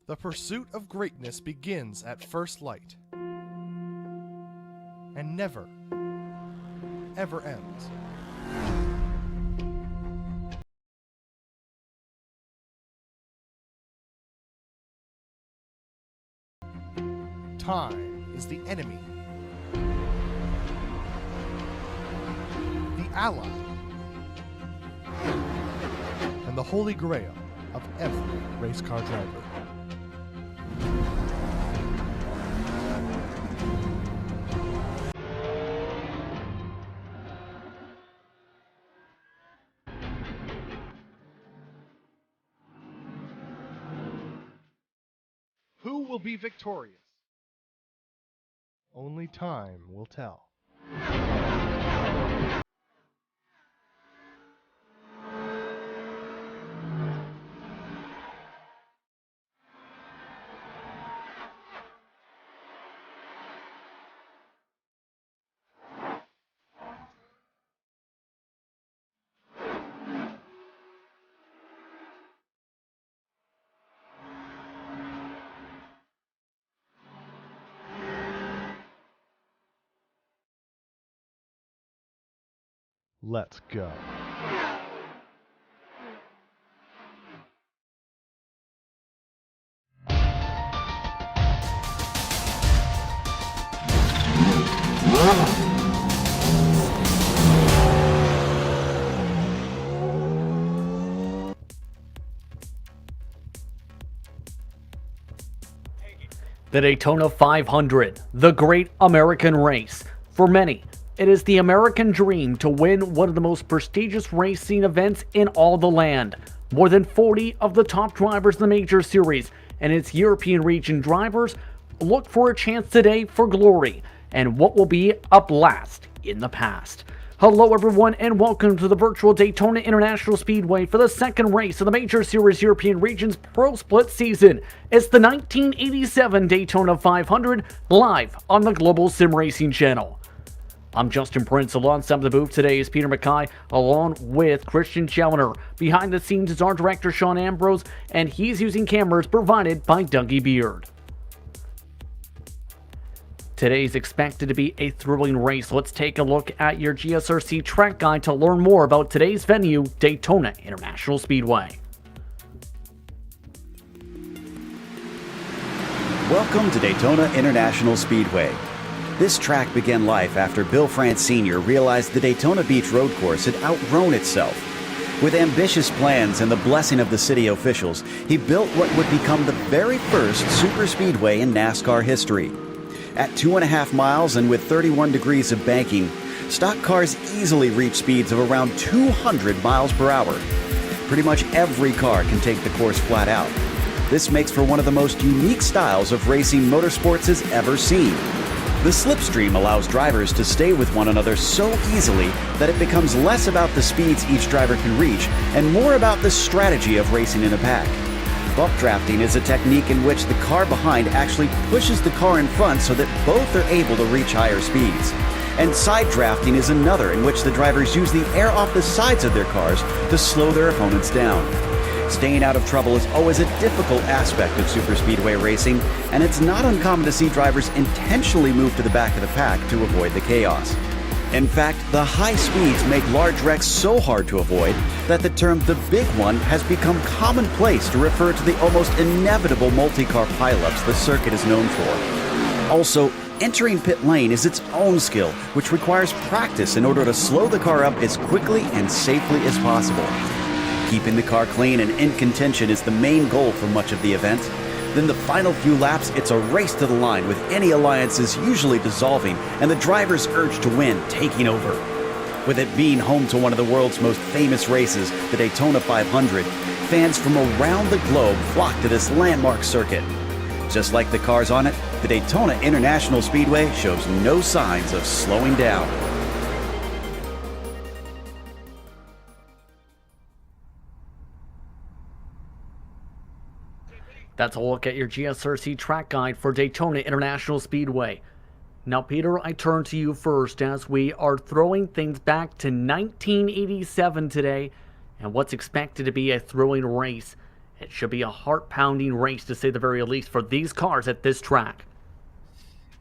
The pursuit of greatness begins at first light and never, ever ends. Time is the enemy, the ally, and the holy grail of every race car driver. Who will be victorious? Only time will tell. Let's go. The Daytona 500, the great American race. For many, it is the American dream to win one of the most prestigious racing events in all the land. More than 40 of the top drivers in the major series and its European region drivers look for a chance today for glory and what will be a blast in the past. Hello everyone and welcome to the virtual Daytona International Speedway for the second race of the Major Series European Region's Pro Split season. It's the 1987 Daytona 500 live on the Global Sim Racing channel. I'm Justin Prince. Alongside the booth today is Peter Mackay along with Christian Challoner. Behind the scenes is our director Sean Ambrose and he's using cameras provided by Dougie Beard. Today's expected to be a thrilling race. Let's take a look at your GSRC track guide to learn more about today's venue, Daytona International Speedway. Welcome to Daytona International Speedway. This track began life after Bill France Sr. realized the Daytona Beach road course had outgrown itself. With ambitious plans and the blessing of the city officials, he built what would become the very first super speedway in NASCAR history. At 2.5 miles and with 31 degrees of banking, stock cars easily reach speeds of around 200 miles per hour. Pretty much every car can take the course flat out. This makes for one of the most unique styles of racing motorsports has ever seen. The slipstream allows drivers to stay with one another so easily that it becomes less about the speeds each driver can reach and more about the strategy of racing in a pack. Bump drafting is a technique in which the car behind actually pushes the car in front so that both are able to reach higher speeds. And side drafting is another in which the drivers use the air off the sides of their cars to slow their opponents down. Staying out of trouble is always a difficult aspect of superspeedway racing, and it's not uncommon to see drivers intentionally move to the back of the pack to avoid the chaos. In fact, the high speeds make large wrecks so hard to avoid that the term "the big one" has become commonplace to refer to the almost inevitable multi-car pileups the circuit is known for. Also, entering pit lane is its own skill, which requires practice in order to slow the car up as quickly and safely as possible. Keeping the car clean and in contention is the main goal for much of the event. Then the final few laps, it's a race to the line, with any alliances usually dissolving and the driver's urge to win taking over. With it being home to one of the world's most famous races, the Daytona 500, fans from around the globe flock to this landmark circuit. Just like the cars on it, the Daytona International Speedway shows no signs of slowing down. That's a look at your GSRC track guide for Daytona International Speedway. Now, Peter, I turn to you first as we are throwing things back to 1987 today and what's expected to be a thrilling race. It should be a heart-pounding race, to say the very least, for these cars at this track.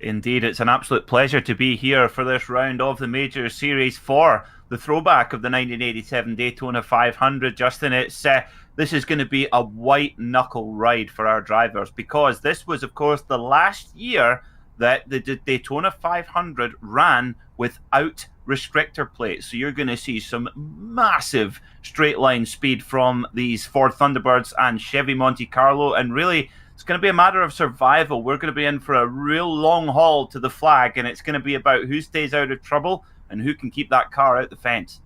Indeed, it's an absolute pleasure to be here for this round of the Major Series for the throwback of the 1987 Daytona 500. Justin, this is going to be a white-knuckle ride for our drivers, because this was, of course, the last year that the Daytona 500 ran without restrictor plates. So you're going to see some massive straight line speed from these Ford Thunderbirds and Chevy Monte Carlo, and really it's going to be a matter of survival. We're going to be in for a real long haul to the flag, and it's going to be about who stays out of trouble and who can keep that car out the fence.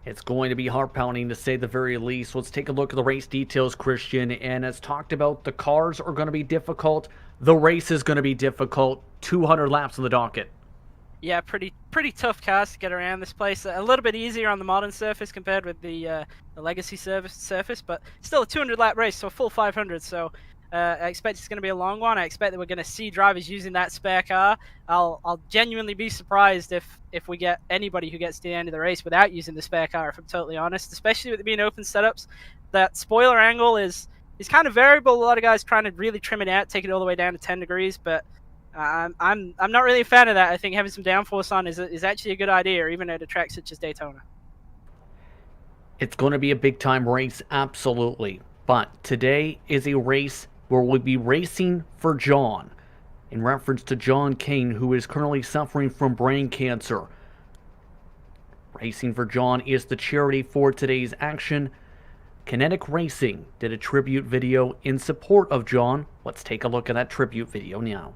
It's going to be heart-pounding, to say the very least. Let's take a look at the race details, Christian. And as talked about, the cars are going to be difficult. The race is going to be difficult. 200 laps on the docket. Yeah, pretty tough cars to get around this place. A little bit easier on the modern surface compared with the legacy surface, but still a 200-lap race, so a full 500. So I expect it's going to be a long one. I expect that we're going to see drivers using that spare car. I'll genuinely be surprised if we get anybody who gets to the end of the race without using the spare car, if I'm totally honest, especially with it being open setups. That spoiler angle is kind of variable. A lot of guys trying to really trim it out, take it all the way down to 10 degrees, but I'm not really a fan of that. I think having some downforce on is actually a good idea, even at a track such as Daytona. It's going to be a big-time race, absolutely. But today is a race where we'll be racing for John, in reference to John King, who is currently suffering from brain cancer. Racing for John is the charity for today's action. Kinetic Racing did a tribute video in support of John. Let's take a look at that tribute video now.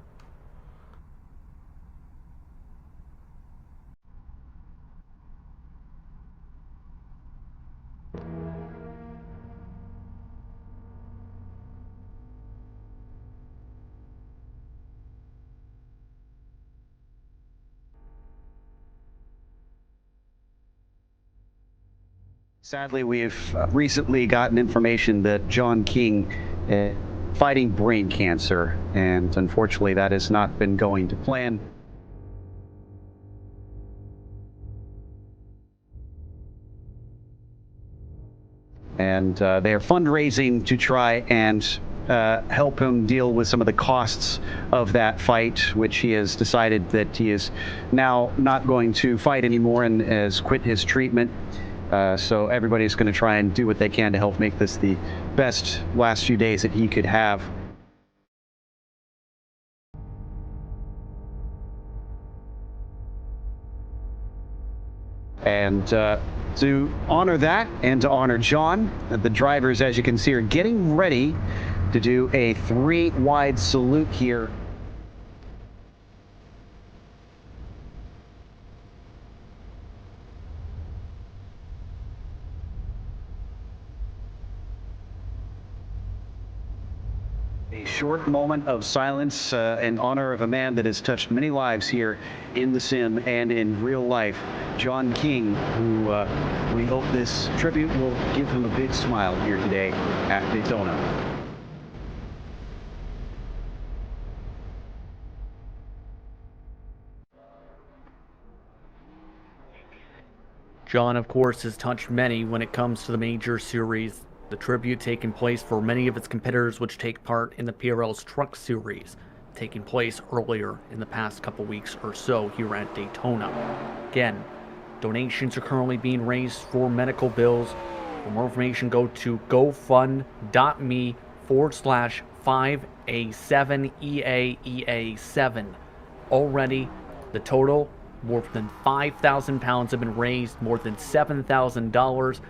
Sadly, we've recently gotten information that John King is fighting brain cancer, and unfortunately that has not been going to plan. And they are fundraising to try and help him deal with some of the costs of that fight, which he has decided that he is now not going to fight anymore and has quit his treatment. So everybody's going to try and do what they can to help make this the best last few days that he could have. And to honor that and to honor John, the drivers, as you can see, are getting ready to do a 3-wide salute here. A short moment of silence in honor of a man that has touched many lives here in the sim and in real life, John King, who we hope this tribute will give him a big smile here today at Daytona. John, of course, has touched many when it comes to the Major Series. The tribute taking place for many of its competitors which take part in the PRL's Truck Series, taking place earlier in the past couple weeks or so here at Daytona. Again, donations are currently being raised for medical bills. For more information, go to gofund.me/5A7EAEA7. Already, the total, more than 5,000 pounds have been raised, more than $7,000.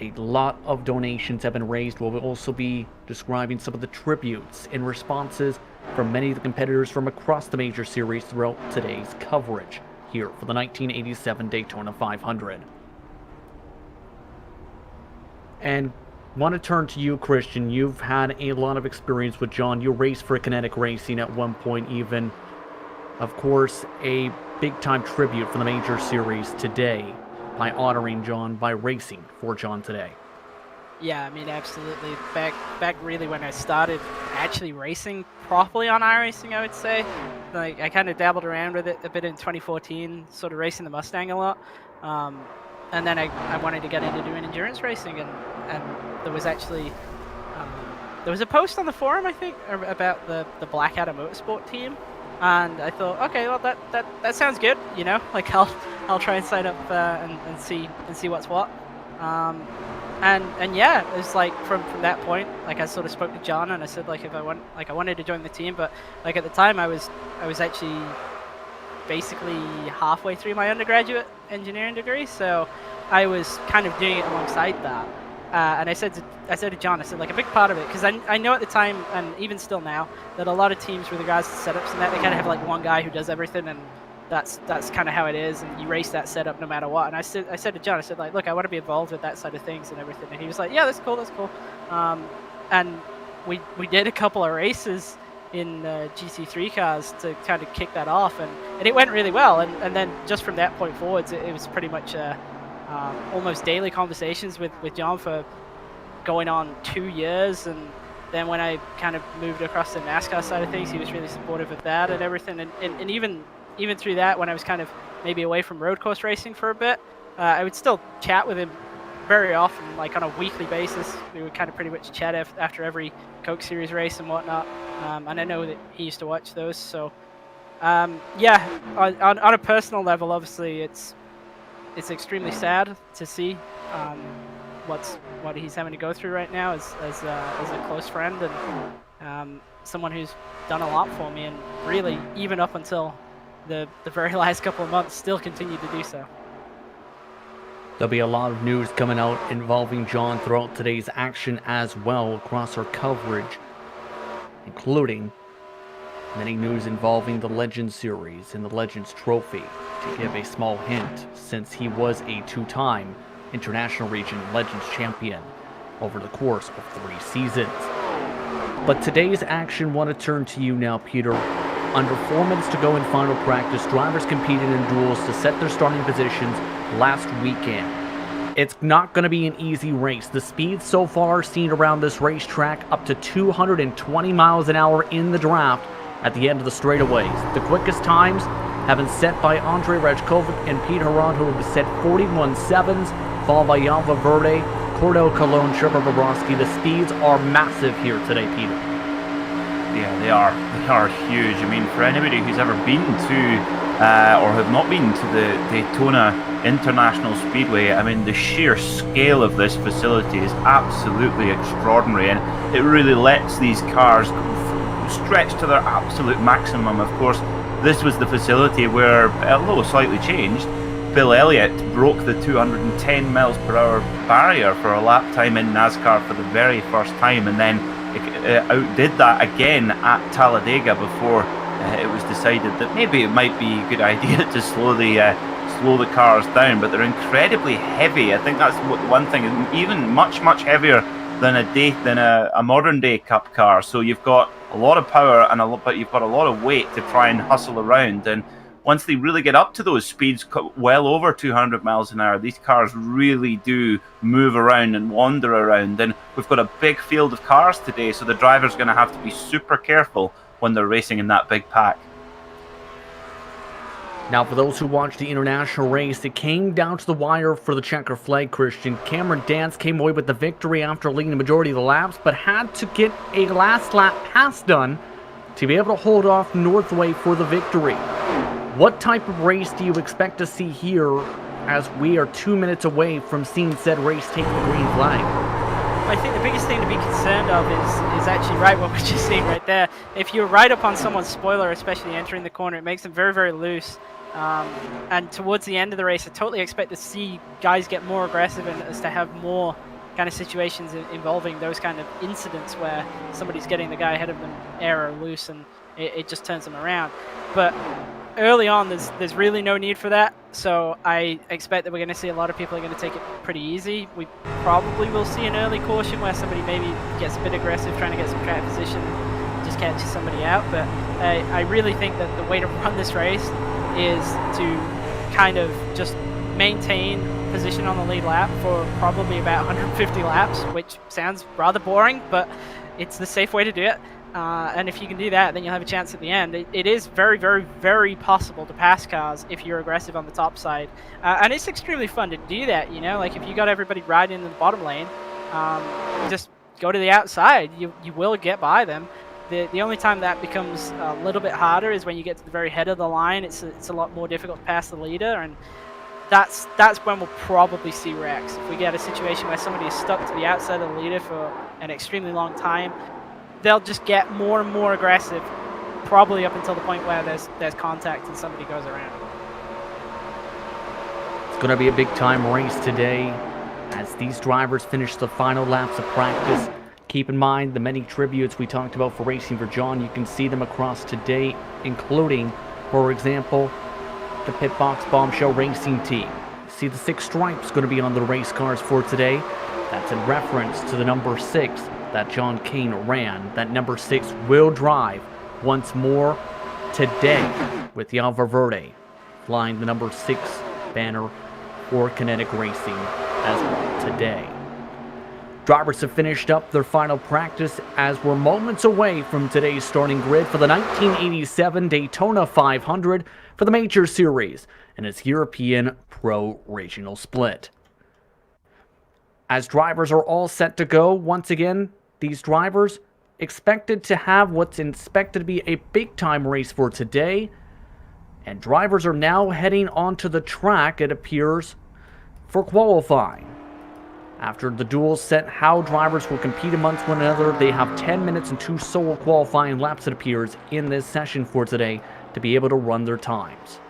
A lot of donations have been raised. We'll also be describing some of the tributes and responses from many of the competitors from across the Major Series throughout today's coverage here for the 1987 Daytona 500. And want to turn to you, Christian. You've had a lot of experience with John. You raced for Kinetic Racing at one point even. Of course, a big-time tribute for the Major Series today, by honoring John, by racing for John today. Yeah, I mean, absolutely. Back really when I started actually racing properly on iRacing, I would say. Like, I kind of dabbled around with it a bit in 2014, sort of racing the Mustang a lot. and then I wanted to get into doing endurance racing, and there was actually there was a post on the forum, I think, about the Black Adder Motorsport team, and I thought, okay, well that sounds good, you know, like I'll try and sign up and see what's what. And yeah, it was like from that point, like I sort of spoke to John and I said like if I wanted to join the team, but like at the time I was actually basically halfway through my undergraduate engineering degree, so I was kind of doing it alongside that. And I said to John, I said like a big part of it, because I know at the time and even still now that a lot of teams with regards to setups and that, they kind of have like one guy who does everything, and that's kind of how it is, and you race that setup no matter what. And I said to John, I said like, look, I want to be involved with that side of things and everything. And he was like, yeah, that's cool. And we did a couple of races in GC3 cars to kind of kick that off, and it went really well. And then just from that point forwards, it was pretty much almost daily conversations with John for going on 2 years. And then when I kind of moved across the NASCAR side of things, he was really supportive of that and everything. And even through that, when I was kind of maybe away from road course racing for a bit, I would still chat with him very often, like on a weekly basis. We would kind of pretty much chat after every Coke Series race and whatnot. And I know that he used to watch those. So yeah, on a personal level, obviously it's extremely sad to see what he's having to go through right now as a close friend and someone who's done a lot for me, and really even up until the very last couple of months still continue to do so. There'll be a lot of news coming out involving John throughout today's action as well across our coverage, including many news involving the Legends Series and the Legends Trophy. To give a small hint, since he was a two-time International Region Legends champion over the course of 3 seasons. But today's action, want to turn to you now, Peter. Under 4 minutes to go in final practice, drivers competed in duels to set their starting positions last weekend. It's not going to be an easy race. The speeds so far seen around this racetrack up to 220 miles an hour in the draft at the end of the straightaways. The quickest times have been set by Andrei Rajkovic and Pete Haran, who have set 41.7s, followed by Jan Valverde, Cordell Colon, Trevor Bobrovsky. The speeds are massive here today, Peter. Yeah, they are huge. I mean, for anybody who's ever been to or have not been to the Daytona International Speedway, I mean, the sheer scale of this facility is absolutely extraordinary, and it really lets these cars stretch to their absolute maximum. Of course, this was the facility where, although slightly changed, Bill Elliott broke the 210 miles per hour barrier for a lap time in NASCAR for the very first time, and then outdid that again at Talladega before it was decided that maybe it might be a good idea to slow the cars down. But they're incredibly heavy. I think that's one thing, even much heavier than a modern day Cup car. So you've got a lot of power but you've got a lot of weight to try and hustle around. And once they really get up to those speeds, well over 200 miles an hour, these cars really do move around and wander around. And we've got a big field of cars today, so the driver's going to have to be super careful when they're racing in that big pack. Now, for those who watched the international race, it came down to the wire for the checker flag, Christian. Cameron Dance came away with the victory after leading the majority of the laps, but had to get a last lap pass done to be able to hold off Northway for the victory. What type of race do you expect to see here as we are 2 minutes away from seeing said race take the green flag? I think the biggest thing to be concerned of is actually right what we're just seeing right there. If you're right up on someone's spoiler, especially entering the corner, it makes them very, very loose. And towards the end of the race, I totally expect to see guys get more aggressive and as to have more kind of situations involving those kind of incidents where somebody's getting the guy ahead of them air or loose, and it just turns them around. But early on, there's really no need for that, so I expect that we're going to see a lot of people are going to take it pretty easy. We probably will see an early caution where somebody maybe gets a bit aggressive trying to get some track position, just catches somebody out. But I really think that the way to run this race is to kind of just maintain position on the lead lap for probably about 150 laps, which sounds rather boring, but it's the safe way to do it. and if you can do that, then you'll have a chance at the end. It is very, very, very possible to pass cars if you're aggressive on the top side, and it's extremely fun to do that. You know, like if you got everybody riding in the bottom lane, just go to the outside. You will get by them. The only time that becomes a little bit harder is when you get to the very head of the line. It's a lot more difficult to pass the leader, and that's when we'll probably see wrecks. If we get a situation where somebody is stuck to the outside of the leader for an extremely long time, they'll just get more and more aggressive, probably up until the point where there's contact and somebody goes around. It's going to be a big time race today as these drivers finish the final laps of practice. Keep in mind the many tributes we talked about for Racing for John. You can see them across today, including, for example, the Pit Box Bombshell Racing team. See the 6 stripes going to be on the race cars for today. That's in reference to the number 6 that John Kane ran. That number 6 will drive once more today with the Alva Verde flying the number 6 banner for Kinetic Racing as well today. Drivers have finished up their final practice as we're moments away from today's starting grid for the 1987 Daytona 500 for the Major Series and its European Pro Regional Split. As drivers are all set to go, once again, these drivers expected to have what's expected to be a big-time race for today, and drivers are now heading onto the track, it appears, for qualifying. After the duels set how drivers will compete amongst one another, they have 10 minutes and 2 solo qualifying laps, it appears, in this session for today to be able to run their times.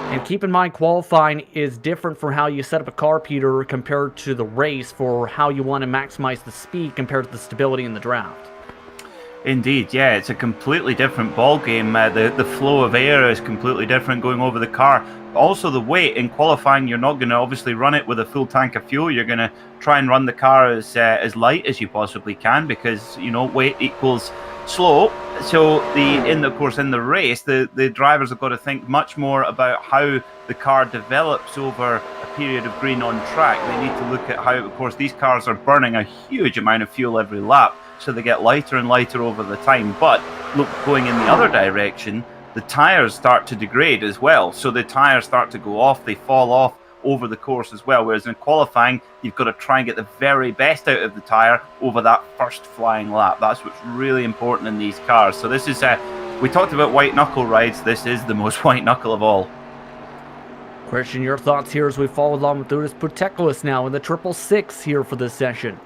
And keep in mind, qualifying is different for how you set up a car, Peter, compared to the race for how you want to maximize the speed compared to the stability in the draft. Indeed, yeah, it's a completely different ball game. The flow of air is completely different going over the car. Also, the weight in qualifying, you're not going to obviously run it with a full tank of fuel. You're going to try and run the car as light as you possibly can because, you know, weight equals slow. So in the race, the drivers have got to think much more about how the car develops over a period of green on track. They need to look at how, of course, these cars are burning a huge amount of fuel every lap, so they get lighter and lighter over the time. But look, going in the other direction, the tires start to degrade as well. So the tires start to go off, they fall off over the course as well. Whereas in qualifying, you've got to try and get the very best out of the tire over that first flying lap. That's what's really important in these cars. So this is, we talked about white knuckle rides. This is the most white knuckle of all. Christian, your thoughts here as we follow along with Udis Puteklis now in the 666 here for this session.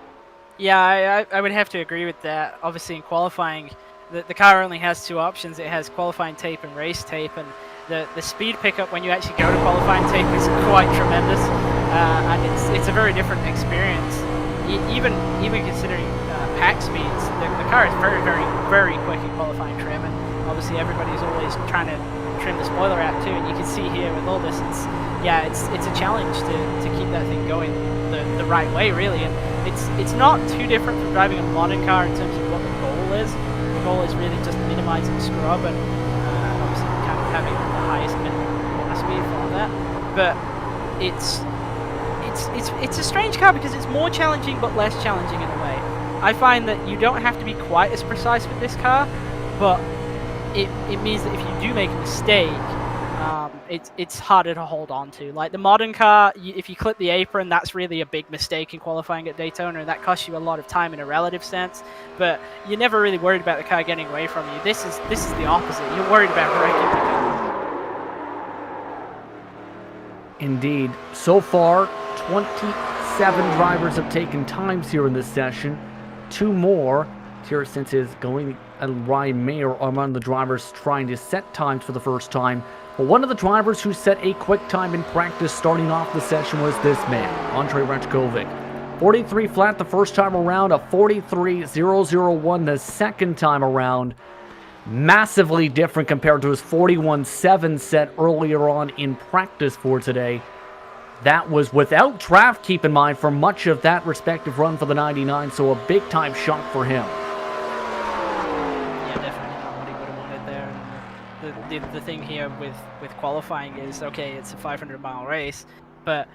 Yeah, I would have to agree with that. Obviously, in qualifying, the car only has 2 options. It has qualifying tape and race tape, and the speed pickup when you actually go to qualifying tape is quite tremendous, and it's a very different experience. Even considering pack speeds, the car is very, very, very quick in qualifying trim, and obviously everybody's always trying to trim the spoiler out too. And you can see here with all this, it's a challenge to keep that thing going the right way, really. And it's not too different from driving a modern car in terms of what the goal is. The goal is really just minimizing scrub and obviously kind of having the highest minimum corner speed for that. But it's a strange car because it's more challenging but less challenging in a way. I find that you don't have to be quite as precise with this car, but it means that if you do make a mistake, it's harder to hold on to. Like the modern car, if you clip the apron, that's really a big mistake in qualifying at Daytona, and that costs you a lot of time in a relative sense. But you're never really worried about the car getting away from you. This is the opposite. You're worried about wrecking. Indeed. So far, 27 drivers have taken times here in this session. 2 more. Since is going and Ryan Mayer are among the drivers trying to set times for the first time. But one of the drivers who set a quick time in practice starting off the session was this man, Andrei Rechkovic. 43 flat the first time around, a 43.001 the second time around. Massively different compared to his 41.7 set earlier on in practice for today. That was without draft, keep in mind, for much of that respective run for the 99, so a big-time shock for him. Yeah, definitely not what he would have wanted there. The thing here with qualifying is, okay, it's a 500-mile race, but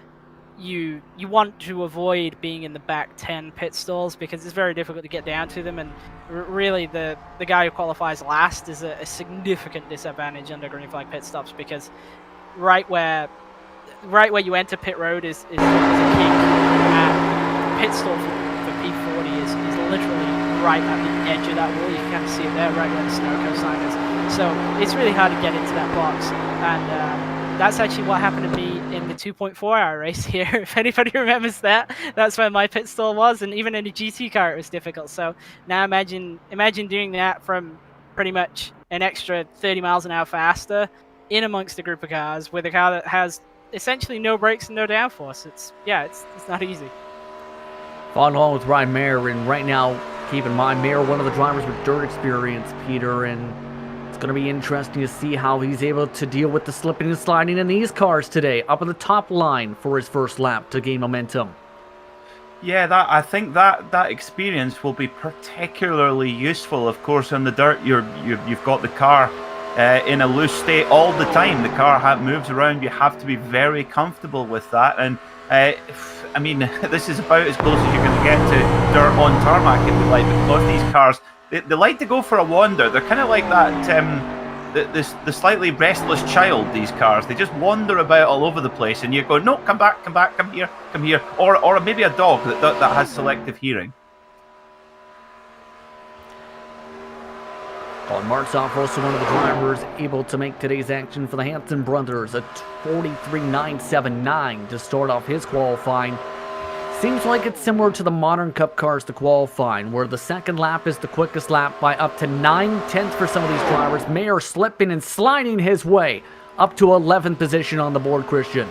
you want to avoid being in the back 10 pit stalls because it's very difficult to get down to them, and really the guy who qualifies last is a significant disadvantage under green flag pit stops, because right where you enter pit road is a kink, and pit stall for P40 is literally right at the edge of that wall. You can kind of see it there, right where the Sunoco sign is. So it's really hard to get into that box, and that's actually what happened to me in the 2.4 hour race here. If anybody remembers that, that's where my pit stall was, and even in a GT car it was difficult. So now imagine doing that from pretty much an extra 30 miles an hour faster in amongst a group of cars with a car that has essentially no brakes and no downforce. It's not easy. Following along with Ryan Mayer, and right now, keep in mind, Mayer, one of the drivers with dirt experience, Peter, and it's going to be interesting to see how he's able to deal with the slipping and sliding in these cars today, up on the top line for his first lap to gain momentum. Yeah, I think that experience will be particularly useful. Of course, on the dirt, you've got the car in a loose state all the time. The car moves around. You have to be very comfortable with that. And I mean, this is about as close as you're going to get to dirt on tarmac, if you like, because these cars, they like to go for a wander. They're kind of like that, the slightly restless child, these cars. They just wander about all over the place, and you go, no, come back, come here. Or maybe a dog that has selective hearing. Colin Martzoff, also one of the drivers able to make today's action for the Hansen brothers, a 43.979 to start off his qualifying. Seems like it's similar to the modern Cup cars to qualifying, where the second lap is the quickest lap by up to 9/10 for some of these drivers. Mayer slipping and sliding his way up to 11th position on the board, Christian.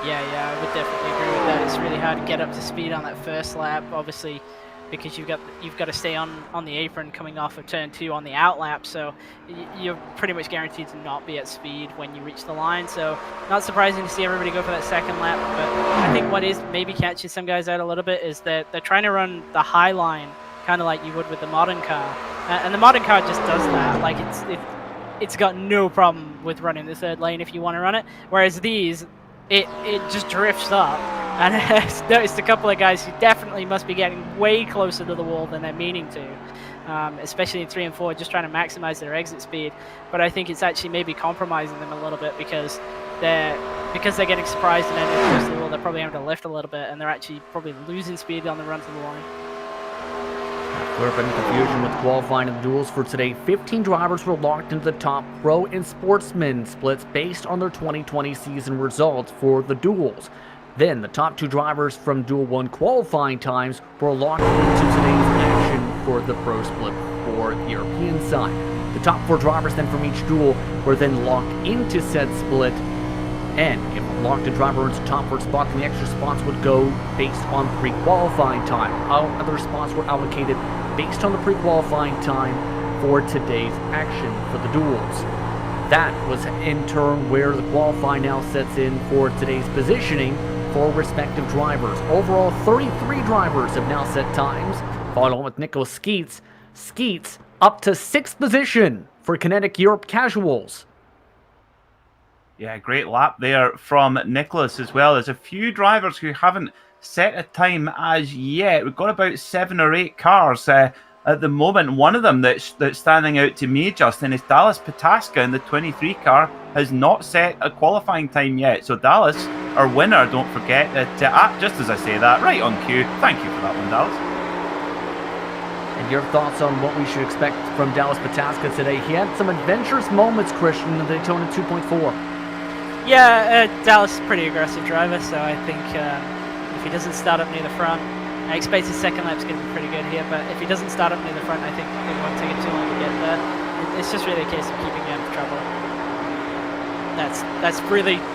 Yeah, I would definitely agree with that. It's really hard to get up to speed on that first lap, obviously, because you've got to stay on the apron coming off of turn 2 on the out lap, so you're pretty much guaranteed to not be at speed when you reach the line. So not surprising to see everybody go for that second lap, but I think what is maybe catches some guys out a little bit is that they're trying to run the high line kind of like you would with the modern car, and the modern car just does that. Like it's got no problem with running the third lane if you want to run it, whereas these it just drifts up. And I've noticed a couple of guys who definitely must be getting way closer to the wall than they're meaning to, especially in 3 and 4, just trying to maximize their exit speed. But I think it's actually maybe compromising them a little bit because they're getting surprised and ending close to the wall. They're probably having to lift a little bit, and they're actually probably losing speed on the run to the line. Clear up any confusion with qualifying and the duels for today. 15 drivers were locked into the top pro and sportsman splits based on their 2020 season results for the duels. Then, the top 2 drivers from Duel 1 qualifying times were locked into today's action for the Pro Split for the European side. The top 4 drivers then from each duel were then locked into said split, and if locked a driver into top 4 spot, then the extra spots would go based on pre-qualifying time. Other spots were allocated based on the pre-qualifying time for today's action for the duels. That was in turn where the qualifying now sets in for today's positioning for respective drivers. Overall, 33 drivers have now set times, followed on with Nicholas Skeets. Skeets up to 6th position for Kinetic Europe Casuals. Yeah, great lap there from Nicholas as well. There's a few drivers who haven't set a time as yet. We've got about 7 or 8 cars at the moment. One of them that's standing out to me, Justin, is Dallas Pataska in the 23 car, has not set a qualifying time yet. So Dallas, our winner, don't forget that, just as I say that, right on cue. Thank you for that one, Dallas. And your thoughts on what we should expect from Dallas Pataska today? He had some adventurous moments, Christian, in the Daytona 2.4. Yeah, Dallas is a pretty aggressive driver, so I think if he doesn't start up near the front, I expect his second lap's going to be pretty good here, but if he doesn't start up near the front, I think it won't take him too long to get there. It's just really a case of keeping him out of trouble. That's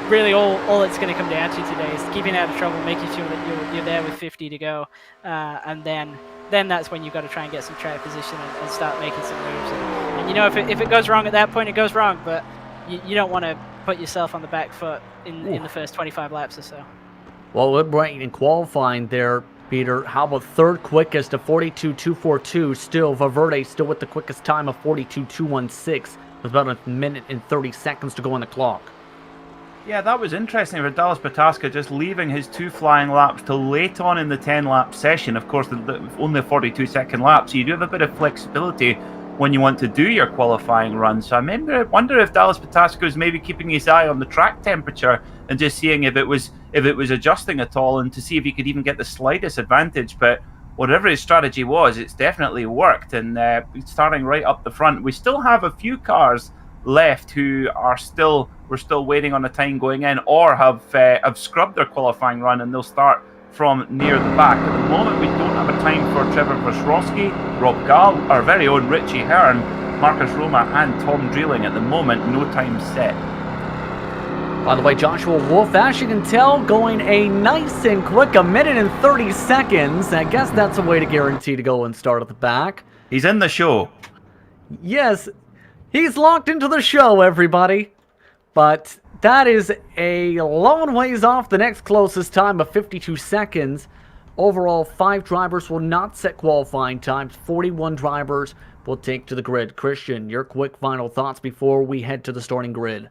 really all it's going to come down to today, is keeping out of trouble, making sure that you're there with 50 to go, and then that's when you've got to try and get some track position and start making some moves. And you know, if it goes wrong at that point, it goes wrong, but you don't want to put yourself on the back foot in the first 25 laps or so. Well, right in qualifying there, Peter, how about third quickest of 42.242? Still, Valverde still with the quickest time of 42.216, with about a minute and 30 seconds to go on the clock. Yeah, that was interesting for Dallas Pataska, just leaving his 2 flying laps till late on in the 10-lap session. Of course, only a 42-second lap, so you do have a bit of flexibility when you want to do your qualifying run. So I wonder if Dallas Pataska was maybe keeping his eye on the track temperature and just seeing if it was adjusting at all, and to see if he could even get the slightest advantage. But whatever his strategy was, it's definitely worked. And starting right up the front, we still have a few cars left who we're still waiting on the time going in, or have scrubbed their qualifying run, and they'll start from near the back. At the moment, we don't have a time for Trevor Versrowski, Rob Gall, our very own Richie Hearn, Marcus Roma, and Tom Dreeling. At the moment, no time set. By the way, Joshua Wolf, as you can tell, going a nice and quick 1 minute and 30 seconds. I guess that's a way to guarantee to go and start at the back. He's in the show. Yes, he's locked into the show, everybody. But that is a long ways off the next closest time of 52 seconds. Overall, 5 drivers will not set qualifying times. 41 drivers will take to the grid. Christian, your quick final thoughts before we head to the starting grid.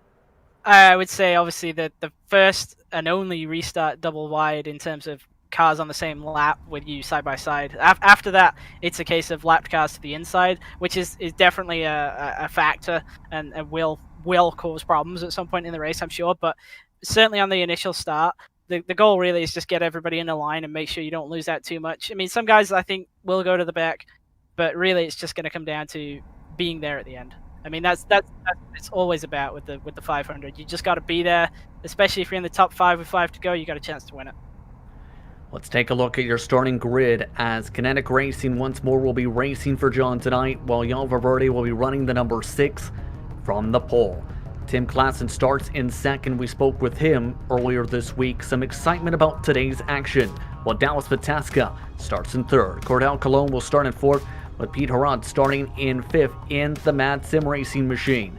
I would say, obviously, that the first and only restart double wide in terms of cars on the same lap with you side by side. After that, it's a case of lapped cars to the inside, which is definitely a factor and will cause problems at some point in the race, I'm sure. But certainly on the initial start, the goal really is just get everybody in a line and make sure you don't lose out too much. I mean, some guys I think will go to the back, but really it's just going to come down to being there at the end. I mean, that's it's always about with the 500. You just got to be there, especially if you're in the top 5 with 5 to go. You got a chance to win it. Let's take a look at your starting grid, as Kinetic Racing once more will be racing for John tonight, while Jan Valverde will be running the number 6 from the pole. Tim Klassen starts in second. We spoke with him earlier this week. Some excitement about today's action, while Dallas Pataska starts in third. Cordell Colon will start in fourth, with Pete Harrod starting in fifth in the Mad Sim Racing machine.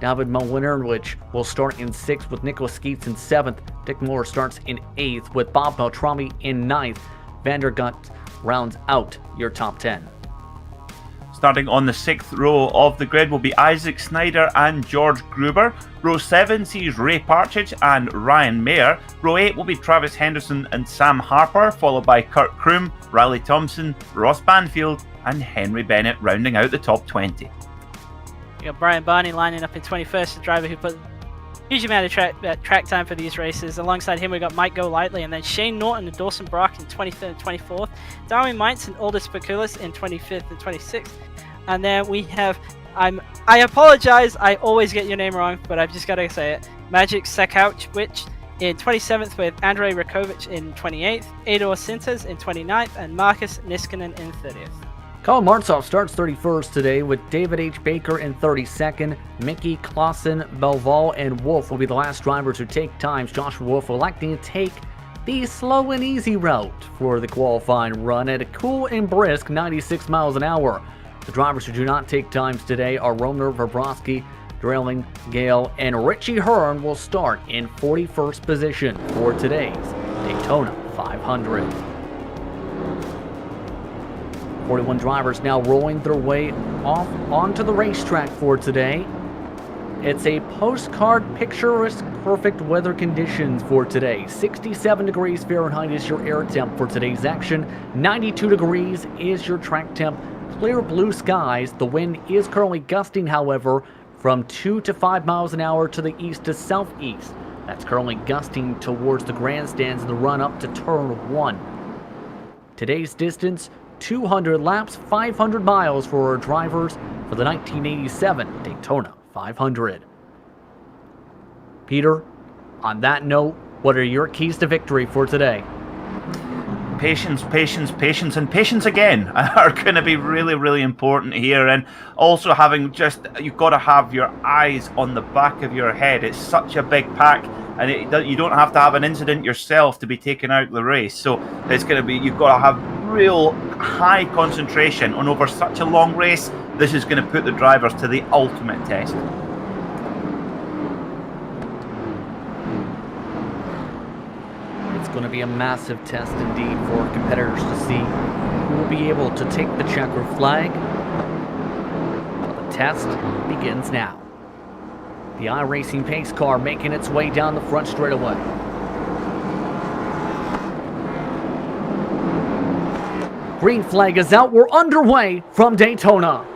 David Malinowicz will start in 6th with Nicholas Skeets in 7th. Dick Moore starts in 8th with Bob Beltrami in 9th. Vandergut rounds out your top 10. Starting on the 6th row of the grid will be Isaac Snyder and George Gruber. Row 7 sees Ray Partridge and Ryan Mayer. Row 8 will be Travis Henderson and Sam Harper, followed by Kurt Kroom, Riley Thompson, Ross Banfield, and Henry Bennett rounding out the top 20. You got Brian Barney lining up in 21st, the driver who put a huge amount of track time for these races. Alongside him, we got Mike Golightly, and then Shane Norton and Dawson Brock in 23rd and 24th. Darwin Meintz and Aldous Bakulis in 25th and 26th. And then we have, I apologize, I always get your name wrong, but I've just got to say it, Magic Sekauchwich in 27th with Andrei Rakovic in 28th, Ador Sintes in 29th, and Marcus Niskanen in 30th. Colin Martzoff starts 31st today with David H. Baker in 32nd. Mickey, Clausen, Belval, and Wolf will be the last drivers who take times. Joshua Wolf electing to take the slow and easy route for the qualifying run at a cool and brisk 96 miles an hour. The drivers who do not take times today are Romer, Verbroski, Dreeling, Gale, and Richie Hearn will start in 41st position for today's Daytona 500. 41 drivers now rolling their way off onto the racetrack for today. It's a postcard picturesque perfect weather conditions for today. 67 degrees Fahrenheit is your air temp for today's action. 92 degrees is your track temp. Clear blue skies. The wind is currently gusting, however, from 2 to 5 miles an hour to the east to southeast. That's currently gusting towards the grandstands in the run up to turn 1. Today's distance, 200 laps, 500 miles for our drivers for the 1987 Daytona 500. Peter, on that note, what are your keys to victory for today? Patience, patience, patience, and patience again are going to be really, really important here. And also you've got to have your eyes on the back of your head. It's such a big pack, and you don't have to have an incident yourself to be taken out of the race. So it's going to be, you've got to have real high concentration on over such a long race. This is going to put the drivers to the ultimate test. It's going to be a massive test indeed for competitors to see who will be able to take the checkered flag. The test begins now. The iRacing pace car making its way down the front straightaway. Green flag is out. We're underway from Daytona.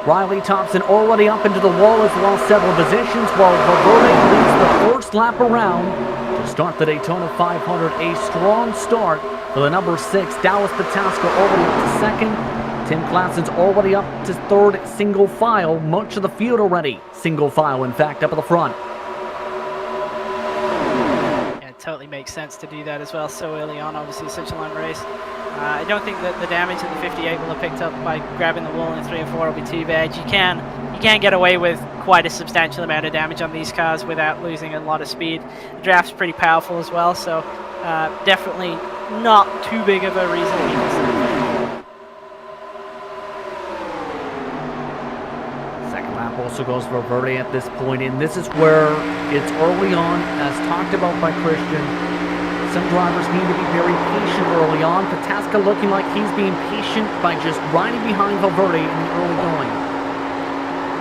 Riley Thompson already up into the wall as well, several positions, while Valverde leads the first lap around to start the Daytona 500. A strong start for the number 6, Dallas Pataska, already up to second. Tim Classen's already up to third, single file. Much of the field already single file, in fact, up at the front. Yeah, it totally makes sense to do that as well so early on, obviously such a long race. I don't think that the damage that the 58 will have picked up by grabbing the wall in 3 and 4 will be too bad. You can get away with quite a substantial amount of damage on these cars without losing a lot of speed. The draft's pretty powerful as well, so definitely not too big of a reason to be concerned. Second lap also goes for Verde at this point, and this is where it's early on, as talked about by Christian. Some drivers need to be very patient early on. Pataska looking like he's being patient by just riding behind Valverde in the early going.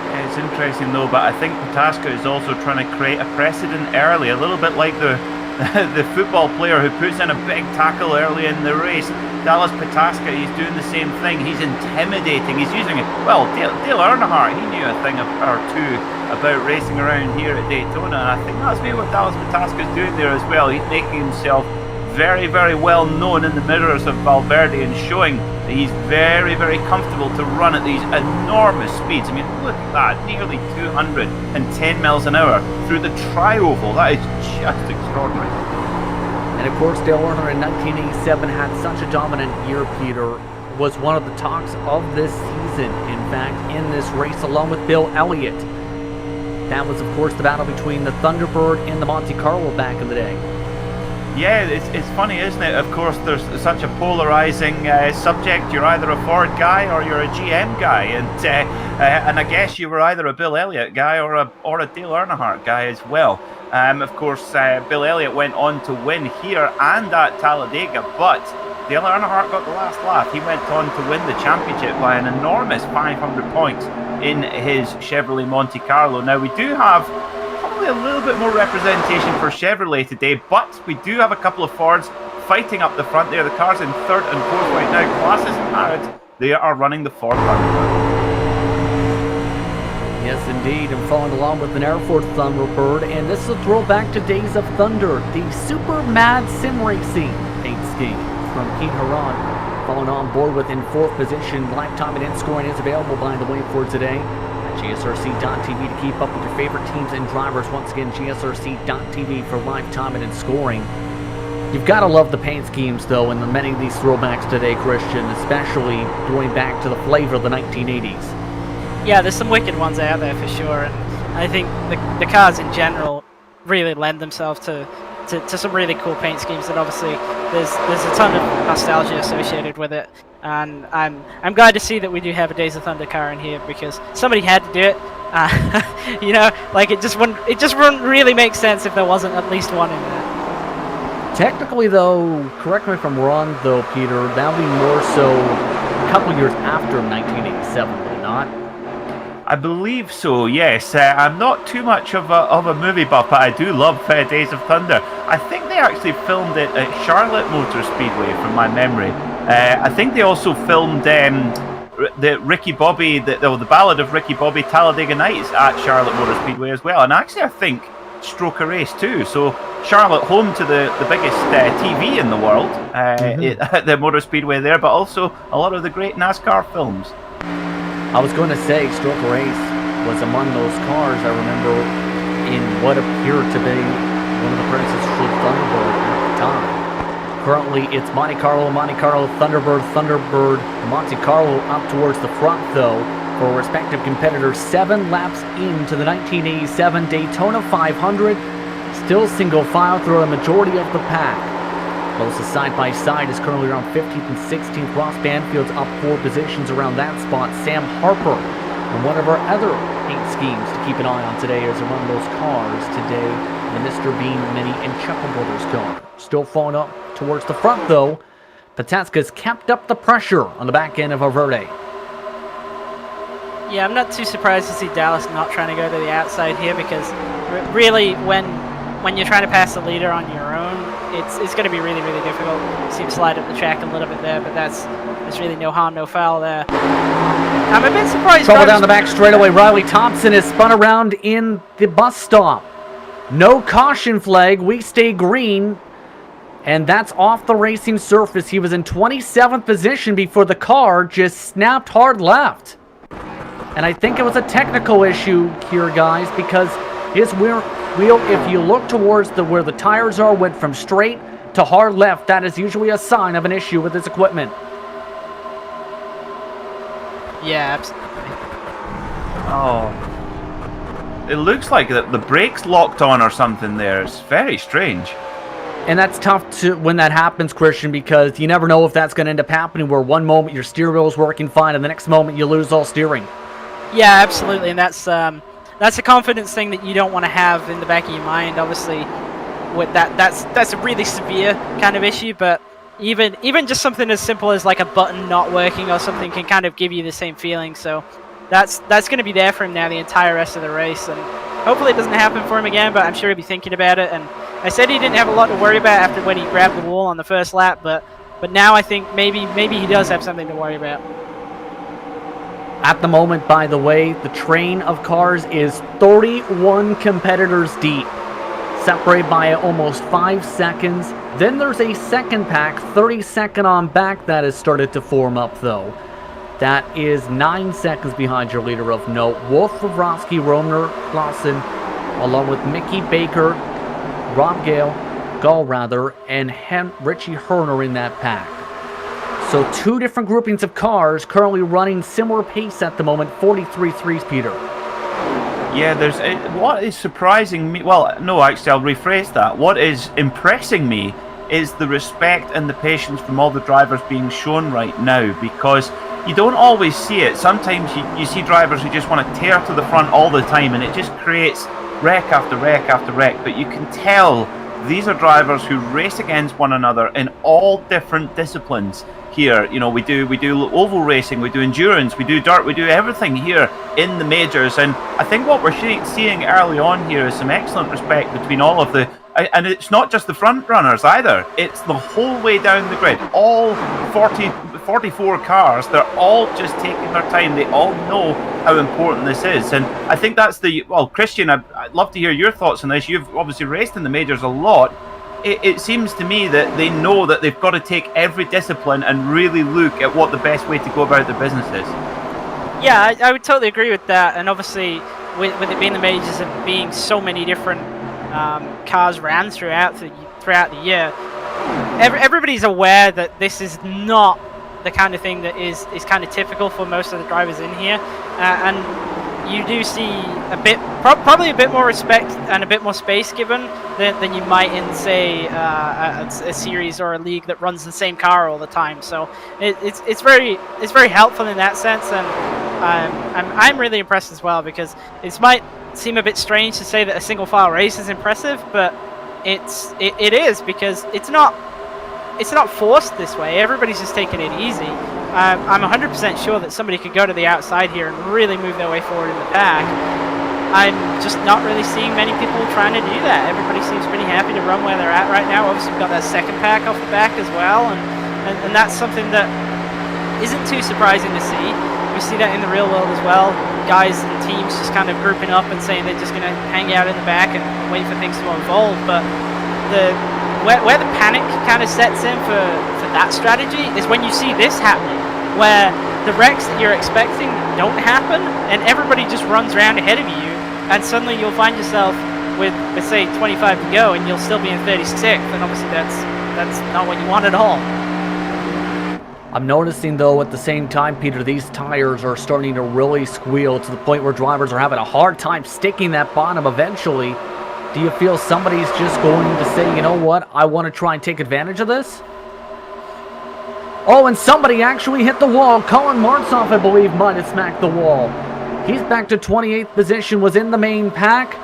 Yeah, it's interesting though, but I think Pataska is also trying to create a precedent early, a little bit like the football player who puts in a big tackle early in the race. Dallas Pataska, he's doing the same thing. He's intimidating. He's using it. Well, Dale Earnhardt, he knew a thing or two about racing around here at Daytona, and I think that's maybe what Dallas Pataska is doing there as well. He's making himself very, very well known in the mirrors of Valverde and showing that he's very, very comfortable to run at these enormous speeds. I mean, look at that, nearly 210 miles an hour through the tri-oval. That is just extraordinary. And of course, Dale Earnhardt in 1987 had such a dominant year, Peter. Was one of the talks of this season, in fact, in this race, along with Bill Elliott. That was, of course, the battle between the Thunderbird and the Monte Carlo back in the day. Yeah, it's funny, isn't it? Of course, there's such a polarizing subject. You're either a Ford guy or you're a GM guy, and I guess you were either a Bill Elliott guy or a Dale Earnhardt guy as well. Of course, Bill Elliott went on to win here and at Talladega, but Dale Earnhardt got the last laugh. He went on to win the championship by an enormous 500 points in his Chevrolet Monte Carlo. Now, we do have probably a little bit more representation for Chevrolet today, but we do have a couple of Fords fighting up the front there. The cars in 3rd and 4th right now. Glasses and Harrod, they are running the Ford car. Yes, indeed, and following along with an Air Force Thunderbird, and this is a throwback to Days of Thunder, the Super Mad Sim Racing paint scheme from Keith Haran. Following on board with in 4th position. Lifetime and end scoring is available, by the way, for today at GSRC.tv to keep up with your favorite teams and drivers. Once again, GSRC.tv for lifetime and end scoring. You've got to love the paint schemes, though, in the many of these throwbacks today, Christian, especially going back to the flavor of the 1980s. Yeah, there's some wicked ones out there for sure, and I think the cars in general really lend themselves to some really cool paint schemes, and obviously there's a ton of nostalgia associated with it, and I'm glad to see that we do have a Days of Thunder car in here, because somebody had to do it. You know, like it just wouldn't really make sense if there wasn't at least one in there. Technically, though, correct me if I'm wrong, though, Peter, that would be more so a couple years after 1987, would it not? I believe so, yes. I'm not too much of a movie buff, but I do love Days of Thunder. I think they actually filmed it at Charlotte Motor Speedway, from my memory. I think they also filmed the Ricky Bobby, the Ballad of Ricky Bobby Talladega Nights at Charlotte Motor Speedway as well. And actually, I think Stroke a Race too. So Charlotte, home to the biggest TV in the world, at the Motor Speedway there, but also a lot of the great NASCAR films. I was going to say, Stroke a Race was among those cars, I remember, in what appeared to be one of the predecessors of Thunderbird at the time. Currently, it's Monte Carlo, Thunderbird, Monte Carlo up towards the front, though, for respective competitors 7 laps into the 1987 Daytona 500. Still single file through a majority of the pack. Closest side-by-side is currently around 15th and 16th. Ross Banfield's up 4 positions around that spot. Sam Harper, and one of our other paint schemes to keep an eye on today is among those cars today, the Mr. Bean Mini and Chuckle Brothers car. Still falling up towards the front, though. Pataska's kept up the pressure on the back end of Valverde. Yeah, I'm not too surprised to see Dallas not trying to go to the outside here, because really, when you're trying to pass the leader on your own, it's going to be really, really difficult. See him slide up the track a little bit there, but there's really no harm, no foul there. I'm a bit surprised. Trouble down the back straightaway. Riley Thompson is spun around in the bus stop. No caution flag. We stay green. And that's off the racing surface. He was in 27th position before the car just snapped hard left. And I think it was a technical issue here, guys, because his wheel, if you look towards where the tires are, went from straight to hard left. That is usually a sign of an issue with his equipment. Yeah, absolutely. Oh. It looks like the brakes locked on or something there. It's very strange. And that's tough when that happens, Christian, because you never know if that's going to end up happening, where one moment your steering wheel is working fine and the next moment you lose all steering. Yeah, absolutely, and that's a confidence thing that you don't want to have in the back of your mind. Obviously, with that's a really severe kind of issue, but even just something as simple as like a button not working or something can kind of give you the same feeling. So that's going to be there for him now the entire rest of the race, and hopefully it doesn't happen for him again, but I'm sure he'll be thinking about it. And I said he didn't have a lot to worry about after when he grabbed the wall on the first lap, but now I think maybe he does have something to worry about. At the moment, by the way, the train of cars is 31 competitors deep, separated by almost 5 seconds. Then there's a second pack, 32nd on back, that has started to form up, though. That is 9 seconds behind your leader of note, Wolf Wawrowski, Romer Clausen, along with Mickey Baker, Rob Gall, and Richie Herner in that pack. So 2 different groupings of cars currently running similar pace at the moment, 43.3s, Peter. Yeah, what is surprising me, well, no, actually, I'll rephrase that. What is impressing me is the respect and the patience from all the drivers being shown right now, because you don't always see it. Sometimes you see drivers who just want to tear to the front all the time, and it just creates wreck after wreck after wreck. But you can tell these are drivers who race against one another in all different disciplines. Here, you know, we do oval racing, we do endurance, we do dirt, we do everything here in the majors, and I think what we're seeing early on here is some excellent respect between all of the, and it's not just the front runners either, it's the whole way down the grid. All 44 cars, they're all just taking their time. They all know how important this is, and I think that's Christian, I'd love to hear your thoughts on this. You've obviously raced in the majors a lot. It seems to me that they know that they've got to take every discipline and really look at what the best way to go about the business is. Yeah, I would totally agree with that. And obviously, with it being the majors and being so many different cars ran throughout the year, everybody's aware that this is not the kind of thing that is kind of typical for most of the drivers in here, and you do see probably a bit more respect and a bit more space given than you might in, say, a series or a league that runs the same car all the time. So it's very helpful in that sense, and I'm really impressed as well, because it might seem a bit strange to say that a single file race is impressive, but it is, because it's not forced this way. Everybody's just taking it easy. I'm 100% sure that somebody could go to the outside here and really move their way forward in the pack. I'm just not really seeing many people trying to do that. Everybody seems pretty happy to run where they're at right now. Obviously, we've got that second pack off the back as well, and that's something that isn't too surprising to see. We see that in the real world as well. Guys and teams just kind of grouping up and saying they're just going to hang out in the back and wait for things to unfold. But where the panic kind of sets in for that strategy is when you see this happening, where the wrecks that you're expecting don't happen, and everybody just runs around ahead of you, and suddenly you'll find yourself with say 25 to go, and you'll still be in 36th, and obviously that's not what you want at all. I'm noticing, though, at the same time, Peter, these tires are starting to really squeal to the point where drivers are having a hard time sticking that bottom eventually. Do you feel somebody's just going to say, you know what, I want to try and take advantage of this? Oh, and somebody actually hit the wall. Colin Martzoff, I believe, might have smacked the wall. He's back to 28th position, was in the main pack.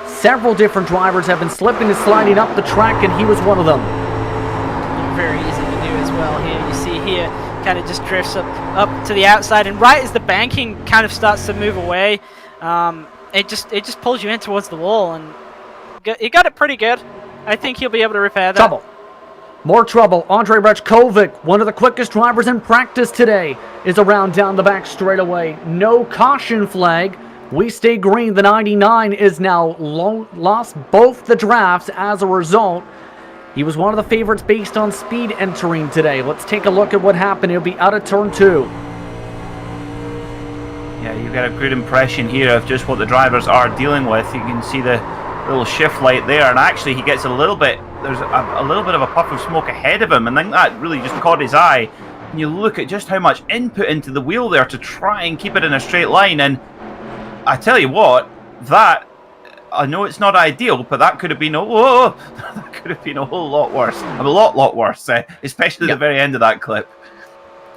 Several different drivers have been slipping and sliding up the track, and he was one of them. Very easy to do as well here. You see here, kind of just drifts up to the outside, and right as the banking kind of starts to move away, it just pulls you in towards the wall, and he got it pretty good. I think he'll be able to repair that. Trouble. More trouble. Andrei Rechkovic, one of the quickest drivers in practice today, is around down the back straightaway. No caution flag. We stay green. The 99 is now lost both the drafts as a result. He was one of the favorites based on speed entering today. Let's take a look at what happened. He'll be out of turn 2. Yeah, you get a good impression here of just what the drivers are dealing with. You can see the little shift light there, and actually he gets a little bit, there's a little bit of a puff of smoke ahead of him, and I think that really just caught his eye. And you look at just how much input into the wheel there to try and keep it in a straight line, and I tell you what, that, I know it's not ideal, but that could have been that could have been a whole lot worse. A lot worse, especially the very end of that clip.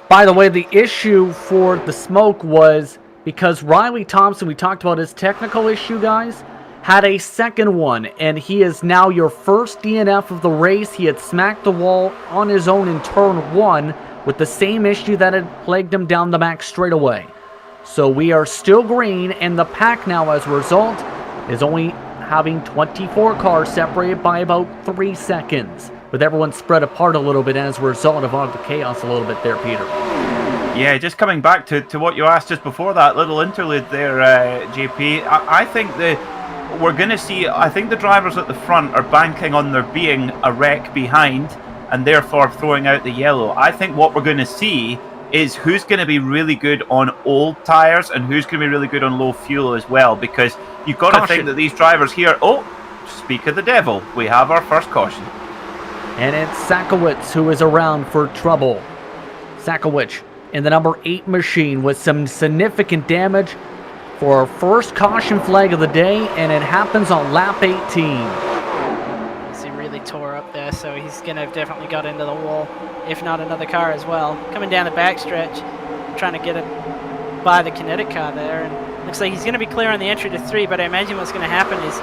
By the way, the issue for the smoke was because Riley Thompson, we talked about his technical issue, guys, had a second one, and he is now your first DNF of the race. He had smacked the wall on his own in turn 1 with the same issue that had plagued him down the back straightaway. So we are still green, and the pack now, as a result, is only having 24 cars separated by about 3 seconds, with everyone spread apart a little bit as a result of all the chaos a little bit there, Peter. Yeah, just coming back to what you asked just before that little interlude there, JP, I think we're going to see, I think the drivers at the front are banking on there being a wreck behind and therefore throwing out the yellow. I think what we're going to see is who's going to be really good on old tires and who's going to be really good on low fuel as well, because you've got to think that these drivers here, speak of the devil, we have our first caution. And it's Sakowicz who is around for trouble. Sakowicz in the number 8 machine with some significant damage for our first caution flag of the day, and it happens on lap 18. He really tore up there, so he's going to have definitely got into the wall, if not another car as well. Coming down the backstretch, trying to get it by the Kinetic car there, and looks like he's going to be clear on the entry to 3, but I imagine what's going to happen is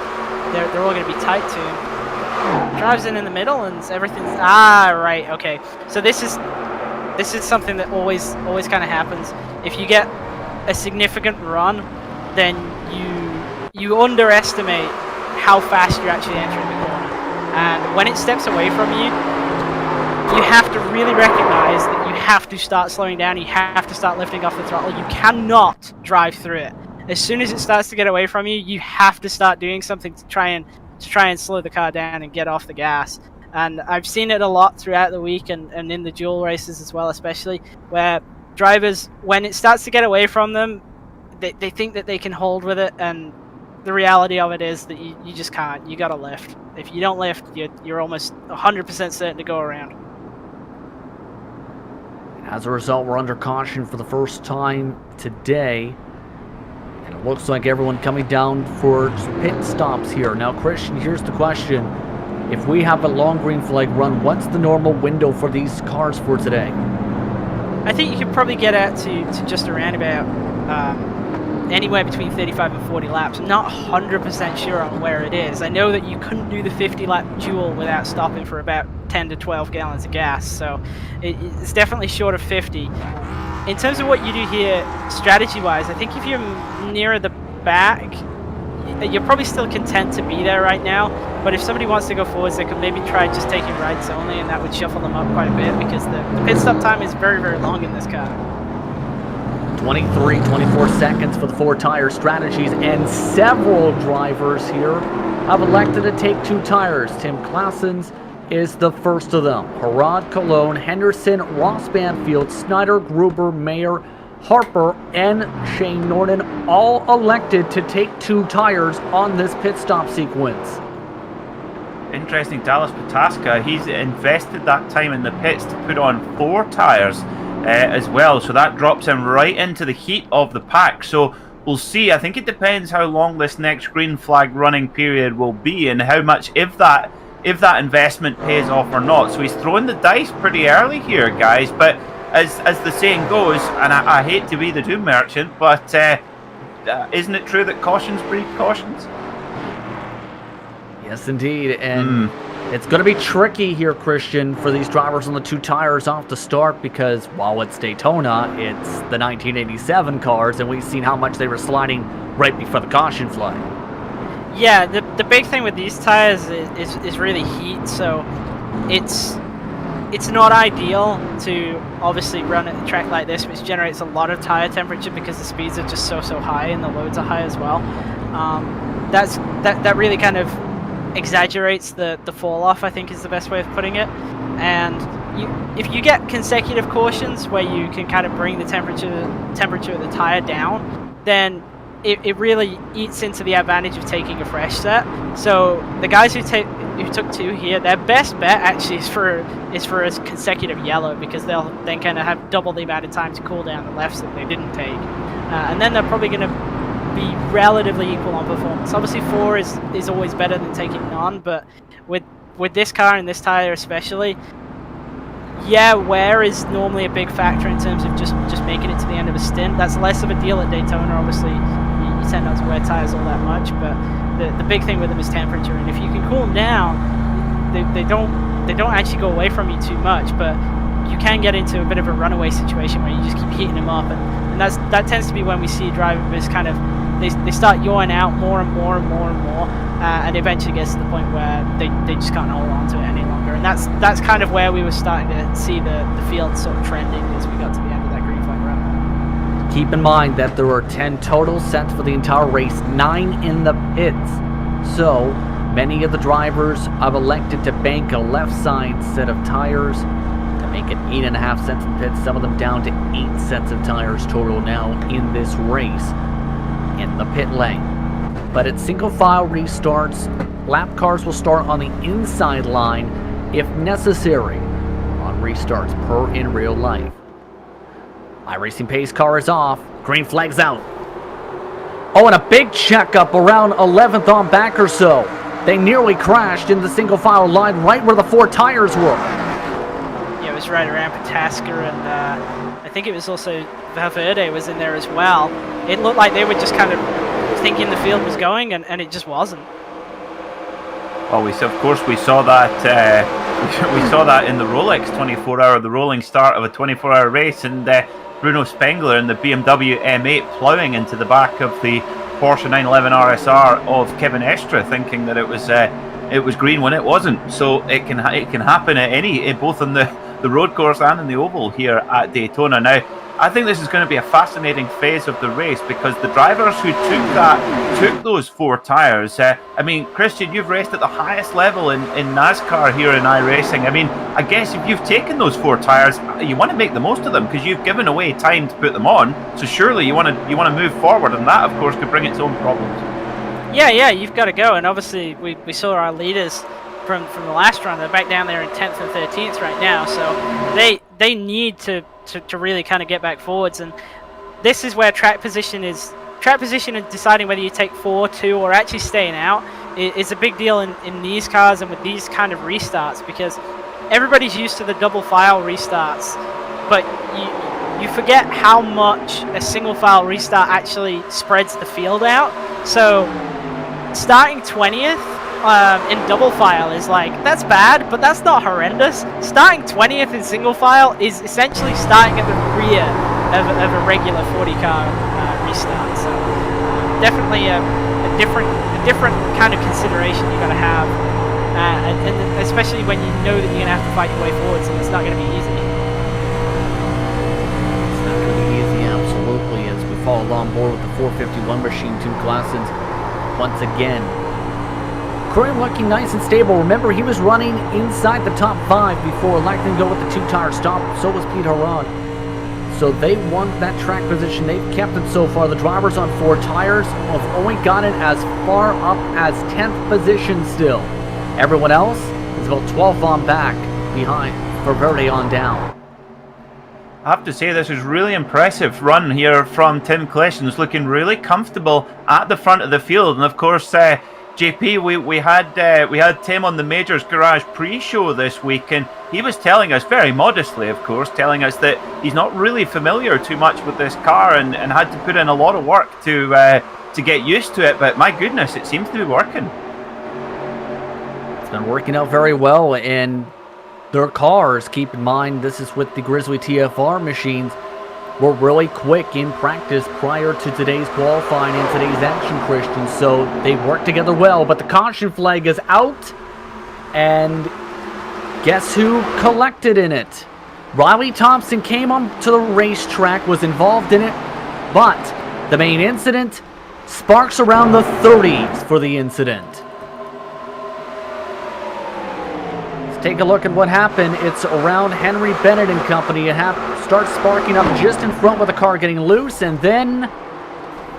they're all going to be tight to him. Drives in the middle, and everything's... right, okay. So this is something that always kind of happens. If you get a significant run, then you underestimate how fast you're actually entering the corner. And when it steps away from you, you have to really recognize that you have to start slowing down. You have to start lifting off the throttle. You cannot drive through it. As soon as it starts to get away from you, you have to start doing something to try and slow the car down and get off the gas. And I've seen it a lot throughout the week and in the dual races as well, especially, where drivers, when it starts to get away from them, they think that they can hold with it, and the reality of it is that you just can't. You gotta lift. If you don't lift, you're almost 100% certain to go around. As a result, we're under caution for the first time today. And it looks like everyone coming down for pit stops here. Now, Christian, here's the question. If we have a long green flag run, what's the normal window for these cars for today? I think you could probably get out to just around about anywhere between 35 and 40 laps. I'm not 100% sure on where it is. I know that you couldn't do the 50-lap duel without stopping for about 10 to 12 gallons of gas, so it's definitely short of 50. In terms of what you do here, strategy-wise, I think if you're nearer the back, you're probably still content to be there right now, but if somebody wants to go forwards, they could maybe try just taking rights only, and that would shuffle them up quite a bit, because the pit stop time is very, very long in this car. 24 seconds for the 4-tire strategies, and several drivers here have elected to take 2 tires. Tim Claessens is the first of them. Harrod, Cologne, Henderson, Ross Banfield, Snyder, Gruber, Mayer, Harper, and Shane Norton all elected to take 2 tires on this pit stop sequence. Interesting, Dallas Pataska, he's invested that time in the pits to put on 4 tires as well, so that drops him right into the heat of the pack. So we'll see. I think it depends how long this next green flag running period will be and how much, if that investment pays off or not. So he's throwing the dice pretty early here, guys, but as the saying goes, and I hate to be the doom merchant, but isn't it true that cautions breed cautions? Yes, indeed, and it's going to be tricky here, Christian, for these drivers on the 2 tires off the start because while it's Daytona, it's the 1987 cars, and we've seen how much they were sliding right before the caution flag. Yeah, the big thing with these tires is really heat, so it's not ideal to obviously run at a track like this, which generates a lot of tire temperature because the speeds are just so high and the loads are high as well. That really kind of exaggerates the fall off, I think is the best way of putting it. And if you get consecutive cautions where you can kind of bring the temperature of the tire down, then it really eats into the advantage of taking a fresh set. So the guys who took 2 here, their best bet actually is for a consecutive yellow, because they'll then kind of have double the amount of time to cool down the lefts that they didn't take, and then they're probably going to be relatively equal on performance. Obviously 4 is always better than taking none, but with this car and this tire especially, yeah, wear is normally a big factor in terms of just making it to the end of a stint. That's less of a deal at Daytona. Obviously you tend not to wear tires all that much, but the big thing with them is temperature, and if you can cool them down, they don't actually go away from you too much, but you can get into a bit of a runaway situation where you just keep heating them up, and that tends to be when we see drivers kind of they start yawing out more and more, and eventually gets to the point where they just can't hold on to it any longer, and that's kind of where we were starting to see the field sort of trending as we got to the end of that green flag run. Keep in mind that there were 10 total sets for the entire race, 9 in the pits. So many of the drivers have elected to bank a left side set of tires to make it 8.5 sets in pits, some of them down to 8 sets of tires total now in this race in the pit lane. But at single file restarts, lap cars will start on the inside line if necessary on restarts per in real life. iRacing pace car is off, green flag's out. Oh, and a big checkup around 11th on back or so. They nearly crashed in the single file line right where the 4 tires were. Yeah, it was right around Pataska, and I think it was also Valverde was in there as well. It looked like they were just kind of thinking the field was going, and it just wasn't. Well, of course we saw that we saw that in the Rolex 24-hour, the rolling start of a 24-hour race, and Bruno Spengler in the BMW M8 ploughing into the back of the Porsche 911 RSR of Kevin Estra, thinking that it was green when it wasn't. So it can happen at both on the road course and in the oval here at Daytona. Now, I think this is going to be a fascinating phase of the race, because the drivers who took those 4 tires, I mean, Christian, you've raced at the highest level in NASCAR here in iRacing. I mean, I guess if you've taken those 4 tires, you want to make the most of them, because you've given away time to put them on, so surely you want to move forward, and that, of course, could bring its own problems. Yeah, you've got to go, and obviously we saw our leaders from the last run. They're back down there in 10th and 13th right now, so they need to really kind of get back forwards, and this is where track position and deciding whether you take 4, 2, or actually staying out is a big deal in these cars and with these kind of restarts, because everybody's used to the double file restarts, but you forget how much a single file restart actually spreads the field out. So starting 20th in double file is like, that's bad, but that's not horrendous. Starting 20th in single file is essentially starting at the rear of a regular 40 car restart. So definitely a different kind of consideration you got to have, and especially when you know that you're gonna have to fight your way forwards, and it's not going to be easy. It's not going to be easy, absolutely, as we follow on board with the 451 machine 2 classes once again. currently looking nice and stable. Remember, he was running inside the top 5 before electing to go with the 2-tire stop. So was Pete Harrod. So they won that track position. They've kept it so far. The drivers on 4 tires have only gotten as far up as 10th position still. Everyone else is about 12 on back behind for Verde on down. I have to say, this is really impressive run here from Tim Kleshens, looking really comfortable at the front of the field. And of course, JP, we had Tim on the Majors Garage pre-show this week, and he was telling us, very modestly of course, telling us that he's not really familiar too much with this car and had to put in a lot of work to get used to it. But my goodness, it seems to be working. It's been working out very well, and their cars, keep in mind, this is with the Grizzly TFR machines, were really quick in practice prior to today's qualifying and today's action, Christian. So they work together well, but the caution flag is out, and guess who collected in it? Riley Thompson came onto the racetrack, was involved in it, but the main incident, sparks around the 30s for the incident. Take a look at what happened. It's around Henry Bennett and company. It starts sparking up just in front with the car getting loose, and then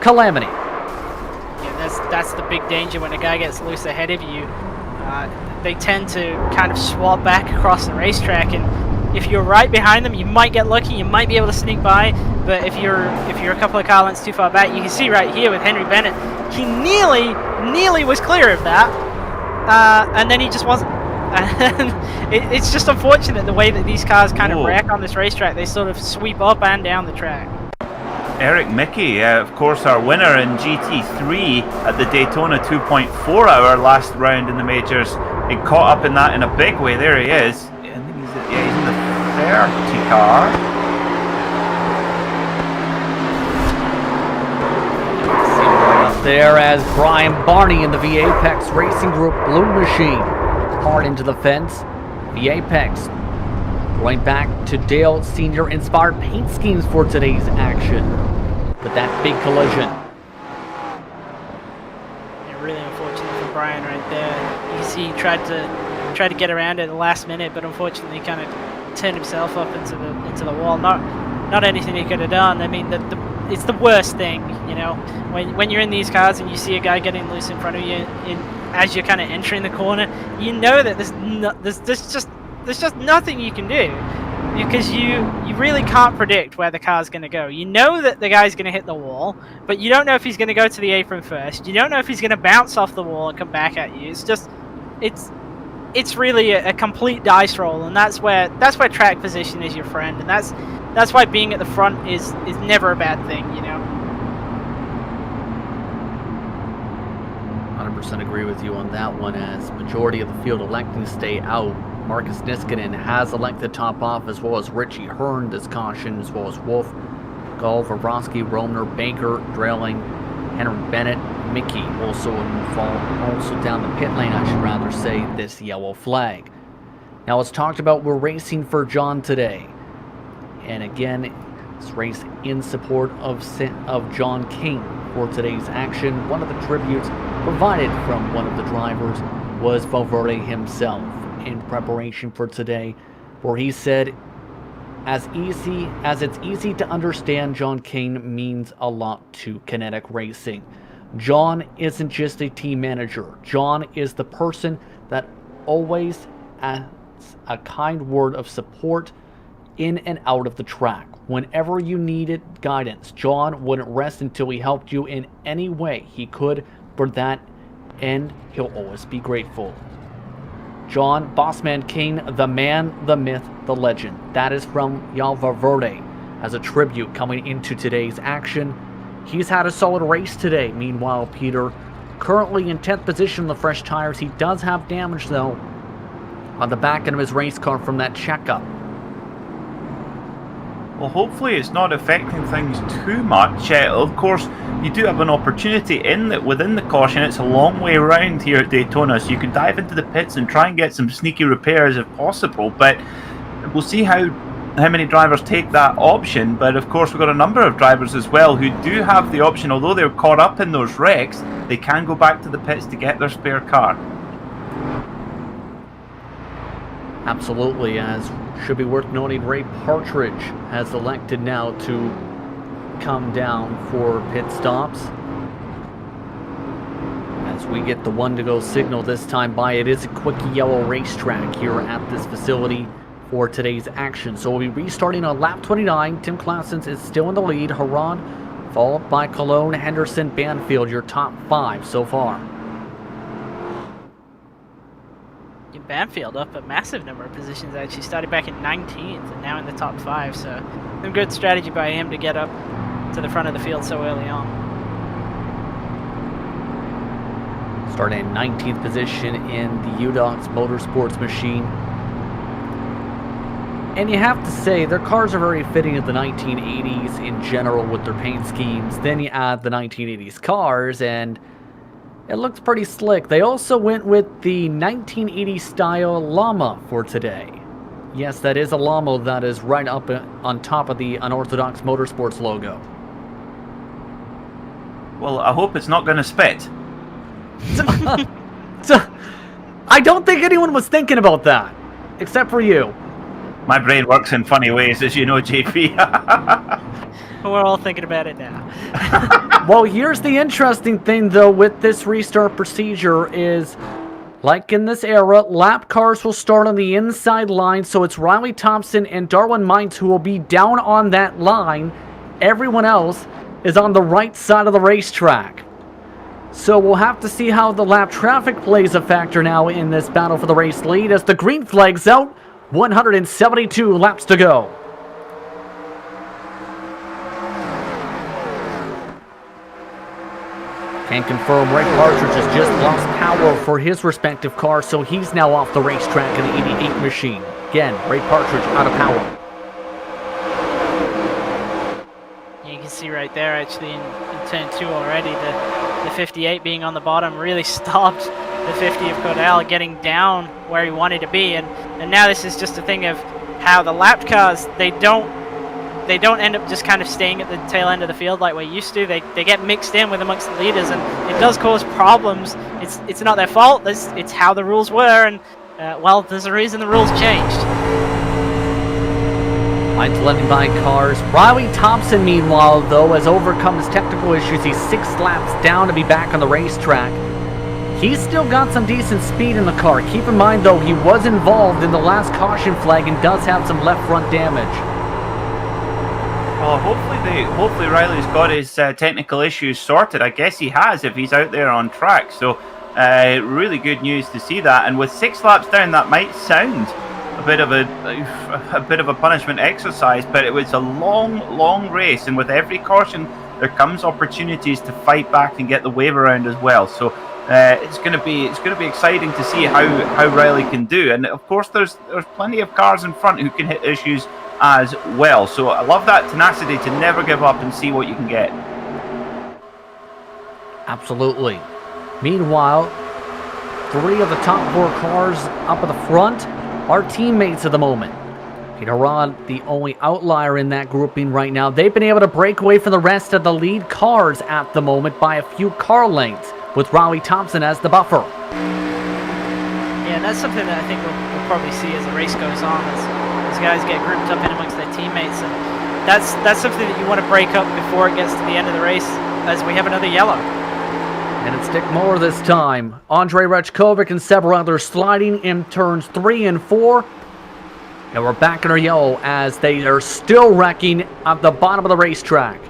calamity. Yeah, that's the big danger when a guy gets loose ahead of you. They tend to kind of swap back across the racetrack, and if you're right behind them, you might get lucky. You might be able to sneak by, but if you're a couple of car lengths too far back, you can see right here with Henry Bennett, he nearly was clear of that, and then he just wasn't. And it's just unfortunate the way that these cars kind of wreck on this racetrack. They sort of sweep up and down the track. Eric Mickey, of course, our winner in GT3 at the Daytona 2.4 hour last round in the majors. He caught up in that in a big way. There he is. I think he's in the 30 car. Up there as Brian Barney in the V-Apex Racing Group Blue Machine. Hard into the fence. The Apex going back to Dale Senior inspired paint schemes for today's action with that big collision. Yeah, really unfortunate for Brian right there. You see he tried to get around it at the last minute, but unfortunately kind of turned himself up into the wall. Not anything he could have done. I mean, it's the worst thing, you know, when you're in these cars and you see a guy getting loose in front of you as you're kind of entering the corner. You know that there's just nothing you can do, because you really can't predict where the car's going to go. You know that the guy's going to hit the wall, but you don't know if he's going to go to the apron first. You don't know if he's going to bounce off the wall and come back at you. It's really a complete dice roll, and that's where track position is your friend, and that's why being at the front is never a bad thing, you know. 100% agree with you on that one, as majority of the field electing to stay out. Marcus Niskanen has elected top off, as well as Richie Hearn this caution, as well as Wolf, Gall, Varosky, Romner, Baker, Drailing, Henry Bennett, Mickey also down the pit lane, I should rather say, this yellow flag. Now it's talked about we're racing for John today. And again, this race in support of John King for today's action. One of the tributes provided from one of the drivers was Valverde himself in preparation for today, where he said, as it's easy to understand, John King means a lot to Kinetic Racing. John isn't just a team manager. John is the person that always has a kind word of support in and out of the track. Whenever you needed guidance, John wouldn't rest until he helped you in any way he could. For that, and he'll always be grateful. John Bossman King, the man, the myth, the legend. That is from Yal Valverde as a tribute coming into today's action. He's had a solid race today. Meanwhile, Peter, currently in 10th position on the fresh tires. He does have damage, though, on the back end of his race car from that checkup. Well, hopefully it's not affecting things too much. Of course, you do have an opportunity within the caution. It's a long way around here at Daytona, so you can dive into the pits and try and get some sneaky repairs if possible. But we'll see how many drivers take that option. But of course, we've got a number of drivers as well who do have the option. Although they're caught up in those wrecks, they can go back to the pits to get their spare car. Absolutely, as should be worth noting, Ray Partridge has elected now to come down for pit stops. As we get the 1 to go signal this time by, it is a quick yellow racetrack here at this facility for today's action. So we'll be restarting on lap 29. Tim Claessens is still in the lead. Harrod, followed by Cologne, Henderson, Banfield, your top 5 so far. Banfield up a massive number of positions, actually. Started back in 19th and now in the top 5. So some good strategy by him to get up to the front of the field so early on. Starting in 19th position in the UDOT's Motorsports machine. And you have to say, their cars are very fitting of the 1980s in general with their paint schemes. Then you add the 1980s cars, and it looks pretty slick. They also went with the 1980 style llama for today. Yes, that is a llama that is right up on top of the Unorthodox Motorsports logo. Well, I hope it's not going to spit. I don't think anyone was thinking about that, except for you. My brain works in funny ways, as you know, JP. We're all thinking about it now. Well, here's the interesting thing, though, with this restart procedure is, like in this era, lap cars will start on the inside line, so it's Riley Thompson and Darwin Mines who will be down on that line. Everyone else is on the right side of the racetrack. So we'll have to see how the lap traffic plays a factor now in this battle for the race lead as the green flag's out. 172 laps to go. Can confirm Ray Partridge has just lost power for his respective car, so he's now off the racetrack in the 88 machine. Again, Ray Partridge out of power. You can see right there, actually, in turn 2 already, the 58 being on the bottom really stopped the 50 of Cordell getting down where he wanted to be, and now this is just a thing of how the lapped cars, they don't end up just kind of staying at the tail end of the field like we're used to. They get mixed in with amongst the leaders, and it does cause problems. It's not their fault. It's how the rules were, and well, there's a reason the rules changed. Lines lending by cars. Riley Thompson, meanwhile, though, has overcome his technical issues. He's 6 laps down to be back on the racetrack. He's still got some decent speed in the car. Keep in mind, though, he was involved in the last caution flag and does have some left front damage. Well, hopefully Riley's got his technical issues sorted. I guess he has if he's out there on track. So really good news to see that. And with 6 laps down, that might sound a bit of a punishment exercise, but it was a long race, and with every caution there comes opportunities to fight back and get the wave around as well. So it's going to be exciting to see how Riley can do. And of course, there's plenty of cars in front who can hit issues as well. So I love that tenacity to never give up and see what you can get. Absolutely. Meanwhile, 3 of the top 4 cars up at the front are teammates at the moment. Peter Rod, the only outlier in that grouping right now. They've been able to break away from the rest of the lead cars at the moment by a few car lengths, with Riley Thompson as the buffer. Yeah, that's something that I think we'll probably see as the race goes on, as these guys get grouped up in amongst their teammates, and that's something that you want to break up before it gets to the end of the race, as we have another yellow. And it's Dick Moore this time. Andrei Rechkovic and several others sliding in turns 3 and 4. And we're back in our yellow as they are still wrecking at the bottom of the racetrack.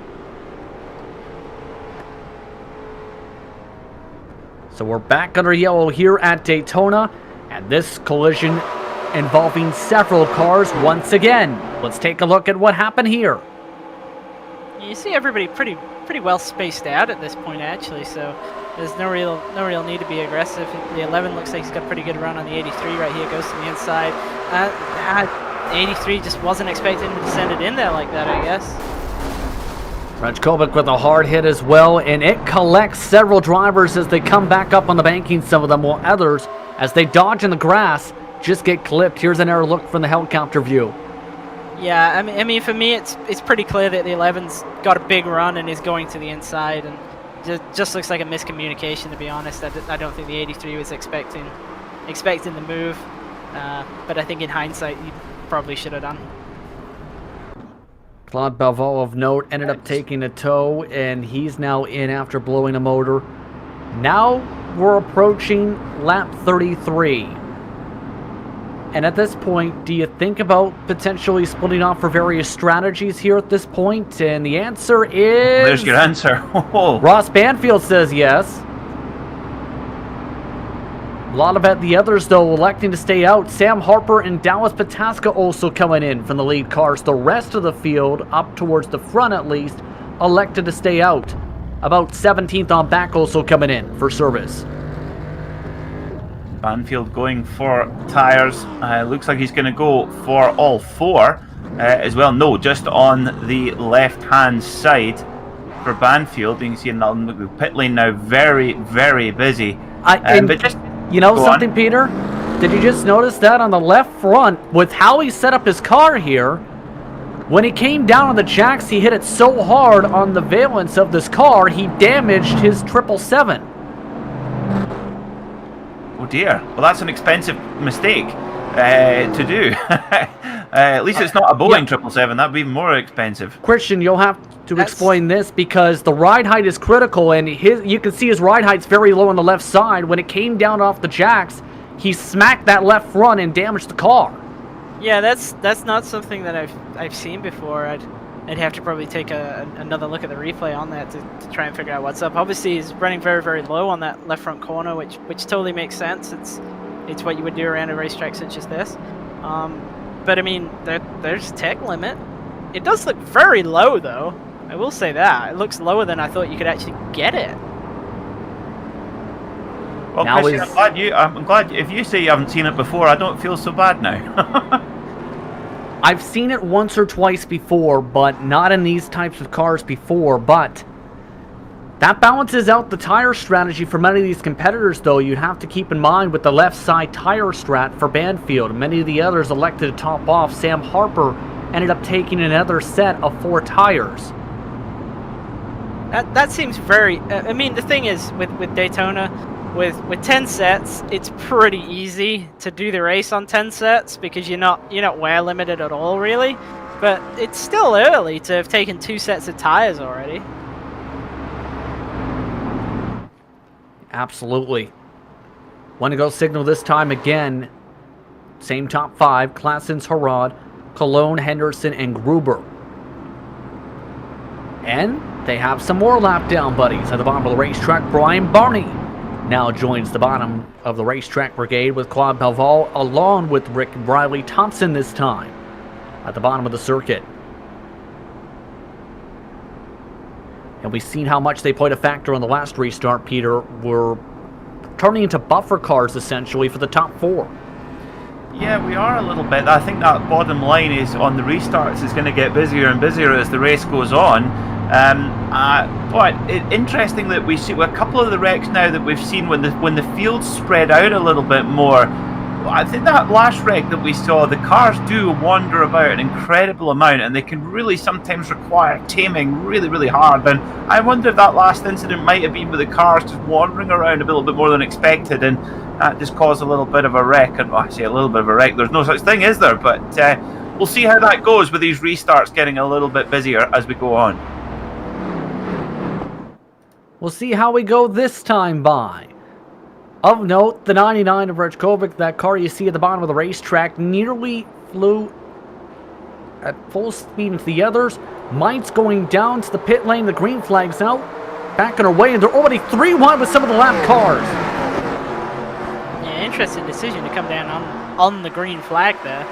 So we're back under yellow here at Daytona, and this collision involving several cars once again. Let's take a look at what happened here. You see everybody pretty well spaced out at this point, actually, so there's no real need to be aggressive. The 11 looks like he's got a pretty good run on the 83 right here, goes to the inside. 83 just wasn't expecting him to send it in there like that, I guess. Rechkovic with a hard hit as well, and it collects several drivers as they come back up on the banking, some of them, while others, as they dodge in the grass, just get clipped. Here's an air look from the helicopter view. Yeah, I mean, for me, it's pretty clear that the 11's got a big run and is going to the inside, and just looks like a miscommunication, to be honest. I don't think the 83 was expecting the move. but I think in hindsight, you probably should have done. Claude Belval of note ended up taking a tow, and he's now in after blowing a motor. Now we're approaching lap 33. And at this point, do you think about potentially splitting off for various strategies here at this point? And the answer is... There's your answer. Ross Banfield says yes. A lot about the others, though, electing to stay out. Sam Harper and Dallas Pataska also coming in from the lead cars. The rest of the field, up towards the front at least, elected to stay out. About 17th on back also coming in for service. Banfield going for tyres. Looks like he's going to go for all 4 as well. No, just on the left-hand side for Banfield. You can see in the pit lane now very, very busy. But just... You know something, Peter? Did you just notice that on the left front, with how he set up his car here, when he came down on the jacks, he hit it so hard on the valence of this car, he damaged his 777. Oh dear. Well, that's an expensive mistake to do. At least it's not a Boeing 777. That'd be more expensive. Christian, you'll have to explain this because the ride height is critical, and you can see his ride height's very low on the left side. When it came down off the jacks, he smacked that left front and damaged the car. Yeah, that's not something that I've seen before. I'd have to probably take another look at the replay on that to try and figure out what's up. Obviously, he's running very, very low on that left front corner, which totally makes sense. It's what you would do around a racetrack such as this. But I mean, there's tech limit. It does look very low, though. I will say that. It looks lower than I thought you could actually get it. Well, now Christian, I'm glad if you say you haven't seen it before, I don't feel so bad now. I've seen it once or twice before, but not in these types of cars before. But that balances out the tire strategy for many of these competitors, though. You'd have to keep in mind with the left side tire strat for Banfield. Many of the others elected to top off. Sam Harper ended up taking another set of 4 tires. That seems very... I mean, the thing is, with Daytona, with 10 sets, it's pretty easy to do the race on 10 sets because you're not wear limited at all, really. But it's still early to have taken 2 sets of tires already. Absolutely. Want to go signal this time again. Same top 5. Klassens, Harrod, Cologne, Henderson, and Gruber. And they have some more lap down buddies at the bottom of the racetrack. Brian Barney now joins the bottom of the racetrack brigade with Claude Belval, along with Rick Riley Thompson this time at the bottom of the circuit. And we've seen how much they played a factor on the last restart, Peter. We're turning into buffer cars, essentially, for the top 4. Yeah, we are a little bit. I think that bottom line is on the restarts is going to get busier and busier as the race goes on. But interesting that we see a couple of the wrecks now that we've seen when the fields spread out a little bit more. I think that last wreck that we saw, the cars do wander about an incredible amount, and they can really sometimes require taming really, really hard. And I wonder if that last incident might have been with the cars just wandering around a little bit more than expected, and that just caused a little bit of a wreck. And I say a little bit of a wreck, there's no such thing, is there? But we'll see how that goes with these restarts getting a little bit busier as we go on. We'll see how we go this time by. Of note, the 99 of Rejkovic, that car you see at the bottom of the racetrack, nearly flew at full speed into the others. Might's going down to the pit lane, the green flag's out, back on her way, and they're already 3-1 with some of the lap cars. Yeah, interesting decision to come down on the green flag there.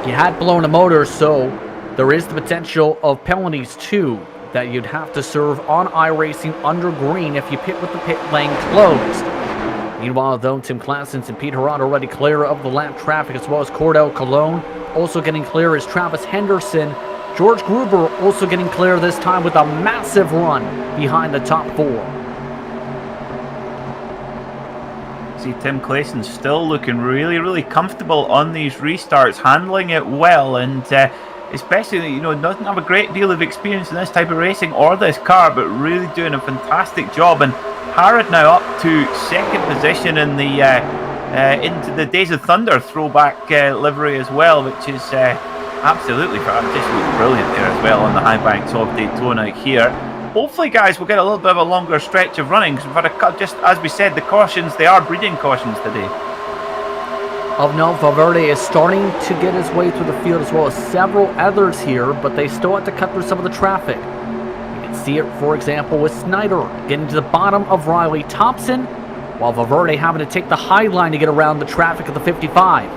You had blown a motor, so there is the potential of penalties too that you'd have to serve on iRacing under green if you pit with the pit lane closed. Meanwhile, though, Tim Klassens and Pete Harrod already clear of the lap traffic, as well as Cordell Cologne. Also getting clear is Travis Henderson. George Gruber also getting clear this time with a massive run behind the top 4. See Tim Klassens still looking really, really comfortable on these restarts, handling it well, and especially, doesn't have a great deal of experience in this type of racing or this car, but really doing a fantastic job. And Harrod now up to second position in the into the Days of Thunder throwback livery as well, which is absolutely just looks brilliant there as well on the high banks of Daytona here. Hopefully, guys, we'll get a little bit of a longer stretch of running. We've had just as we said, the cautions, they are breeding cautions today. Of note, Valverde is starting to get his way through the field as well as several others here, but they still have to cut through some of the traffic. You can see it, for example, with Snyder getting to the bottom of Riley Thompson, while Valverde having to take the high line to get around the traffic of the 55.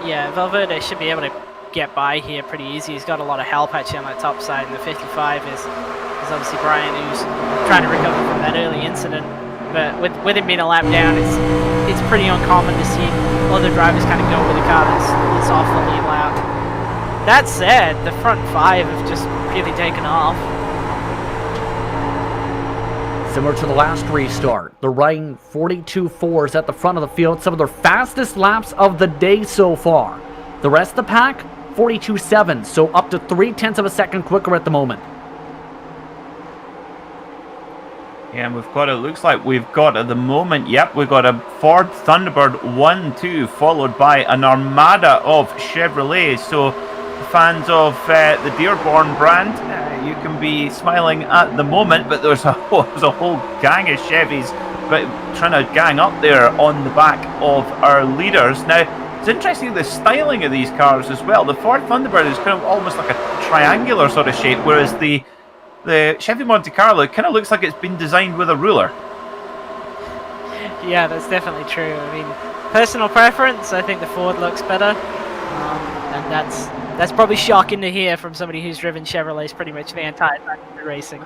Yeah, Valverde should be able to get by here pretty easy. He's got a lot of help actually on that top side, and the 55 is obviously Brian, who's trying to recover from that early incident. But with him being a lap down, it's pretty uncommon to see other drivers kind of go with a car that's off the lead lap. That said, the front five have just really taken off. Similar to the last restart, they're riding 42.4s at the front of the field, some of their fastest laps of the day so far. The rest of the pack, 42.7, so up to 0.3 of a second quicker at the moment. Yeah, and we've got, it looks like we've got at the moment, yep, we've got a Ford Thunderbird 1-2, followed by an armada of Chevrolets. So fans of the Dearborn brand, you can be smiling at the moment, but there's a whole gang of Chevys but trying to gang up there on the back of our leaders. Now, it's interesting the styling of these cars as well. The Ford Thunderbird is kind of almost like a triangular sort of shape, whereas the Chevy Monte Carlo kind of looks like it's been designed with a ruler. Yeah, that's definitely true. I mean, personal preference, I think the Ford looks better, and that's probably shocking to hear from somebody who's driven Chevrolets pretty much the entire time in racing.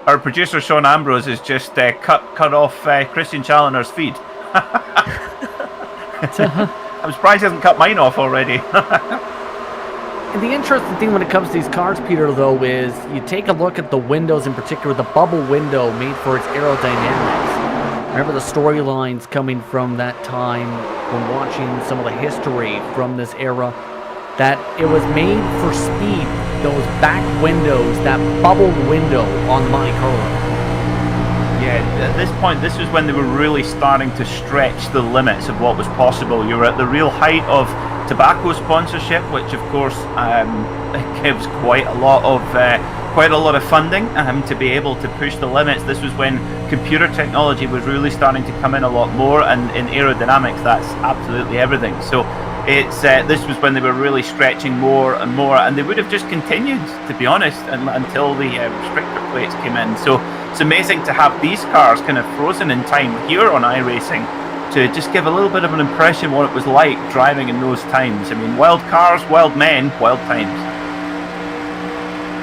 Our producer Sean Ambrose has just cut off Christian Challoner's feed. I'm surprised he hasn't cut mine off already. And the interesting thing when it comes to these cars, Peter, though, is you take a look at the windows, in particular the bubble window made for its aerodynamics. Remember the storylines coming from that time, from watching some of the history from this era, that it was made for speed. Those back windows, that bubble window on Monte Carlo. Yeah, at this point, this was when they were really starting to stretch the limits of what was possible. You were at the real height of tobacco sponsorship, which of course gives quite a lot of funding to be able to push the limits. This was when computer technology was really starting to come in a lot more, and in aerodynamics, that's absolutely everything. So it's this was when they were really stretching more and more, and they would have just continued, to be honest, until the restrictor plates came in. So it's amazing to have these cars kind of frozen in time here on iRacing to just give a little bit of an impression what it was like driving in those times. I mean, wild cars, wild men, wild times.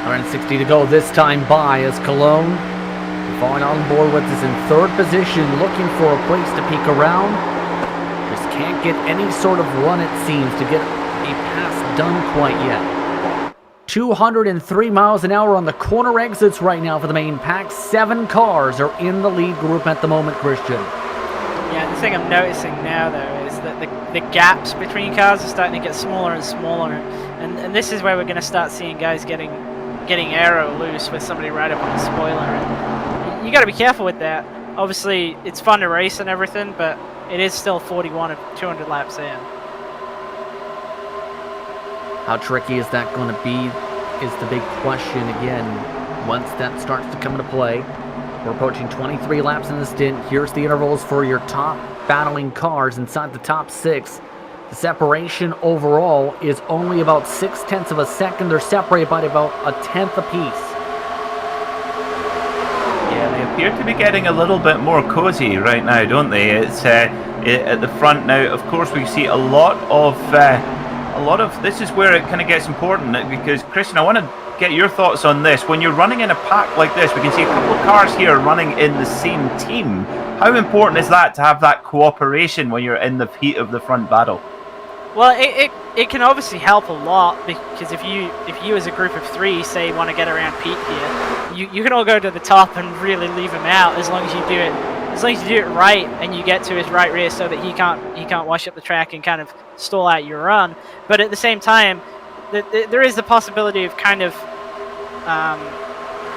160 to go this time by as Cologne, falling on board with us in third position, looking for a place to peek around. Just can't get any sort of run, it seems, to get a pass done quite yet. 203 miles an hour on the corner exits right now for the main pack. 7 cars are in the lead group at the moment, Christian. Yeah, the thing I'm noticing now, though, is that the gaps between cars are starting to get smaller and smaller, and this is where we're going to start seeing guys getting aero loose with somebody right up on the spoiler. And you got to be careful with that. Obviously, it's fun to race and everything, but it is still 41 of 200 laps in. How tricky is that going to be is the big question again once that starts to come into play. We're approaching 23 laps in the stint. Here's the intervals for your top battling cars inside the top 6. The separation overall is only about 0.6 of a second. They're separated by about 1/10 apiece. Yeah, they appear to be getting a little bit more cozy right now, don't they? It's at the front now. Of course, we see a lot of this is where it kind of gets important, because Christian, I want to get your thoughts on this. When you're running in a pack like this, we can see a couple of cars here running in the same team. How important is that to have that cooperation when you're in the heat of the front battle? Well, it can obviously help a lot, because if you as a group of 3 say want to get around Pete here, you can all go to the top and really leave him out as long as you do it. As long as you do it right and you get to his right rear so that he can't wash up the track and kind of stall out your run. But at the same time, there is the possibility of kind of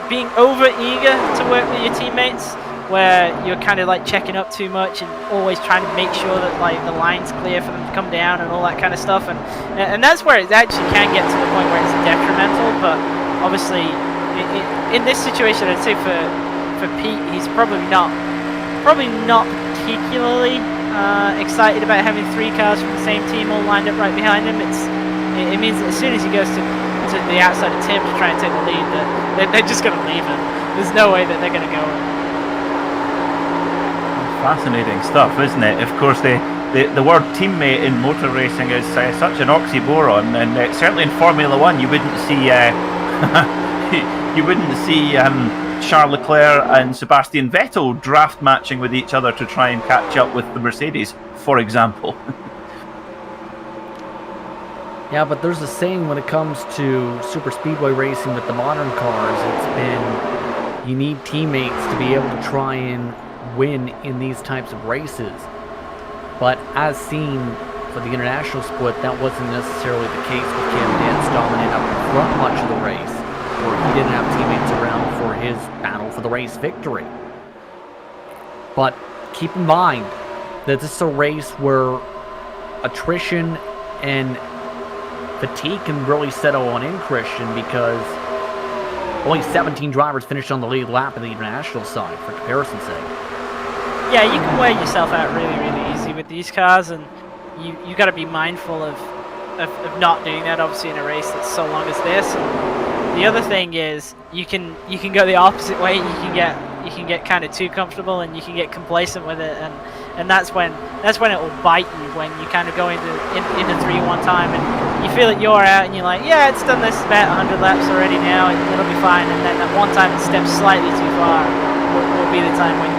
being over eager to work with your teammates. where you're kind of like checking up too much and always trying to make sure that like the line's clear for them to come down and all that kind of stuff, and that's where it actually can get to the point where it's detrimental. But obviously, in this situation, I'd say for Pete, he's probably not particularly excited about having 3 cars from the same team all lined up right behind him. It means that as soon as he goes to the outside of Tim to try and take the lead, that they're just going to leave him. There's no way that they're going to go. Fascinating stuff, isn't it? Of course, the word teammate in motor racing is such an oxymoron, and certainly in Formula One, you wouldn't see Charles Leclerc and Sebastian Vettel draft matching with each other to try and catch up with the Mercedes, for example. Yeah, but there's a saying when it comes to super speedway racing with the modern cars, it's been you need teammates to be able to try and win in these types of races. But as seen for the international split, that wasn't necessarily the case with Cam Dance dominating up in front much of the race, or he didn't have teammates around for his battle for the race victory. But keep in mind that this is a race where attrition and fatigue can really settle on in, Christian, because only 17 drivers finished on the lead lap in the international side, for comparison's sake. Yeah, you can wear yourself out really, really easy with these cars, and you got to be mindful of not doing that, obviously, in a race that's so long as this. And the other thing is you can go the opposite way. You can get kind of too comfortable, and you can get complacent with it, and that's when it will bite you, when you kind of go into 3-1 time and you feel that you're out and you're like, yeah, it's done this about 100 laps already now, it'll be fine, and then that one time it steps slightly too far will be the time when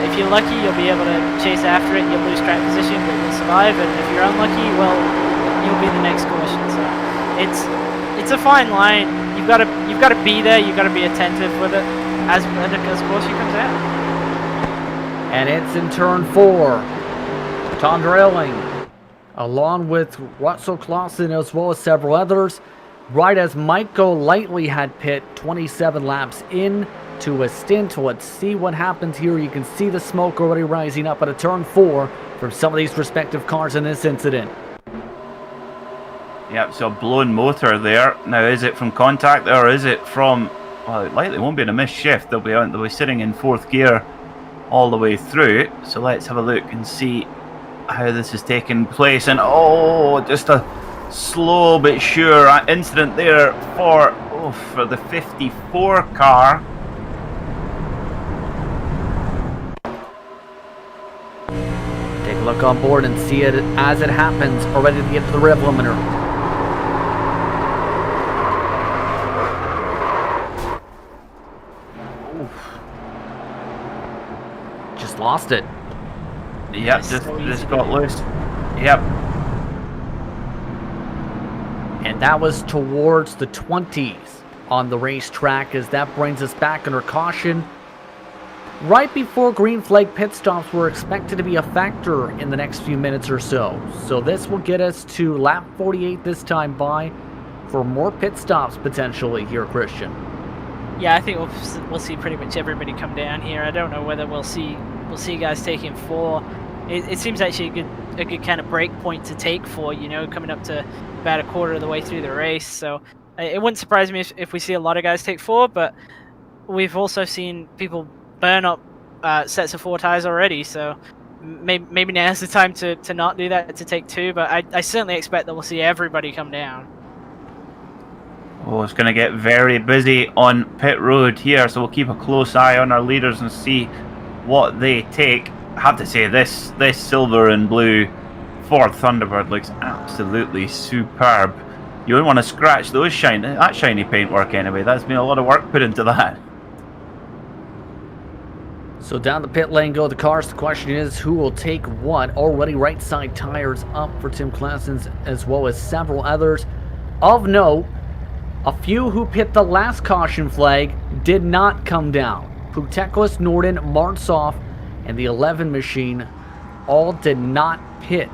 if you're lucky, you'll be able to chase after it, you'll lose track position, but you'll survive, and if you're unlucky, well, you'll be the next caution. So it's a fine line. You've got to be there, you've got to be attentive with it as caution comes out. And it's in turn 4. Tom Drilling, along with Russell Clausen as well as several others, right as Michael Lightly had pit 27 laps in to a stint. Let's see what happens here. You can see the smoke already rising up at a turn 4 from some of these respective cars in this incident. Yep, so blown motor there. Now, is it from contact or is it from... Well, it likely won't be in a missed shift. They'll be sitting in 4th gear all the way through. So let's have a look and see how this is taking place. And just a slow but sure incident there for the 54 car. Take a look on board and see it as it happens, already to get to the rev limiter. Just lost it. Yep, just got loose. Yep. And that was towards the 20s on the racetrack, as that brings us back under caution. Right before green flag pit stops were expected to be a factor in the next few minutes or so. So this will get us to lap 48 this time by for more pit stops potentially here, Christian. Yeah, I think we'll see pretty much everybody come down here. I don't know whether we'll see guys taking 4. It seems actually a good kind of break point to take for, coming up to about a quarter of the way through the race. So it wouldn't surprise me if we see a lot of guys take 4, but we've also seen people burn up sets of 4 tires already. So maybe now's the time to not do that, to take 2. But I certainly expect that we'll see everybody come down. Oh, it's going to get very busy on pit road here, so we'll keep a close eye on our leaders and see what they take. I have to say, this silver and blue Ford Thunderbird looks absolutely superb. You wouldn't want to scratch that shiny paintwork anyway. That's been a lot of work put into that. So down the pit lane go the cars. The question is, who will take what? Already right side tires up for Tim Claessen's as well as several others. Of note, a few who pit the last caution flag did not come down. Puteklis, Norden, Martsoff, and the 11 machine all did not pit.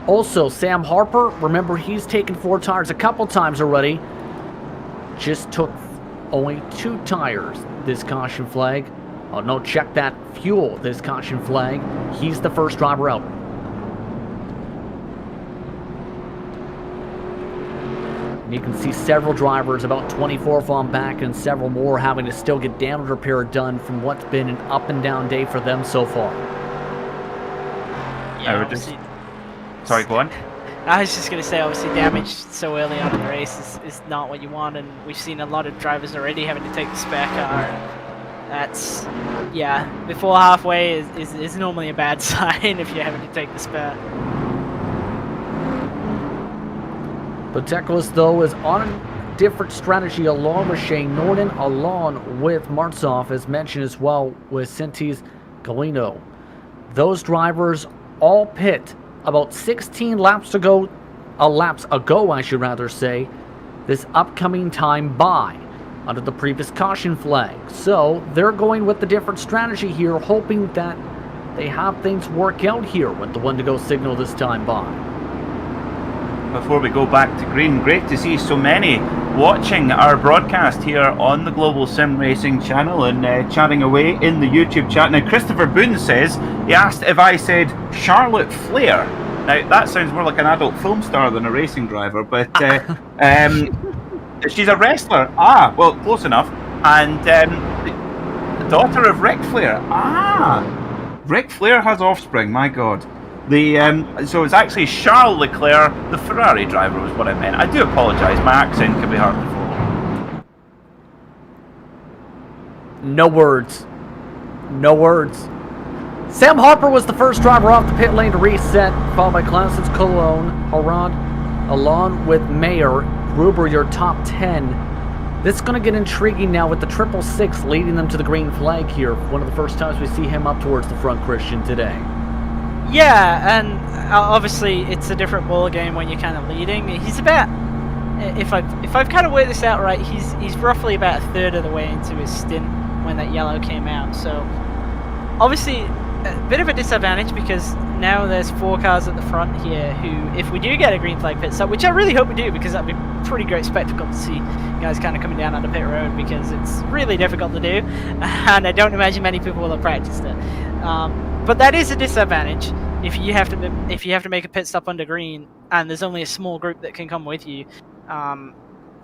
Also, Sam Harper, remember he's taken 4 tires a couple times already. Just took only 2 tires this caution flag. Oh no, check that fuel, this caution flag. He's the first driver out. You can see several drivers, about 24 on back, and several more having to still get damage repair done from what's been an up and down day for them so far. Yeah, Sorry, go on. I was just going to say, obviously, damage so early on in the race is not what you want, and we've seen a lot of drivers already having to take the spare car. That's, yeah, before halfway is normally a bad sign if you're having to take the spare. But Teclis, though, is on a different strategy along with Shane Norton, along with Martzov, as mentioned as well with Sintis Galino. Those drivers all pit about 16 laps ago, I should rather say, this upcoming time by under the previous caution flag. So they're going with the different strategy here, hoping that they have things work out here with the one-to-go signal this time by. Before we go back to green, great to see so many watching our broadcast here on the Global Sim Racing channel and chatting away in the YouTube chat. Now, Christopher Boone says, he asked if I said Charlotte Flair. Now, that sounds more like an adult film star than a racing driver, but she's a wrestler. Ah, well, close enough. And the daughter of Ric Flair. Ah, Ric Flair has offspring, my God. So it's actually Charles Leclerc, the Ferrari driver, was what I meant. I do apologise, my accent can be hard to follow. No words. No words. Sam Harper was the first driver off the pit lane to reset, followed by Clausen's Cologne, Arad, along with Mayer, Gruber, your top 10. This is going to get intriguing now with the 666 leading them to the green flag here. One of the first times we see him up towards the front, Christian, today. Yeah, and obviously it's a different ball game when you're kind of leading. He's about, if I've kind of worked this out right, he's roughly about a third of the way into his stint when that yellow came out. So obviously a bit of a disadvantage because now there's 4 cars at the front here who, if we do get a green flag pit stop, which I really hope we do because that'd be a pretty great spectacle to see guys kind of coming down on the pit road because it's really difficult to do, and I don't imagine many people will have practiced it. But that is a disadvantage if you have to make a pit stop under green and there's only a small group that can come with you.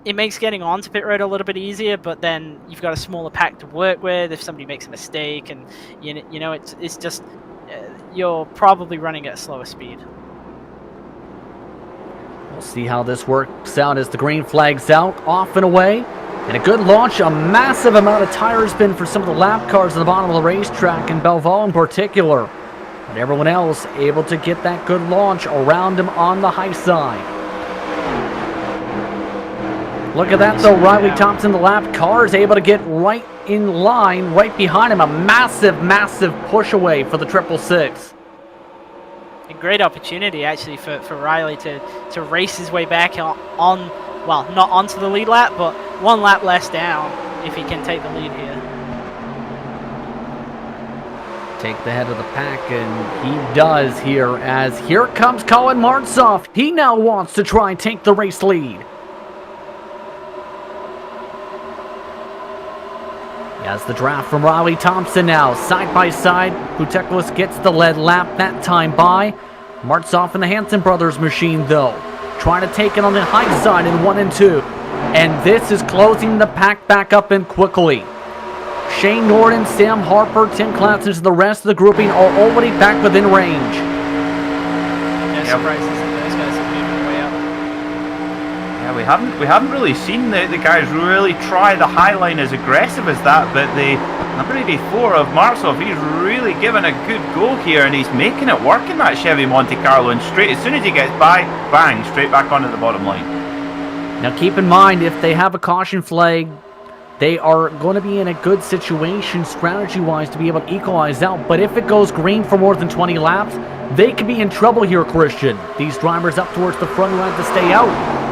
It makes getting onto pit road a little bit easier, but then you've got a smaller pack to work with if somebody makes a mistake, and you know it's just you're probably running at a slower speed. We'll see how this works out as the green flag's out, off and away. And a good launch, a massive amount of tire spin for some of the lap cars at the bottom of the racetrack, and Belval in particular. But everyone else able to get that good launch around him on the high side. Look at that though, Riley Thompson, the lap car, is able to get right in line, right behind him. A massive, massive push away for the 666. A great opportunity actually for Riley to race his way back on, well, not onto the lead lap, but 1 lap less down if he can take the lead here. Take the head of the pack, and he does here, as here comes Colin Martzov. He now wants to try and take the race lead. As the draft from Riley Thompson now, side by side. Puteklis gets the lead lap that time by. Martzov and the Hansen brothers machine though, trying to take it on the high side in 1 and 2. And this is closing the pack back up in quickly. Shane Norton, Sam Harper, Tim Clausen, and the rest of the grouping are already back within range. No surprises that those guys have moved their way up. Yeah, we haven't really seen the guys really try the high line as aggressive as that, but the number 84 of Martzov, he's really given a good go here, and he's making it work in that Chevy Monte Carlo, and straight as soon as he gets by, bang, straight back onto the bottom line. Now keep in mind, if they have a caution flag, they are going to be in a good situation strategy-wise to be able to equalize out. But if it goes green for more than 20 laps, they could be in trouble here, Christian. These drivers up towards the front line to stay out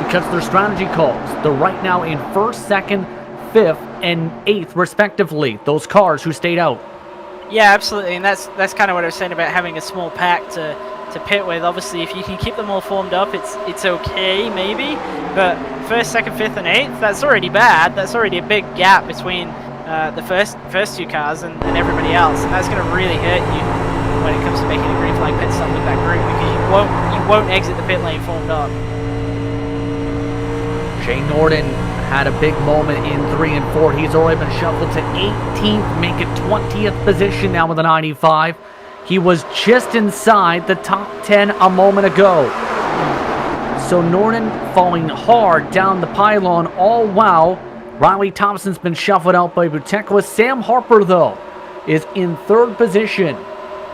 because of their strategy calls. They're right now in 1st, 2nd, 5th, and 8th, respectively, those cars who stayed out. Yeah, absolutely, and that's kind of what I was saying about having a small pack to pit with. Obviously, if you can keep them all formed up, it's okay, maybe. But 1st, 2nd, 5th, and 8th, that's already bad. That's already a big gap between the first two cars and everybody else, and that's going to really hurt you when it comes to making a green flag pit stop with that group, because you won't exit the pit lane formed up. Shane Norden had a big moment in 3 and 4. He's already been shuffled to 18th, make it 20th position now with a 95. He was just inside the top 10 a moment ago. So Norden falling hard down the pylon, all while Riley Thompson's been shuffled out by Butekwa. Sam Harper, though, is in 3rd position.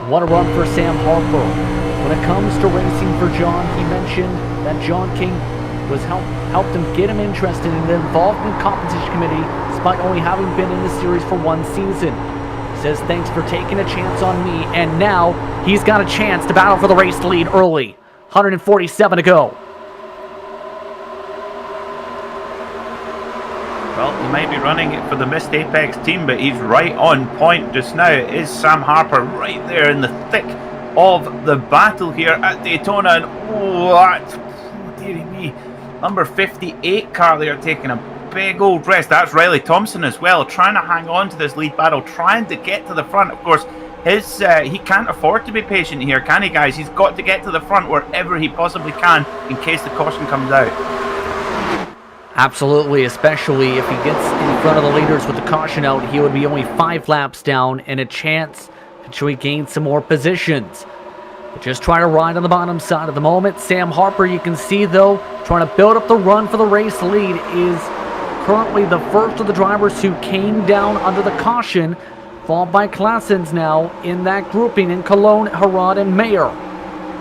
What a run for Sam Harper. When it comes to racing for John, he mentioned that John King was helped him get him interested in the involvement competition committee, despite only having been in the series for 1 season. He says, thanks for taking a chance on me, and now he's got a chance to battle for the race lead early. 147 to go. Well, he might be running it for the Missed Apex team, but he's right on point just now. It is Sam Harper right there in the thick of the battle here at Daytona, and oh, that's, dearie me, number 58 car there taking a big old rest. That's Riley Thompson as well, trying to hang on to this lead battle, trying to get to the front. Of course, he can't afford to be patient here, can he, guys? He's got to get to the front wherever he possibly can in case the caution comes out. Absolutely, especially if he gets in front of the leaders with the caution out, he would be only 5 laps down and a chance to actually gain some more positions. But just try to ride on the bottom side at the moment. Sam Harper, you can see, though, trying to build up the run for the race lead, is currently the first of the drivers who came down under the caution, followed by Claessens now in that grouping in Cologne, Herod, and Mayer.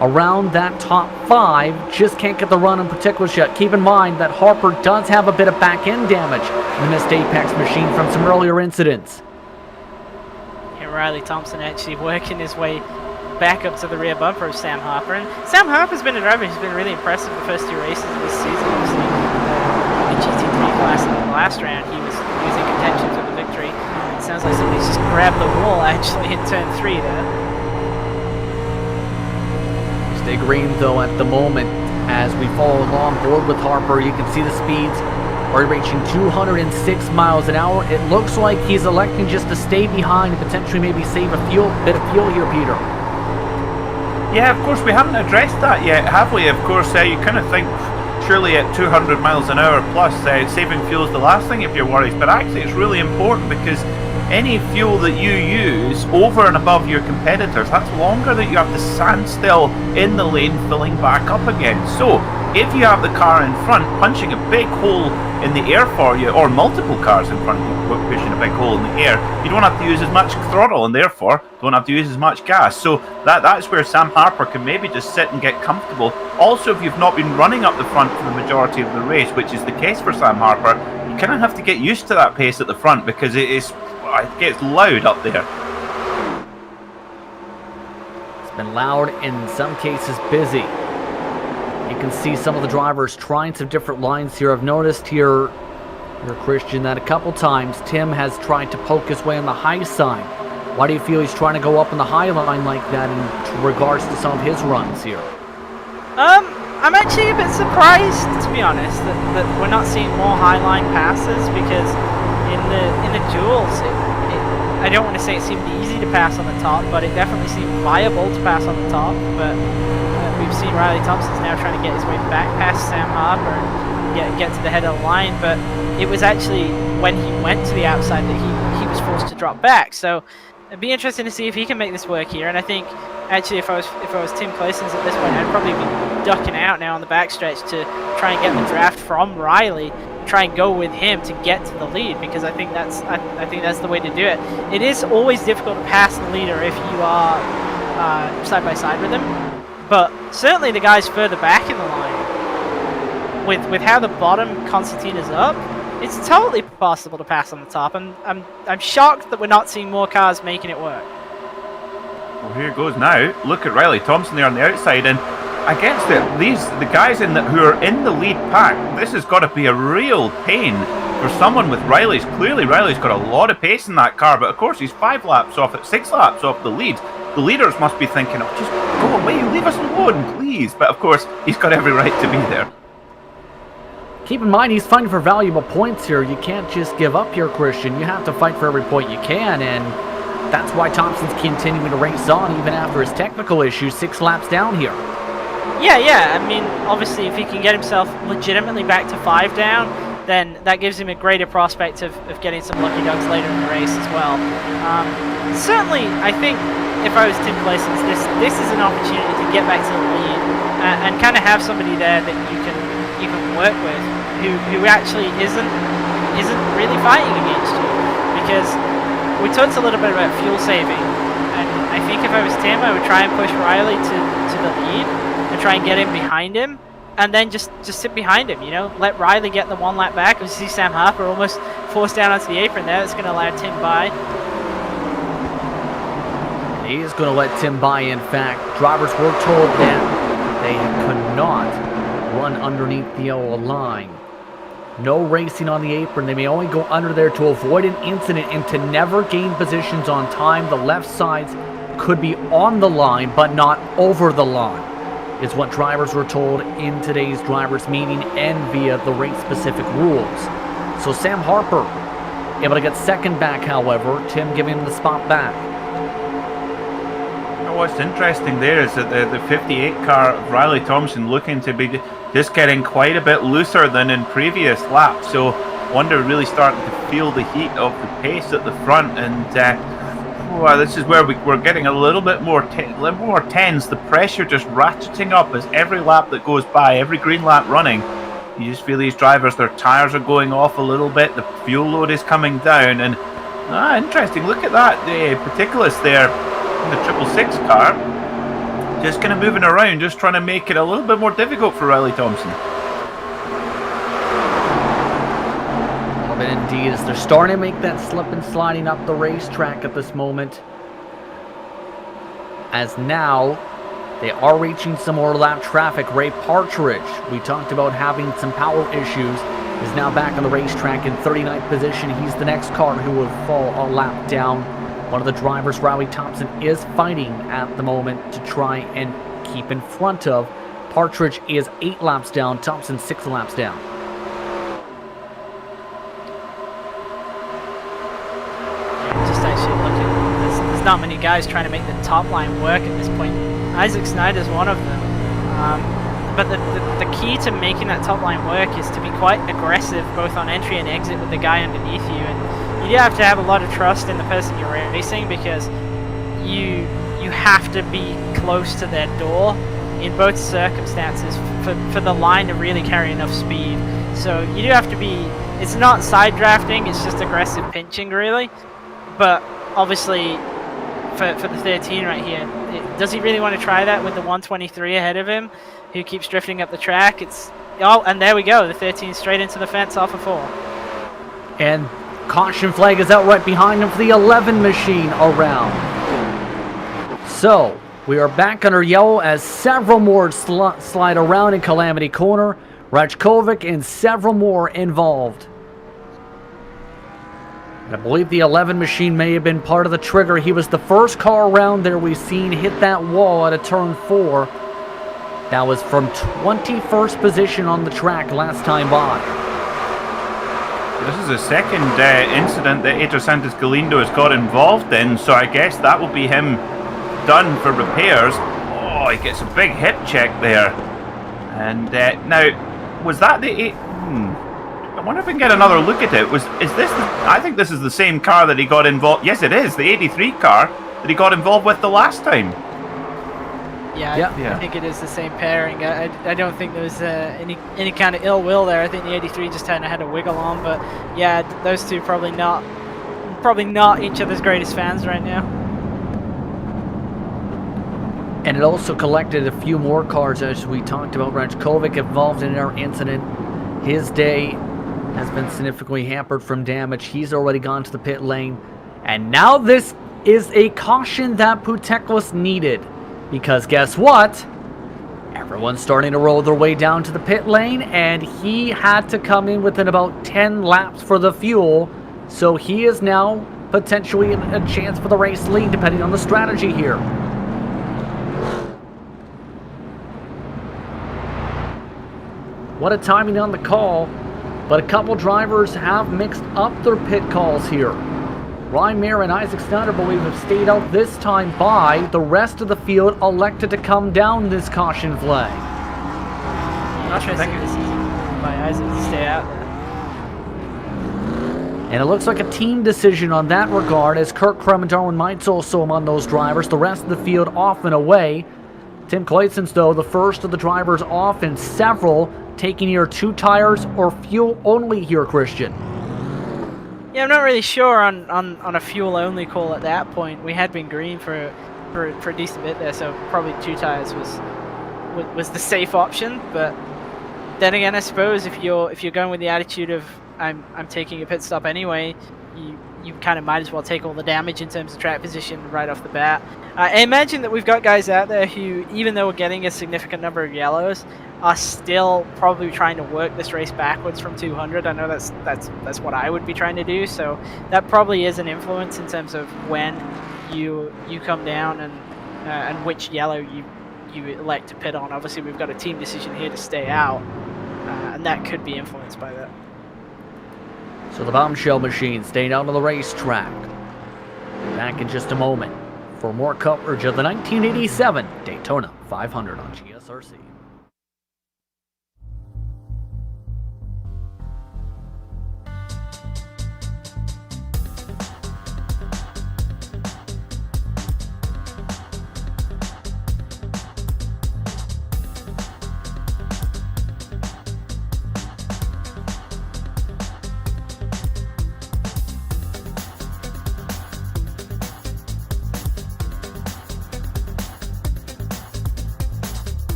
Around that top 5, just can't get the run in particular yet. Keep in mind that Harper does have a bit of back-end damage in the Missed Apex machine from some earlier incidents. Yeah, Riley Thompson actually working his way back up to the rear bumper of Sam Harper. And Sam Harper's been a driver who's been really impressive the first 2 races of this season. Obviously, the GT3 class in the last round, he was in contention for the victory. It sounds like somebody's just grabbed the wall actually in turn 3 there. Stay green, though, at the moment. As we follow along board with Harper, you can see the speeds are reaching 206 miles an hour. It looks like he's electing just to stay behind and potentially maybe save a bit of fuel here, Peter. Yeah, of course, we haven't addressed that yet, have we? Of course, you kind of think surely at 200 miles an hour plus, saving fuel is the last thing if you're worried, but actually it's really important because any fuel that you use over and above your competitors, that's longer that you have to stand still in the lane filling back up again. So if you have the car in front punching a big hole in the air for you, or multiple cars in front of you pushing a big hole in the air, you don't have to use as much throttle and therefore don't have to use as much gas. So that's where Sam Harper can maybe just sit and get comfortable. Also, if you've not been running up the front for the majority of the race, which is the case for Sam Harper, you kind of have to get used to that pace at the front because it gets loud up there. It's been loud, in some cases busy. You can see some of the drivers trying some different lines here. I've noticed here, Christian, that a couple times Tim has tried to poke his way on the high side. Why do you feel he's trying to go up on the high line like that in regards to some of his runs here? I'm actually a bit surprised, to be honest, that we're not seeing more high line passes, because in the duels, I don't want to say it seemed easy to pass on the top, but it definitely seemed viable to pass on the top. But we've seen Riley Thompson's now trying to get his way back past Sam Harper and get to the head of the line, but it was actually when he went to the outside that he was forced to drop back. So it'd be interesting to see if he can make this work here. And I think actually if I was Tim Claessens at this point, I'd probably be ducking out now on the backstretch to try and get the draft from Riley, try and go with him to get to the lead, because I think that's the way to do it. It is always difficult to pass the leader if you are side by side with him, but certainly the guys further back in the line, with how the bottom concertina is up, it's totally possible to pass on the top. And I'm shocked that we're not seeing more cars making it work. Well, here it goes now. Look at Riley Thompson there on the outside, and against the guys who are in the lead pack, this has got to be a real pain for someone with Riley's. Clearly, Riley's got a lot of pace in that car, but of course he's 6 laps off the lead. The leaders must be thinking, "Oh, just go away, leave us alone, please." But of course, he's got every right to be there. Keep in mind, he's fighting for valuable points here. You can't just give up here, Christian. You have to fight for every point you can, and that's why Thompson's continuing to race on even after his technical issues 6 laps down here. Yeah. I mean, obviously, if he can get himself legitimately back to 5 down, then that gives him a greater prospect of getting some lucky ducks later in the race as well. Certainly, I think if I was Tim Glasson's, this is an opportunity to get back to the lead and kind of have somebody there that you can work with who actually isn't really fighting against you. Because we talked a little bit about fuel saving, and I think if I was Tim, I would try and push Riley to the lead and try and get him behind him, and then just sit behind him, you know, let Riley get the 1 lap back. We see Sam Harper almost forced down onto the apron there. That's going to allow Tim by. He is going to let Tim by. In fact, drivers were told that they could not run underneath the yellow line. No racing on the apron. They may only go under there to avoid an incident and to never gain positions on time. The left sides could be on the line, but not over the line, is what drivers were told in today's drivers' meeting and via the race-specific rules. So Sam Harper able to get second back, however. Tim giving him the spot back. What's interesting there is that the 58 car of Riley Thompson looking to be just getting quite a bit looser than in previous laps. So Wonder really starting to feel the heat of the pace at the front, and this is where we're getting a little bit more tense. The pressure just ratcheting up as every lap that goes by, every green lap running, you just feel these drivers, their tires are going off a little bit, the fuel load is coming down, and interesting. Look at that, the Particulars there. The 666 car just kind of moving around, just trying to make it a little bit more difficult for Riley Thompson. A little bit indeed, as they're starting to make that slip and sliding up the racetrack at this moment. As now they are reaching some more lap traffic. Ray Partridge, we talked about having some power issues, is now back on the racetrack in 39th position. He's the next car who will fall a lap down. One of the drivers, Riley Thompson, is fighting at the moment to try and keep in front of. Partridge is 8 laps down, Thompson 6 laps down. Just actually looking, there's not many guys trying to make the top line work at this point. Isaac Snyder's one of them. But the key to making that top line work is to be quite aggressive, both on entry and exit with the guy underneath you. And you do have to have a lot of trust in the person you're racing, because you have to be close to their door in both circumstances for the line to really carry enough speed. So you do have to be, it's not side drafting, it's just aggressive pinching really. But obviously for the 13 right here, does he really want to try that with the 123 ahead of him who keeps drifting up the track? And there we go, the 13 straight into the fence off of 4. And caution flag is out right behind him for the 11 machine around. So we are back under yellow as several more slide around in Calamity Corner. Rajkovic and several more involved. And I believe the 11 machine may have been part of the trigger. He was the first car around there we've seen hit that wall at a turn 4. That was from 21st position on the track last time by. This is the second incident that Adrian Santos Galindo has got involved in, so I guess that will be him done for repairs. Oh, he gets a big hip check there. And now, was that the... I wonder if we can get another look at it. I think this is the same car that he got involved... Yes, it is, the 83 car that he got involved with the last time. Yeah, I think it is the same pairing. I don't think there was any kind of ill will there. I think the 83 just kind of had a wiggle on, but yeah, those two probably not each other's greatest fans right now. And it also collected a few more cars, as we talked about. Rajkovic involved in our incident. His day has been significantly hampered from damage. He's already gone to the pit lane, and now this is a caution that Puteklis needed. Because guess what? Everyone's starting to roll their way down to the pit lane, and he had to come in within about 10 laps for the fuel. So he is now potentially a chance for the race lead, depending on the strategy here. What a timing on the call. But a couple drivers have mixed up their pit calls here. Ryan Mayer and Isaac Snyder, I believe, have stayed out this time by. The rest of the field elected to come down this caution flag. I'm not sure I think this is by Isaac to stay out there. And it looks like a team decision on that regard, as Kurt Crum and Darwin Meitzel also among those drivers. The rest of the field off and away. Tim Claeson's, though, the first of the drivers off, and several taking either 2 tires or fuel only here, Christian. Yeah, I'm not really sure on a fuel only call at that point. We had been green for a decent bit there, so probably 2 tires was the safe option. But then again, I suppose if you're going with the attitude of I'm taking a pit stop anyway, you kind of might as well take all the damage in terms of track position right off the bat. I imagine that we've got guys out there who, even though we're getting a significant number of yellows, are still probably trying to work this race backwards from 200. I know that's what I would be trying to do, so that probably is an influence in terms of when you come down and which yellow you elect to pit on. Obviously, we've got a team decision here to stay out, and that could be influenced by that. So the bombshell machine staying out on the racetrack. Back in just a moment for more coverage of the 1987 Daytona 500 on GSRC.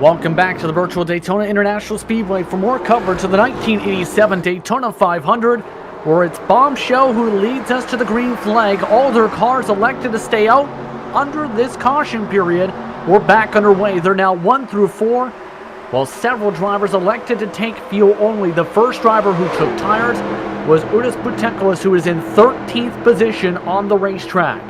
Welcome back to the virtual Daytona International Speedway for more coverage of the 1987 Daytona 500, where it's Bombshell who leads us to the green flag. All their cars elected to stay out under this caution period. We're back underway. They're now 1 through 4, while several drivers elected to take fuel only. The first driver who took tires was Udis Buteklis, who is in 13th position on the racetrack.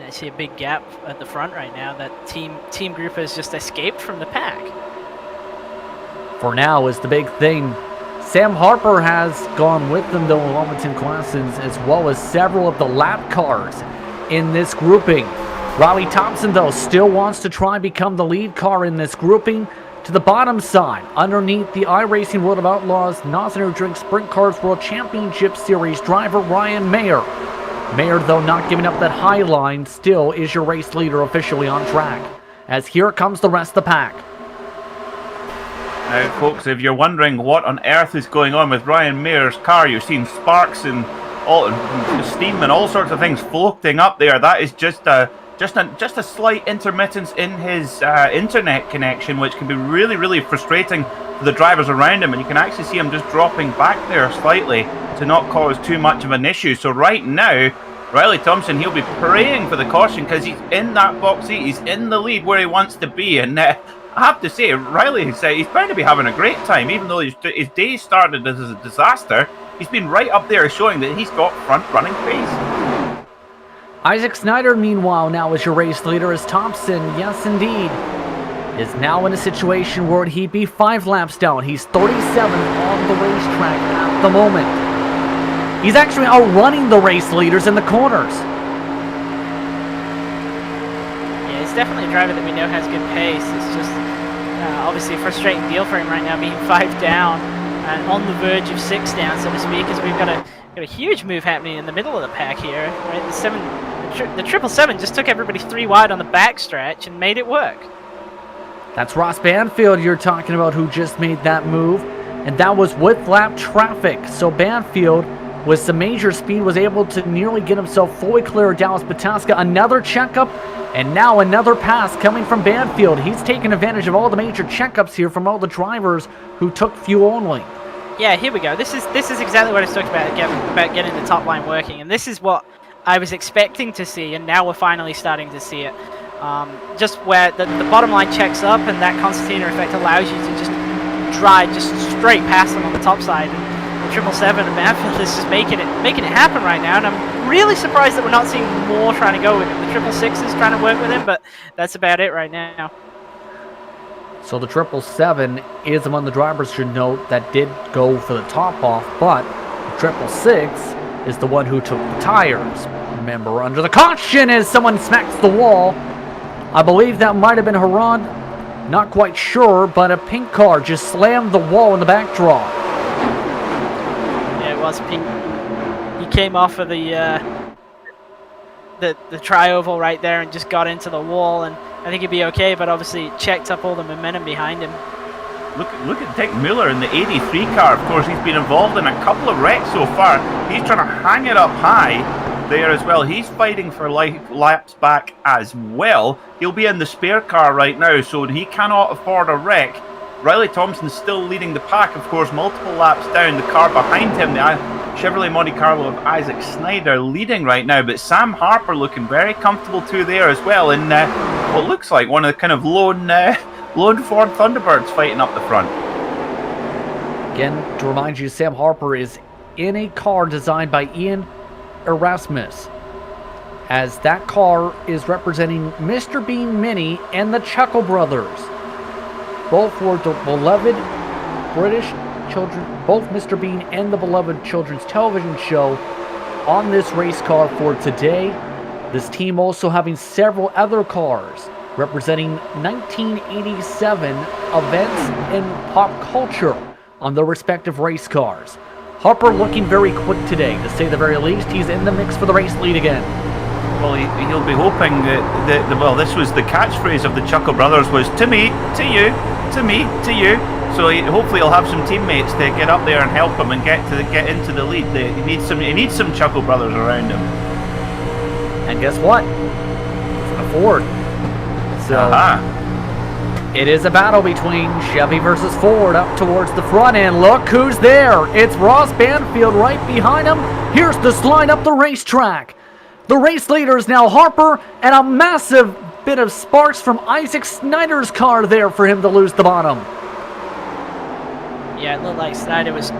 I see a big gap at the front right now. That team group has just escaped from the pack. For now is the big thing. Sam Harper has gone with them, though, along with Tim Claessens, as well as several of the lap cars in this grouping. Riley Thompson, though, still wants to try and become the lead car in this grouping. To the bottom side, underneath the iRacing World of Outlaws Nozzle Drink Sprint Cars World Championship Series driver Ryan Mayer. Mayer, though, not giving up that high line, still is your race leader officially on track. As here comes the rest of the pack. Now, folks, if you're wondering what on earth is going on with Ryan Mayer's car, you're seeing sparks and all steam and all sorts of things floating up there. That is just a slight intermittence in his internet connection, which can be really, really frustrating for the drivers around him. And you can actually see him just dropping back there slightly to not cause too much of an issue. So right now, Riley Thompson, he'll be praying for the caution because he's in that box seat. He's in the lead where he wants to be. And I have to say, Riley, he's bound to be having a great time, even though his day started as a disaster. He's been right up there showing that he's got front-running pace. Isaac Snyder, meanwhile, now is your race leader as Thompson, yes indeed, is now in a situation where he'd be 5 laps down. He's 37 on the racetrack at the moment. He's actually outrunning the race leaders in the corners. Yeah, he's definitely a driver that we know has good pace. It's just obviously a frustrating deal for him right now, being 5 down and on the verge of 6 down, so to speak, as we've got a huge move happening in the middle of the pack here. Right, the 777 just took everybody 3 wide on the backstretch and made it work. That's Ross Banfield you're talking about, who just made that move, and that was with lap traffic. So Banfield, with some major speed, was able to nearly get himself fully clear of Dallas Pataska. Another checkup, and now another pass coming from Banfield. He's taking advantage of all the major checkups here from all the drivers who took fuel only. Yeah, here we go. This is exactly what I was talking about getting the top line working, and this is what I was expecting to see, and now we're finally starting to see it. Just where the bottom line checks up, and that concertina effect allows you to just drive just straight past them on the top side. And the 777 and Banfield is just making it happen right now, and I'm really surprised that we're not seeing more trying to go with him. The 766 is trying to work with him, but that's about it right now. So the 777 is among the drivers, should note, that did go for the top off, but the 666 is the one who took the tires. Remember, under the caution as someone smacks the wall. I believe that might have been Haran, not quite sure, but a pink car just slammed the wall in the backdraw. Yeah, it was pink. He came off of the tri-oval right there and just got into the wall, and I think he'd be okay, but obviously it checked up all the momentum behind him. Look at Dick Miller in the 83 car. Of course, he's been involved in a couple of wrecks so far. He's trying to hang it up high there as well. He's fighting for laps back as well. He'll be in the spare car right now, so he cannot afford a wreck. Riley Thompson's still leading the pack, of course, multiple laps down. The car behind him, the Chevrolet Monte Carlo of Isaac Snyder, leading right now, but Sam Harper looking very comfortable too there as well, in what looks like one of the kind of lone Ford Thunderbirds fighting up the front. Again, to remind you, Sam Harper is in a car designed by Ian Erasmus, as that car is representing Mr. Bean Mini and the Chuckle Brothers. Both were the beloved British children, both Mr. Bean and the beloved children's television show on this race car for today. This team also having several other cars representing 1987 events in pop culture on their respective race cars. Harper looking very quick today, to say the very least. He's in the mix for the race lead again. Well, he'll be hoping that well, this was the catchphrase of the Chuckle Brothers, was to me, to you, to me, to you. So hopefully he'll have some teammates to get up there and help him and get into the lead. He needs some Chuckle Brothers around him. And guess what? It's a Ford. So it is a battle between Chevy versus Ford up towards the front end. Look who's there. It's Ross Banfield right behind him. Here's the slide up the racetrack. The race leader is now Harper, and a massive bit of sparks from Isaac Snyder's car there for him to lose the bottom. Yeah, it looked like Snyder was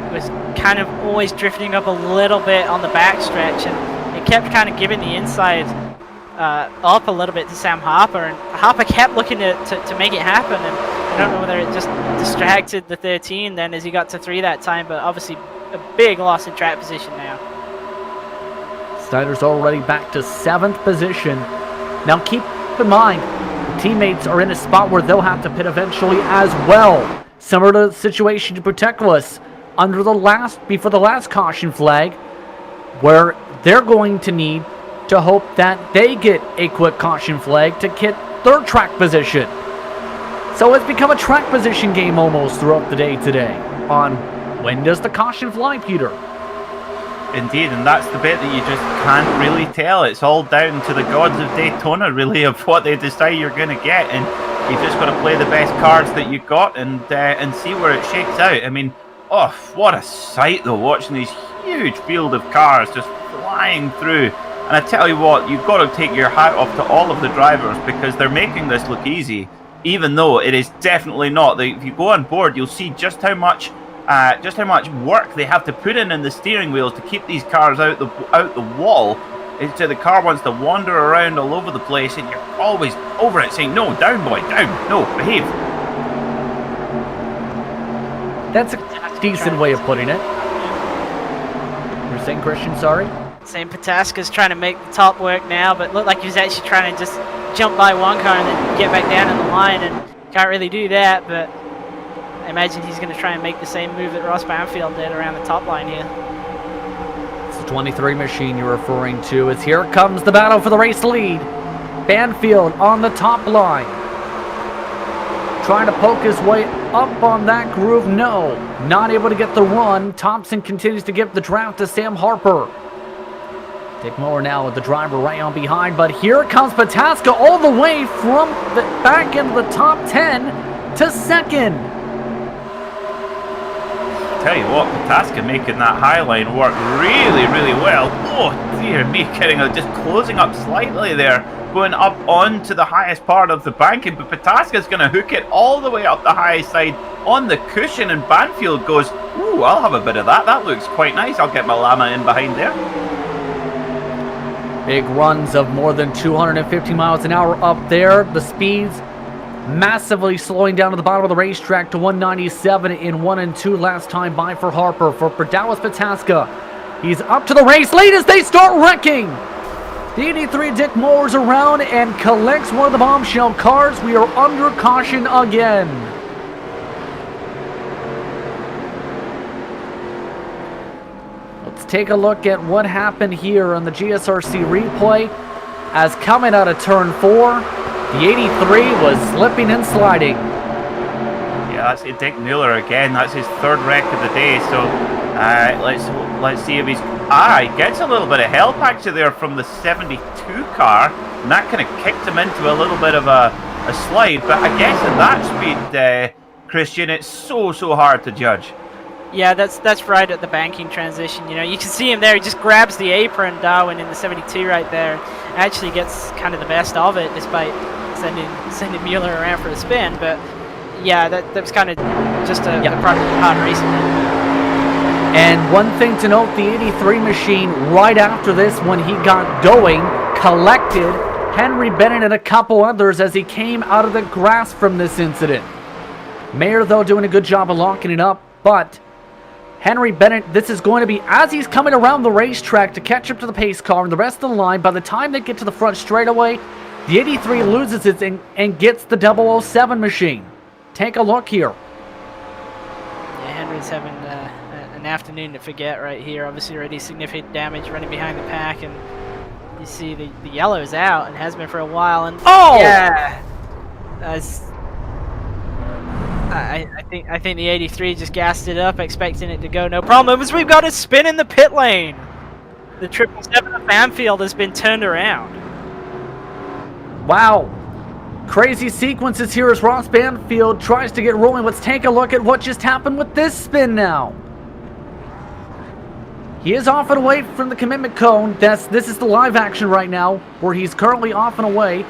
kind of always drifting up a little bit on the backstretch, and it kept kind of giving the inside up a little bit to Sam Harper, and Harper kept looking to make it happen, and I don't know whether it just distracted the 13 then as he got to 3 that time, but obviously a big loss in track position now. Snyder's already back to 7th position. Now keep in mind, the teammates are in a spot where they'll have to pit eventually as well. Similar to the situation to Protectless before the last caution flag, where they're going to need to hope that they get a quick caution flag to get their track position. So it's become a track position game almost throughout the day today on when does the caution fly, Peter? Indeed, and that's the bit that you just can't really tell. It's all down to the gods of Daytona, really, of what they decide you're going to get, and you've just got to play the best cards that you've got and see where it shakes out. I mean, oh, what a sight though, watching these huge field of cars just flying through. And I tell you what, you've got to take your hat off to all of the drivers, because they're making this look easy. even though it is definitely not. If you go on board, you'll see just how much work they have to put in the steering wheels to keep these cars out the wall. So the car wants to wander around all over the place, and you're always over it saying, "No, down, boy, down. No, behave." That's a decent way of putting it. You're saying, Christian, sorry? Same Pataska's trying to make the top work now, but looked like he was actually trying to just jump by one car and then get back down in the line, and can't really do that, but I imagine he's going to try and make the same move that Ross Banfield did around the top line here. It's the 23 machine you're referring to, as here comes the battle for the race lead. Banfield on the top line. Trying to poke his way up on that groove. No, not able to get the run. Thompson continues to give the draft to Sam Harper. Dick Moore now with the driver right on behind, but here comes Pataska all the way from the back into the top 10 to second. Tell you what, Pataska making that high line work really, really well. Oh dear me, just closing up slightly there, going up onto the highest part of the banking, but Pataska's going to hook it all the way up the high side on the cushion, and Banfield goes, "Ooh, I'll have a bit of that. That looks quite nice. I'll get my llama in behind there." Big runs of more than 250 miles an hour up there. The speeds massively slowing down to the bottom of the racetrack to 197 in 1 and 2 last time by for Harper. For Dallas Pataska, he's up to the race lead as they start wrecking. The 83 Dick Moore's around and collects one of the bombshell cars. We are under caution again. Let's take a look at what happened here on the GSRC replay. As coming out of turn 4, the 83 was slipping and sliding. Yeah, that's it, Dick Mueller again. That's his third wreck of the day. So let's see if he gets a little bit of help actually there from the 72 car, and that kind of kicked him into a little bit of a slide. But I guess at that speed, Christian, it's so hard to judge. Yeah, that's right at the banking transition. You know, you can see him there. He just grabs the apron, Darwin, in the 72 right there. Actually gets kind of the best of it, despite sending Mueller around for a spin. But yeah, that was kind of just a product of hard racing. And one thing to note, the 83 machine, right after this, when he got going, collected Henry Bennett and a couple others as he came out of the grass from this incident. Mayer, though, doing a good job of locking it up, but Henry Bennett, this is going to be as he's coming around the racetrack to catch up to the pace car and the rest of the line. By the time they get to the front straightaway, the 83 loses it and gets the 007 machine. Take a look here. Yeah, Henry's having an afternoon to forget right here. Obviously already significant damage running behind the pack, and you see the yellow's out and has been for a while. And yeah, I think the 83 just gassed it up, expecting it to go no problem. As we've got a spin in the pit lane. The 777 of Banfield has been turned around. Wow. Crazy sequences here as Ross Banfield tries to get rolling. Let's take a look at what just happened with this spin now. He is off and away from the commitment cone. This is the live action right now, where he's currently off and away.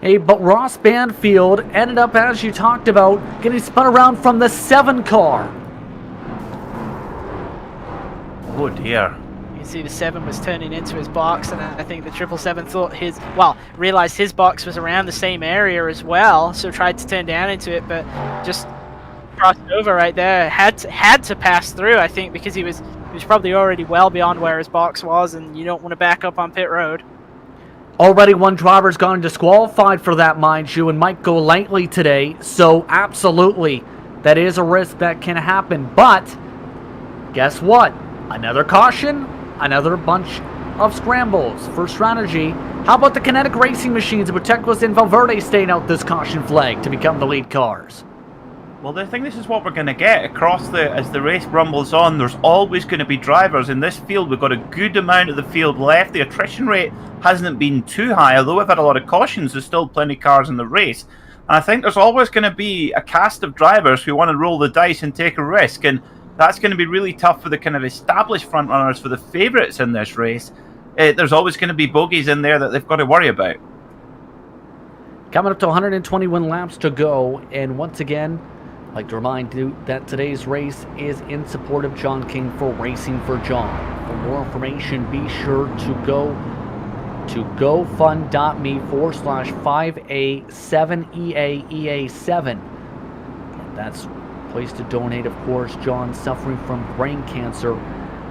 But Ross Banfield ended up, as you talked about, getting spun around from the 7 car. Oh dear. You can see the 7 was turning into his box, and I think the 777 thought realized his box was around the same area as well, so tried to turn down into it, but just crossed over right there. Had to pass through, I think, because he was probably already well beyond where his box was, and you don't want to back up on pit road. Already one driver's gone disqualified for that, mind you, and might go lightly today. So absolutely, that is a risk that can happen. But guess what? Another caution, another bunch of scrambles for strategy. How about the Kinetic Racing machines of Butecos and Valverde staying out this caution flag to become the lead cars? Well, I think this is what we're going to get across as the race rumbles on. There's always going to be drivers in this field. We've got a good amount of the field left. The attrition rate hasn't been too high, although we've had a lot of cautions. There's still plenty of cars in the race. And I think there's always going to be a cast of drivers who want to roll the dice and take a risk. And that's going to be really tough for the kind of established front runners, for the favourites in this race. There's always going to be bogeys in there that they've got to worry about. Coming up to 121 laps to go, and once again, I'd like to remind you that today's race is in support of John King for Racing for John. For more information, be sure to go to gofund.me/5A7EAEA7. And that's a place to donate, of course. John suffering from brain cancer.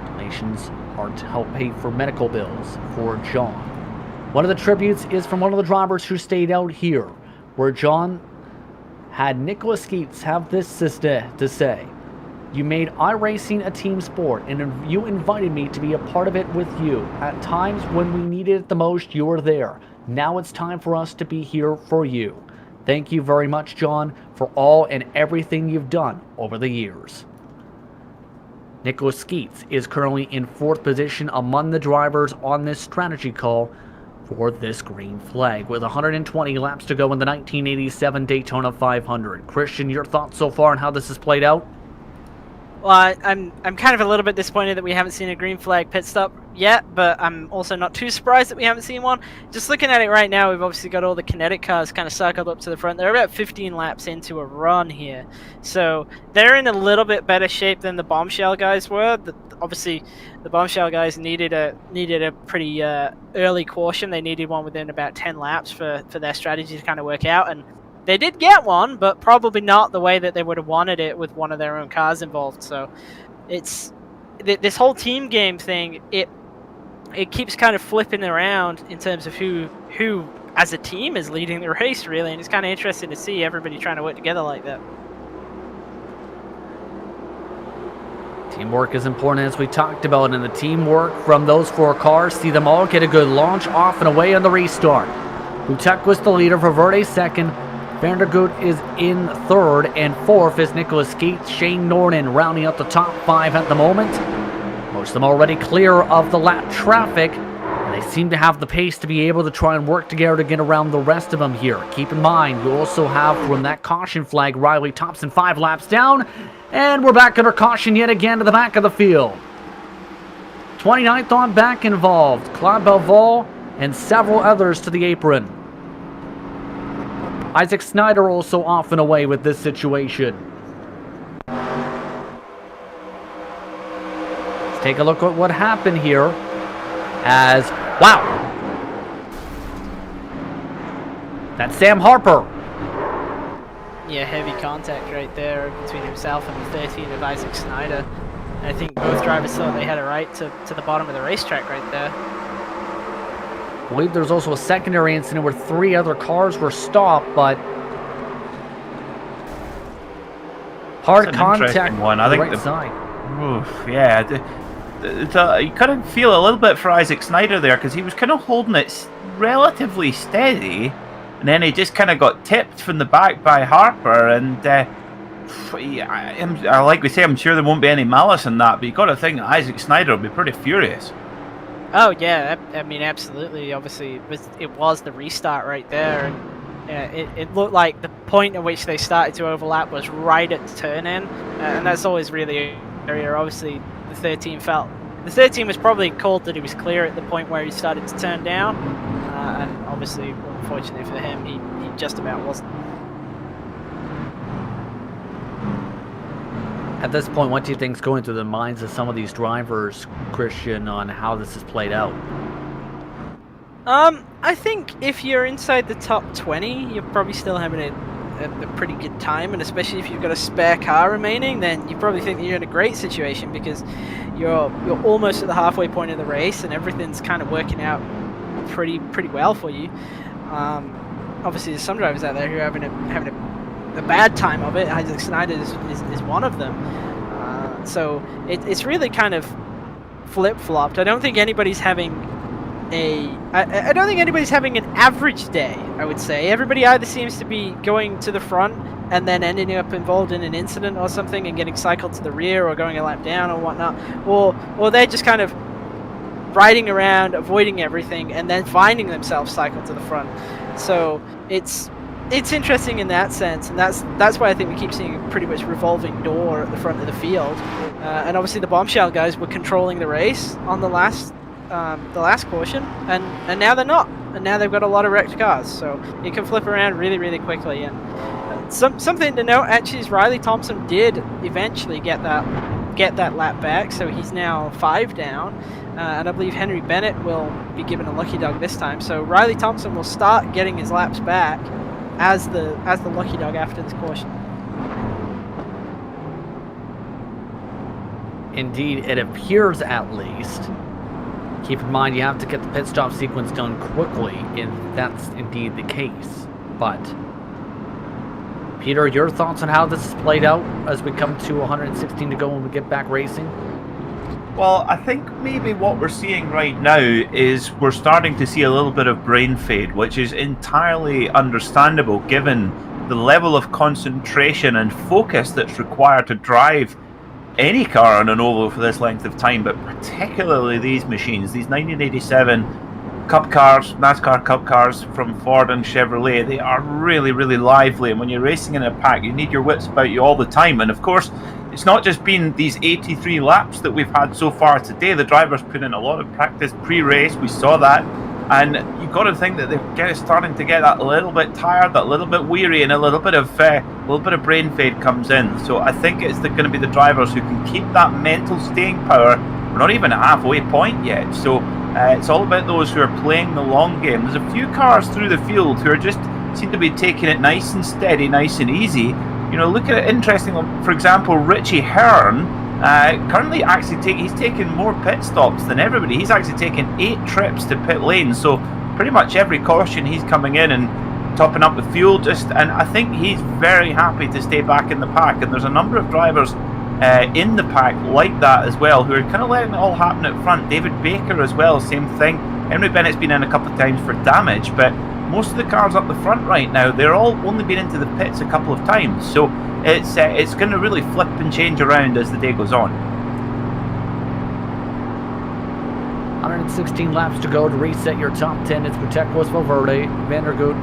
Donations are to help pay for medical bills for John. One of the tributes is from one of the drivers who stayed out here, where John had Nicholas Skeets have this to say. You made iRacing a team sport, and you invited me to be a part of it with you. At times when we needed it the most, you were there. Now it's time for us to be here for you. Thank you very much, John, for all and everything you've done over the years. Nicholas Skeets is currently in 4th position among the drivers on this strategy call for this green flag, with 120 laps to go in the 1987 Daytona 500. Christian, your thoughts so far on how this has played out? Well, I'm kind of a little bit disappointed that we haven't seen a green flag pit stop yet, but I'm also not too surprised that we haven't seen one. Just looking at it right now, we've obviously got all the Kinetic cars kind of circled up to the front. They're about 15 laps into a run here, so they're in a little bit better shape than the Bombshell guys were. Obviously, the Bombshell guys needed a pretty early caution. They needed one within about 10 laps for their strategy to kind of work out, and they did get one, but probably not the way that they would have wanted it with one of their own cars involved. So it's this whole team game thing. It keeps kind of flipping around in terms of who as a team is leading the race, really, and it's kind of interesting to see everybody trying to work together like that. Teamwork is important, as we talked about, and the teamwork from those 4 cars, see them all get a good launch off and away on the restart. Butek was the leader, for Verde second. Vandergood is in 3rd, and 4th is Nicholas Skeets. Shane Norton rounding out the top 5 at the moment. Most of them already clear of the lap traffic, and they seem to have the pace to be able to try and work together to get around the rest of them here. Keep in mind, you also have from that caution flag, Riley Thompson 5 laps down, and we're back under caution yet again to the back of the field. 29th on back involved, Claude Belval and several others to the apron. Isaac Snyder also off and away with this situation. Let's take a look at what happened here as, wow, that's Sam Harper. Yeah, heavy contact right there between himself and the 13 of Isaac Snyder. And I think both drivers thought they had a right to the bottom of the racetrack right there. I believe there's also a secondary incident where 3 other cars were stopped, but hard contact one. on I the think right side. Oof, yeah, you kind of feel a little bit for Isaac Snyder there, because he was kind of holding it relatively steady, and then he just kind of got tipped from the back by Harper, and like we say, I'm sure there won't be any malice in that, but you've got to think that Isaac Snyder will be pretty furious. Oh yeah, I mean absolutely. Obviously, it was the restart right there, and it looked like the point at which they started to overlap was right at the turn in, and that's always really an area. Obviously, the 13 was probably called that he was clear at the point where he started to turn down, and obviously, unfortunately for him, he just about wasn't. At this point, what do you think is going through the minds of some of these drivers, Christian, on how this has played out? I think if you're inside the top 20, you're probably still having a pretty good time, and especially if you've got a spare car remaining, then you probably think that you're in a great situation because you're almost at the halfway point of the race, and everything's kind of working out pretty well for you. Obviously, there's some drivers out there who are having a bad time of it. Isaac Snyder is one of them. So it's really kind of flip-flopped. I don't think anybody's having an average day, I would say. Everybody either seems to be going to the front and then ending up involved in an incident or something and getting cycled to the rear or going a lap down or whatnot, or they're just kind of riding around, avoiding everything, and then finding themselves cycled to the front. So it's interesting in that sense, and that's why I think we keep seeing a pretty much revolving door at the front of the field. And obviously the Bombshell guys were controlling the race on the last caution, and now they're not. and now they've got a lot of wrecked cars, so it can flip around really, really quickly. And something to note actually is Riley Thompson did eventually get that lap back, so he's now 5 down, and I believe Henry Bennett will be given a lucky dog this time. So Riley Thompson will start getting his laps back as the lucky dog after this caution. Indeed, it appears at least. Keep in mind, you have to get the pit stop sequence done quickly if that's indeed the case. But, Peter, your thoughts on how this is played out as we come to 116 to go when we get back racing? Well, I think maybe what we're seeing right now is we're starting to see a little bit of brain fade, which is entirely understandable given the level of concentration and focus that's required to drive any car on an oval for this length of time, but particularly these machines, these 1987 Cup cars, NASCAR Cup cars from Ford and Chevrolet. They are really, really lively, and when you're racing in a pack, you need your wits about you all the time. And of course, it's not just been these 83 laps that we've had so far today. The drivers put in a lot of practice pre-race. We saw that, and you've got to think that they're starting to get that little bit tired, that little bit weary, and a little bit of brain fade comes in. So I think it's going to be the drivers who can keep that mental staying power. We're not even at halfway point yet, so it's all about those who are playing the long game. There's a few cars through the field who are just seem to be taking it nice and steady, nice and easy. You know, look at it interesting. For example, Richie Hearn currently he's taken more pit stops than everybody. He's actually taken 8 trips to pit lane, so pretty much every caution he's coming in and topping up with fuel. And I think he's very happy to stay back in the pack. And there's a number of drivers in the pack like that as well, who are kind of letting it all happen at front. David Baker as well, same thing. Henry Bennett's been in a couple of times for damage, but most of the cars up the front right now, they're all only been into the pits a couple of times. So it's going to really flip and change around as the day goes on. 116 laps to go to reset your top 10. It's Patekwas, Valverde, Vandergoot,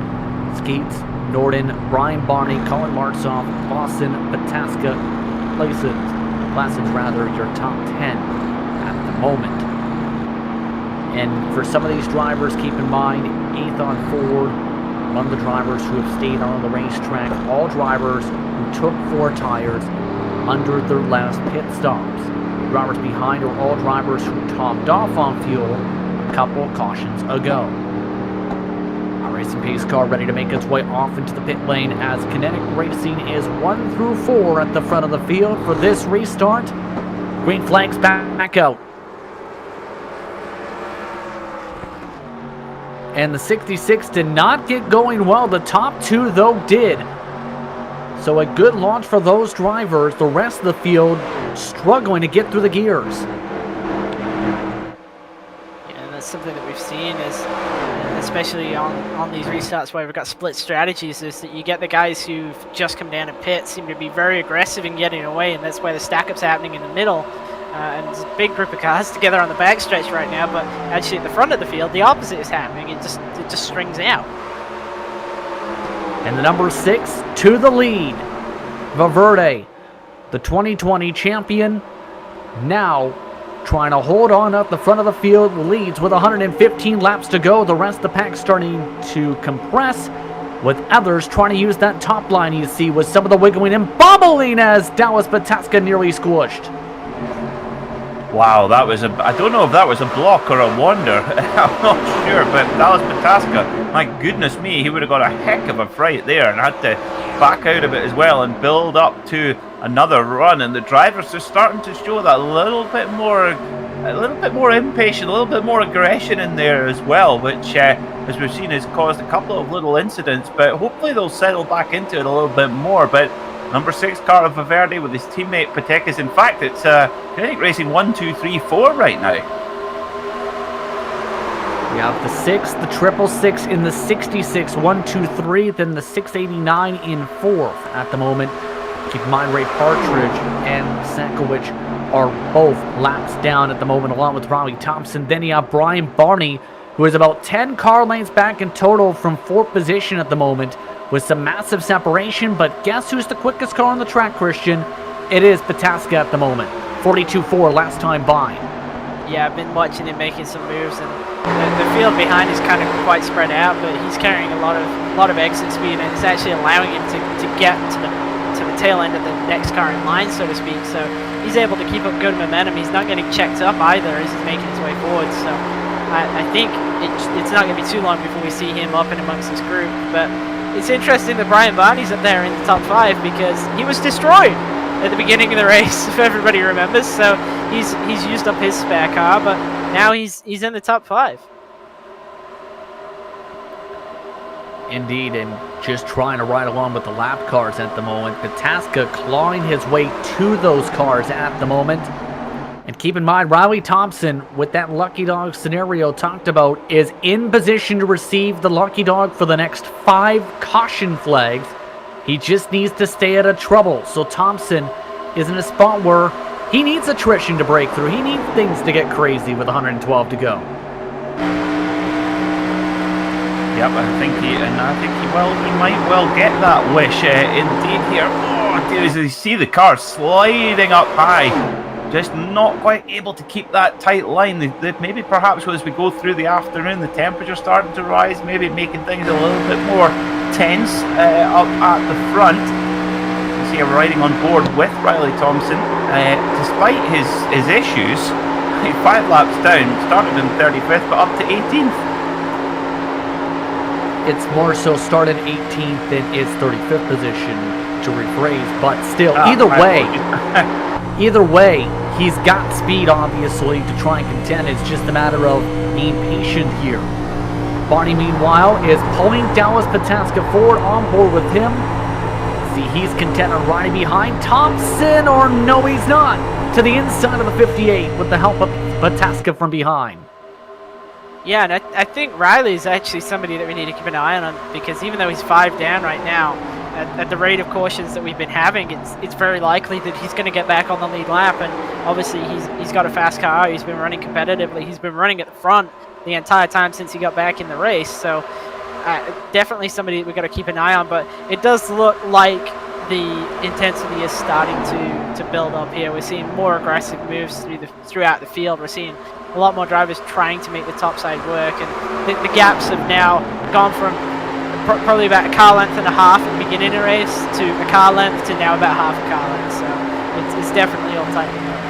Skeets, Norden, Brian Barney, Colin Martzoff, Boston, Pataska, Placid's your top 10 at the moment. And for some of these drivers, keep in mind, Ethan Ford, one of the drivers who have stayed on the racetrack, all drivers who took 4 tires under their last pit stops. Drivers behind are all drivers who topped off on fuel a couple of cautions ago. iRacing pace car ready to make its way off into the pit lane as Kinetic Racing is 1 through 4 at the front of the field for this restart. Green flags back out. And the 66 did not get going well. The top 2, though, did. So a good launch for those drivers. The rest of the field struggling to get through the gears. Yeah, and that's something that we've seen is, especially on these restarts where we've got split strategies, is that you get the guys who've just come down in pit seem to be very aggressive in getting away, and that's where the stack-up's happening in the middle. And there's a big group of cars together on the backstretch right now, but actually at the front of the field, the opposite is happening. It just strings out. And the number 6 to the lead, Valverde, the 2020 champion, now trying to hold on up the front of the field, leads with 115 laps to go. The rest of the pack starting to compress, with others trying to use that top line you see with some of the wiggling and bubbling as Dallas Pataska nearly squished. Wow, I don't know if that was a block or a wander. I'm not sure, but Dallas Pataska, my goodness me, he would have got a heck of a fright there and had to back out of it as well and build up to another run. And the drivers are starting to show that a little bit more impatient, a little bit more aggression in there as well, which, as we've seen, has caused a couple of little incidents, but hopefully they'll settle back into it a little bit more. But number 6 car of Valverde with his teammate Patekwas. In fact, it's Kinetic Racing 1, 2, 3, 4 right now. We have the 6, the 666 in the 66, 1, 2, 3, then the 689 in 4th at the moment. Keep in mind, Ray Partridge and Sankowicz are both laps down at the moment, along with Riley Thompson. Then you have Brian Barney, who is about 10 car lengths back in total from 4th position at the moment, with some massive separation. But guess who's the quickest car on the track, Christian? It is Pataska at the moment. 42.4 last time by. Yeah, I've been watching him making some moves, and The field behind is kind of quite spread out, but he's carrying a lot of exit speed, and it's actually allowing him to get to the tail end of the next car in line, so to speak. So he's able to keep up good momentum. He's not getting checked up either as he's making his way forward. So I think it's not going to be too long before we see him up and amongst this group. But it's interesting that Brian Barney's up there in the top 5 because he was destroyed at the beginning of the race, if everybody remembers. So he's used up his spare car, but now he's in the top 5. Indeed, and just trying to ride along with the lap cars at the moment. Pataska clawing his way to those cars at the moment. And keep in mind, Riley Thompson, with that lucky dog scenario talked about, is in position to receive the lucky dog for the next 5 caution flags. He just needs to stay out of trouble. So Thompson is in a spot where he needs attrition to break through. He needs things to get crazy with 112 to go. Yep, I think he might well get that wish indeed here. Oh, as you see the car sliding up high, just not quite able to keep that tight line. Maybe perhaps as we go through the afternoon, the temperature starting to rise, maybe making things a little bit more tense up at the front. You see him riding on board with Riley Thompson. Despite his issues, 5 laps down, started in 35th, but up to 18th. It's more so started 18th than is 35th position, to rephrase, but still, either way, he's got speed, obviously, to try and contend. It's just a matter of being patient here. Barney, meanwhile, is pulling Dallas Pataska forward, on board with him. See, he's content on riding behind Thompson, or no, he's not. To the inside of the 58 with the help of Pataska from behind. Yeah, and I think Riley is actually somebody that we need to keep an eye on, because even though he's 5 down right now, at the rate of cautions that we've been having, it's very likely that he's going to get back on the lead lap. And obviously he's got a fast car. He's been running competitively. He's been running at the front the entire time since he got back in the race. So definitely somebody we've got to keep an eye on. But it does look like the intensity is starting to build up here. We're seeing more aggressive moves throughout the field. We're seeing a lot more drivers trying to make the top side work, and the gaps have now gone from probably about a car length and a half at the beginning of the race to a car length to now about half a car length. So it's definitely all tightening up.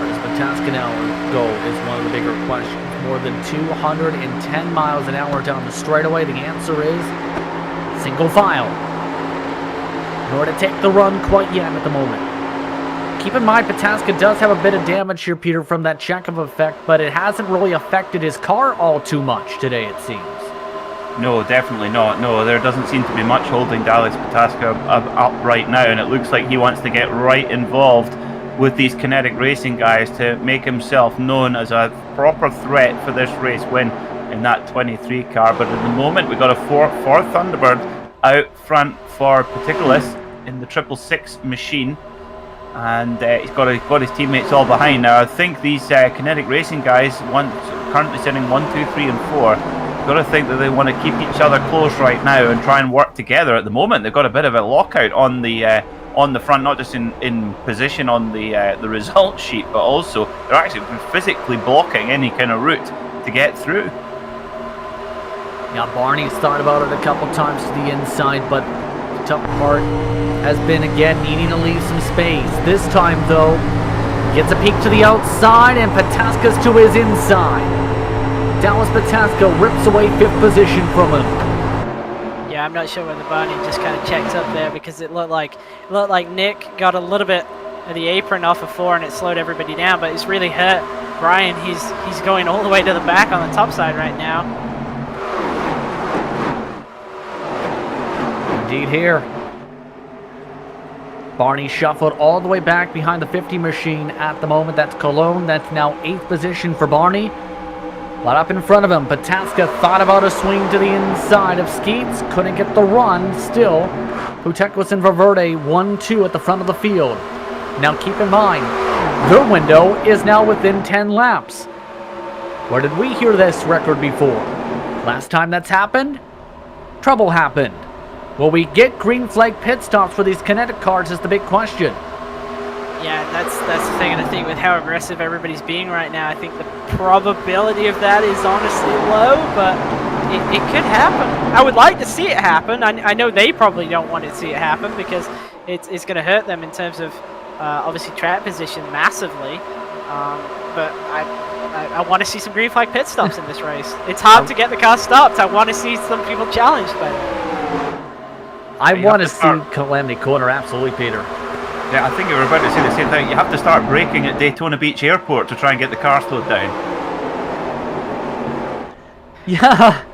Where does Pataska now go is one of the bigger questions. More than 210 miles an hour down the straightaway. The answer is single file. Nor to take the run quite yet at the moment. Keep in mind, Pataska does have a bit of damage here, Peter, from that Chekhov effect, but it hasn't really affected his car all too much today, it seems. No, definitely not. No, there doesn't seem to be much holding Dallas Pataska up right now, and it looks like he wants to get right involved with these Kinetic Racing guys to make himself known as a proper threat for this race win in that 23 car. But at the moment, we've got a four Thunderbird out front for Particulus in the 666 machine. And he's got his teammates all behind. Now I think these Kinetic Racing guys, currently sitting 1, 2, 3, and 4, got to think that they want to keep each other close right now and try and work together. At the moment, they've got a bit of a lockout on the front, not just in position on the result sheet, but also they're actually physically blocking any kind of route to get through. Yeah, Barney's thought about it a couple times to the inside, but the tough part has been, again, needing to leave some space. This time, though, gets a peek to the outside, and Pataska's to his inside. Dallas Pataska rips away 5th position from him. Yeah, I'm not sure whether Barney just kind of checked up there, because it looked like Nick got a little bit of the apron off of 4 and it slowed everybody down, but it's really hurt Brian. He's going all the way to the back on the top side right now. Indeed here. Barney shuffled all the way back behind the 50 machine at the moment. That's Cologne. That's now 8th position for Barney. Right up in front of him, Pataska thought about a swing to the inside of Skeets. Couldn't get the run. Still, Puteklis and Valverde 1-2 at the front of the field. Now keep in mind, their window is now within 10 laps. Where did we hear this record before? Last time that's happened, trouble happened. Will we get green flag pit stops for these Kinetic cars is the big question. Yeah, that's the thing, and I think with how aggressive everybody's being right now, I think the probability of that is honestly low, but it could happen. I would like to see it happen. I know they probably don't want to see it happen because it's going to hurt them in terms of obviously track position massively. But I want to see some green flag pit stops in this race. It's hard to get the car stopped. I want to see some people challenged by it. I want to see Calamity Corner, absolutely, Peter. Yeah, I think you were about to say the same thing. You have to start braking at Daytona Beach Airport to try and get the car slowed down. Yeah.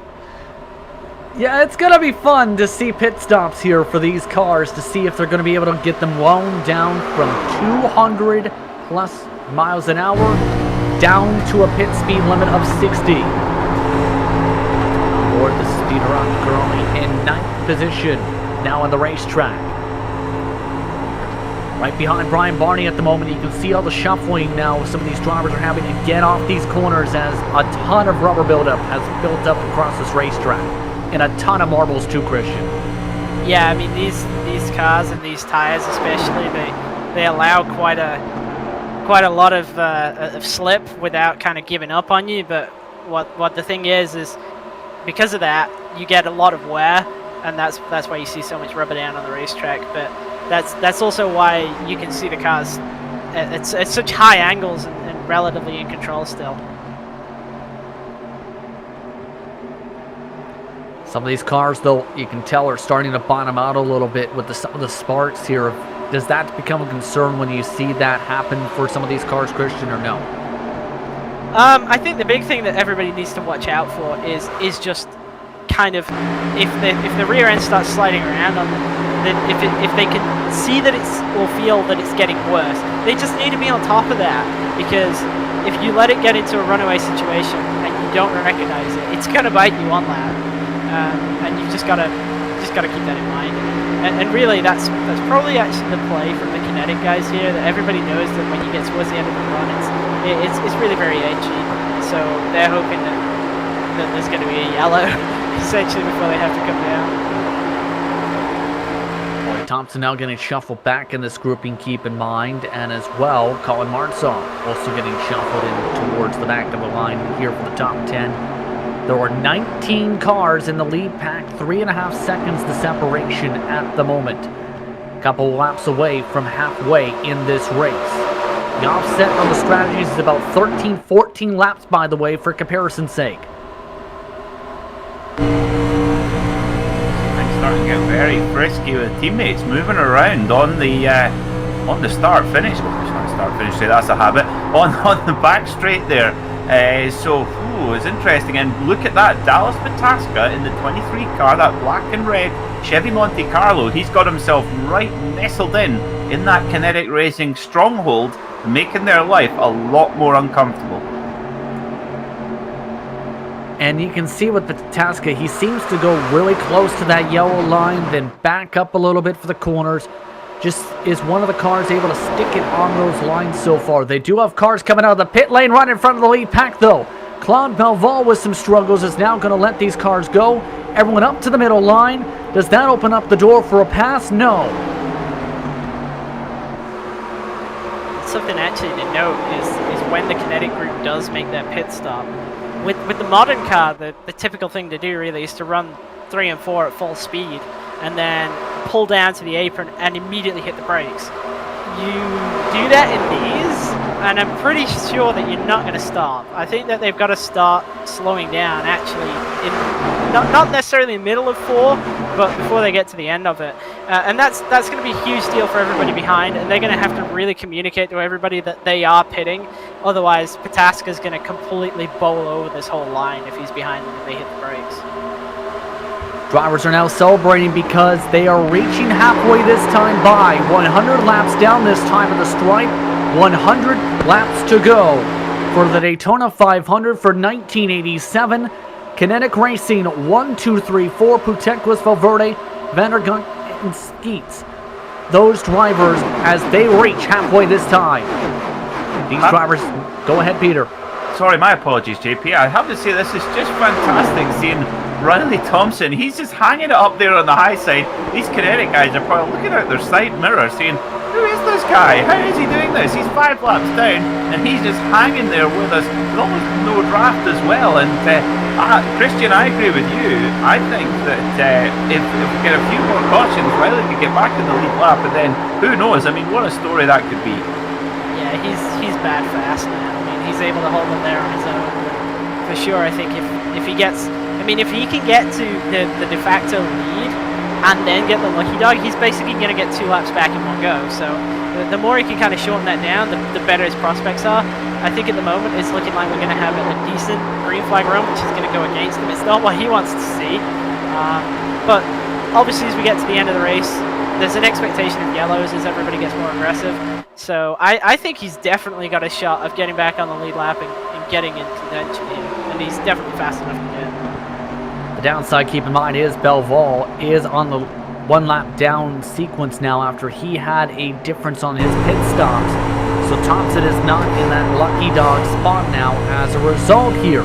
Yeah, it's going to be fun to see pit stops here for these cars to see if they're going to be able to get them wound down from 200 plus miles an hour down to a pit speed limit of 60. Aboard the Speedrun currently in 9th position now on the racetrack. Right behind Brian Barney at the moment, you can see all the shuffling now. Some of these drivers are having to get off these corners as a ton of rubber buildup has built up across this racetrack. And a ton of marbles too, Christian. Yeah, I mean, these cars and these tires especially, they allow quite a lot of slip without kind of giving up on you. But what the thing is because of that, you get a lot of wear, and that's why you see so much rubber down on the racetrack. But that's also why you can see the cars at such high angles and relatively in control still. Some of these cars, though, you can tell are starting to bottom out a little bit with some of the sparks here. Does that become a concern when you see that happen for some of these cars, Christian, or no? I think the big thing that everybody needs to watch out for is just kind of if the rear end starts sliding around on them, then if they can see that it's or feel that it's getting worse, they just need to be on top of that, because if you let it get into a runaway situation and you don't recognize it, it's gonna bite you on that, and you've just gotta keep that in mind. And really, that's probably actually the play from the Kinetic guys here. That everybody knows that when you get towards the end of the run, it's really very edgy. So they're hoping that there's going to be a yellow essentially before they have to come down. Boy, Thompson now getting shuffled back in this grouping, keep in mind, and as well, Colin Martsaw also getting shuffled in towards the back of the line here for the top 10. There were 19 cars in the lead pack, 3.5 seconds the separation at the moment. A couple laps away from halfway in this race. The offset on the strategies is about 13-14 laps, by the way, for comparison's sake. Things starting to get very frisky with teammates moving around on the start-finish. Start-finish, say that's a habit. On the back straight there. So it's interesting, and look at that Dallas Pataska in the 23 car, that black and red Chevy Monte Carlo. He's got himself right nestled in that Kinetic Racing stronghold, making their life a lot more uncomfortable. And you can see with Pataska, he seems to go really close to that yellow line, then back up a little bit for the corners. Just is one of the cars able to stick it on those lines so far. They do have cars coming out of the pit lane right in front of the lead pack, though. Claude Belval with some struggles is now going to let these cars go. Everyone up to the middle line. Does that open up the door for a pass? No. Something actually to note is when the Kinetic group does make their pit stop. With the modern car, the typical thing to do really is to run 3 and 4 at full speed and then pull down to the apron and immediately hit the brakes. You do that in these, and I'm pretty sure that you're not going to stop. I think that they've got to start slowing down, actually, not necessarily in the middle of 4, but before they get to the end of it. And that's going to be a huge deal for everybody behind, and they're going to have to really communicate to everybody that they are pitting. Otherwise, Pataska's going to completely bowl over this whole line if he's behind them and they hit the brakes. Drivers are now celebrating because they are reaching halfway this time by 100 laps down this time of the stripe. 100 laps to go for the Daytona 500 for 1987. Kinetic Racing 1, 2, 3, 4, Putequis, Valverde, Vandergunt, and Skeets. Those drivers as they reach halfway this time. These drivers, go ahead, Peter. Sorry, my apologies, JP. I have to say this is just fantastic seeing Riley Thompson. He's just hanging it up there on the high side. These Kinetic guys are probably looking out their side mirror saying, who is this guy? How is he doing this? He's 5 laps down, and he's just hanging there with us with almost no draft as well. And Christian, I agree with you. I think that if we get a few more cautions, Riley could get back in the lead lap, and then who knows? I mean, what a story that could be. Yeah, he's bad fast now. I mean, he's able to hold them there on his own. For sure, I think if he gets, I mean, if he can get to the de facto lead and then get the lucky dog, he's basically going to get 2 laps back in one go. So the more he can kind of shorten that down, the better his prospects are. I think at the moment it's looking like we're going to have a decent green flag run, which is going to go against him. It's not what he wants to see. But obviously as we get to the end of the race, there's an expectation of yellows as everybody gets more aggressive. So I think he's definitely got a shot of getting back on the lead lap and getting into contention here. And he's definitely fast enough to get. The downside, keep in mind, is Belval is on the 1 lap down sequence now after he had a difference on his pit stops. So Thompson is not in that lucky dog spot now as a result here.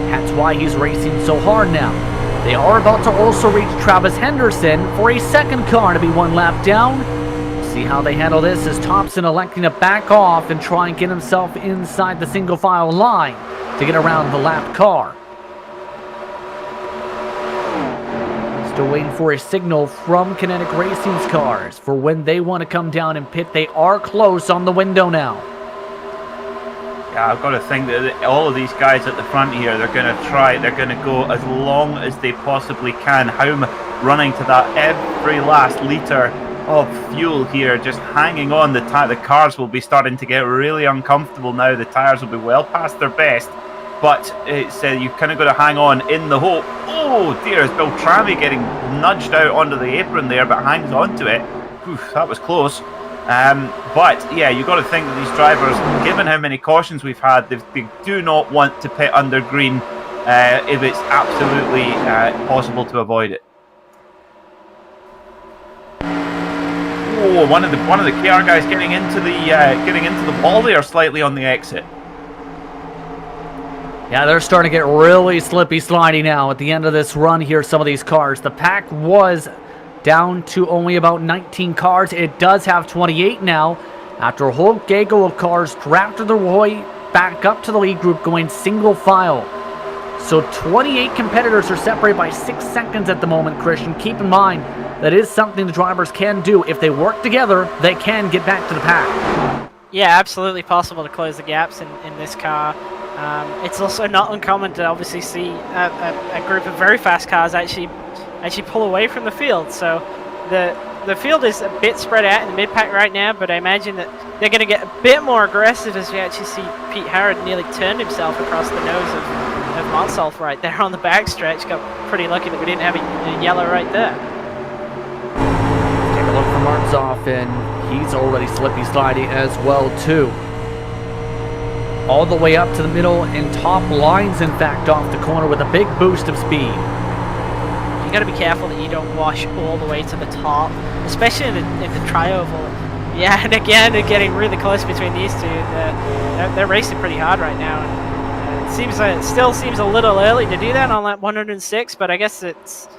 That's why he's racing so hard now. They are about to also reach Travis Henderson for a second car to be 1 lap down. See how they handle this as Thompson electing to back off and try and get himself inside the single file line to get around the lap car. Still waiting for a signal from Kinetic Racing's cars for when they want to come down and pit. They are close on the window now. Yeah, I've got to think that all of these guys at the front here, they're going to go as long as they possibly can. Running to that every last litre of fuel here, just hanging on. The cars will be starting to get really uncomfortable now. The tyres will be well past their best. But it's you've kind of got to hang on in the hope. Oh dear, is Beltrami getting nudged out onto the apron there, but hangs on to it. Oof, that was close. But yeah, you've got to think that these drivers, given how many cautions we've had, they do not want to pit under green if it's absolutely possible to avoid it. Oh, one of the KR guys getting into the ball there slightly on the exit. Yeah, they're starting to get really slippy slidey now at the end of this run here, some of these cars. The pack was down to only about 19 cars. It does have 28 now after a whole gaggle of cars drafted their way back up to the lead group going single file. So 28 competitors are separated by 6 seconds at the moment, Christian. Keep in mind, that is something the drivers can do. If they work together, they can get back to the pack. Yeah, absolutely possible to close the gaps in this car. It's also not uncommon to obviously see a group of very fast cars actually pull away from the field. So the field is a bit spread out in the mid-pack right now, but I imagine that they're going to get a bit more aggressive as we actually see Pete Harrod nearly turned himself across the nose of Monsolf right there on the backstretch. Got pretty lucky that we didn't have a yellow right there. Take a look from Martzoff, and he's already slippy slidey as well too. All the way up to the middle and top lines, in fact, off the corner with a big boost of speed. You got to be careful that you don't wash all the way to the top, especially in the tri-oval. Yeah, and again, they're getting really close between these two. They're racing pretty hard right now. And it still seems a little early to do that on lap 106, but I guess it's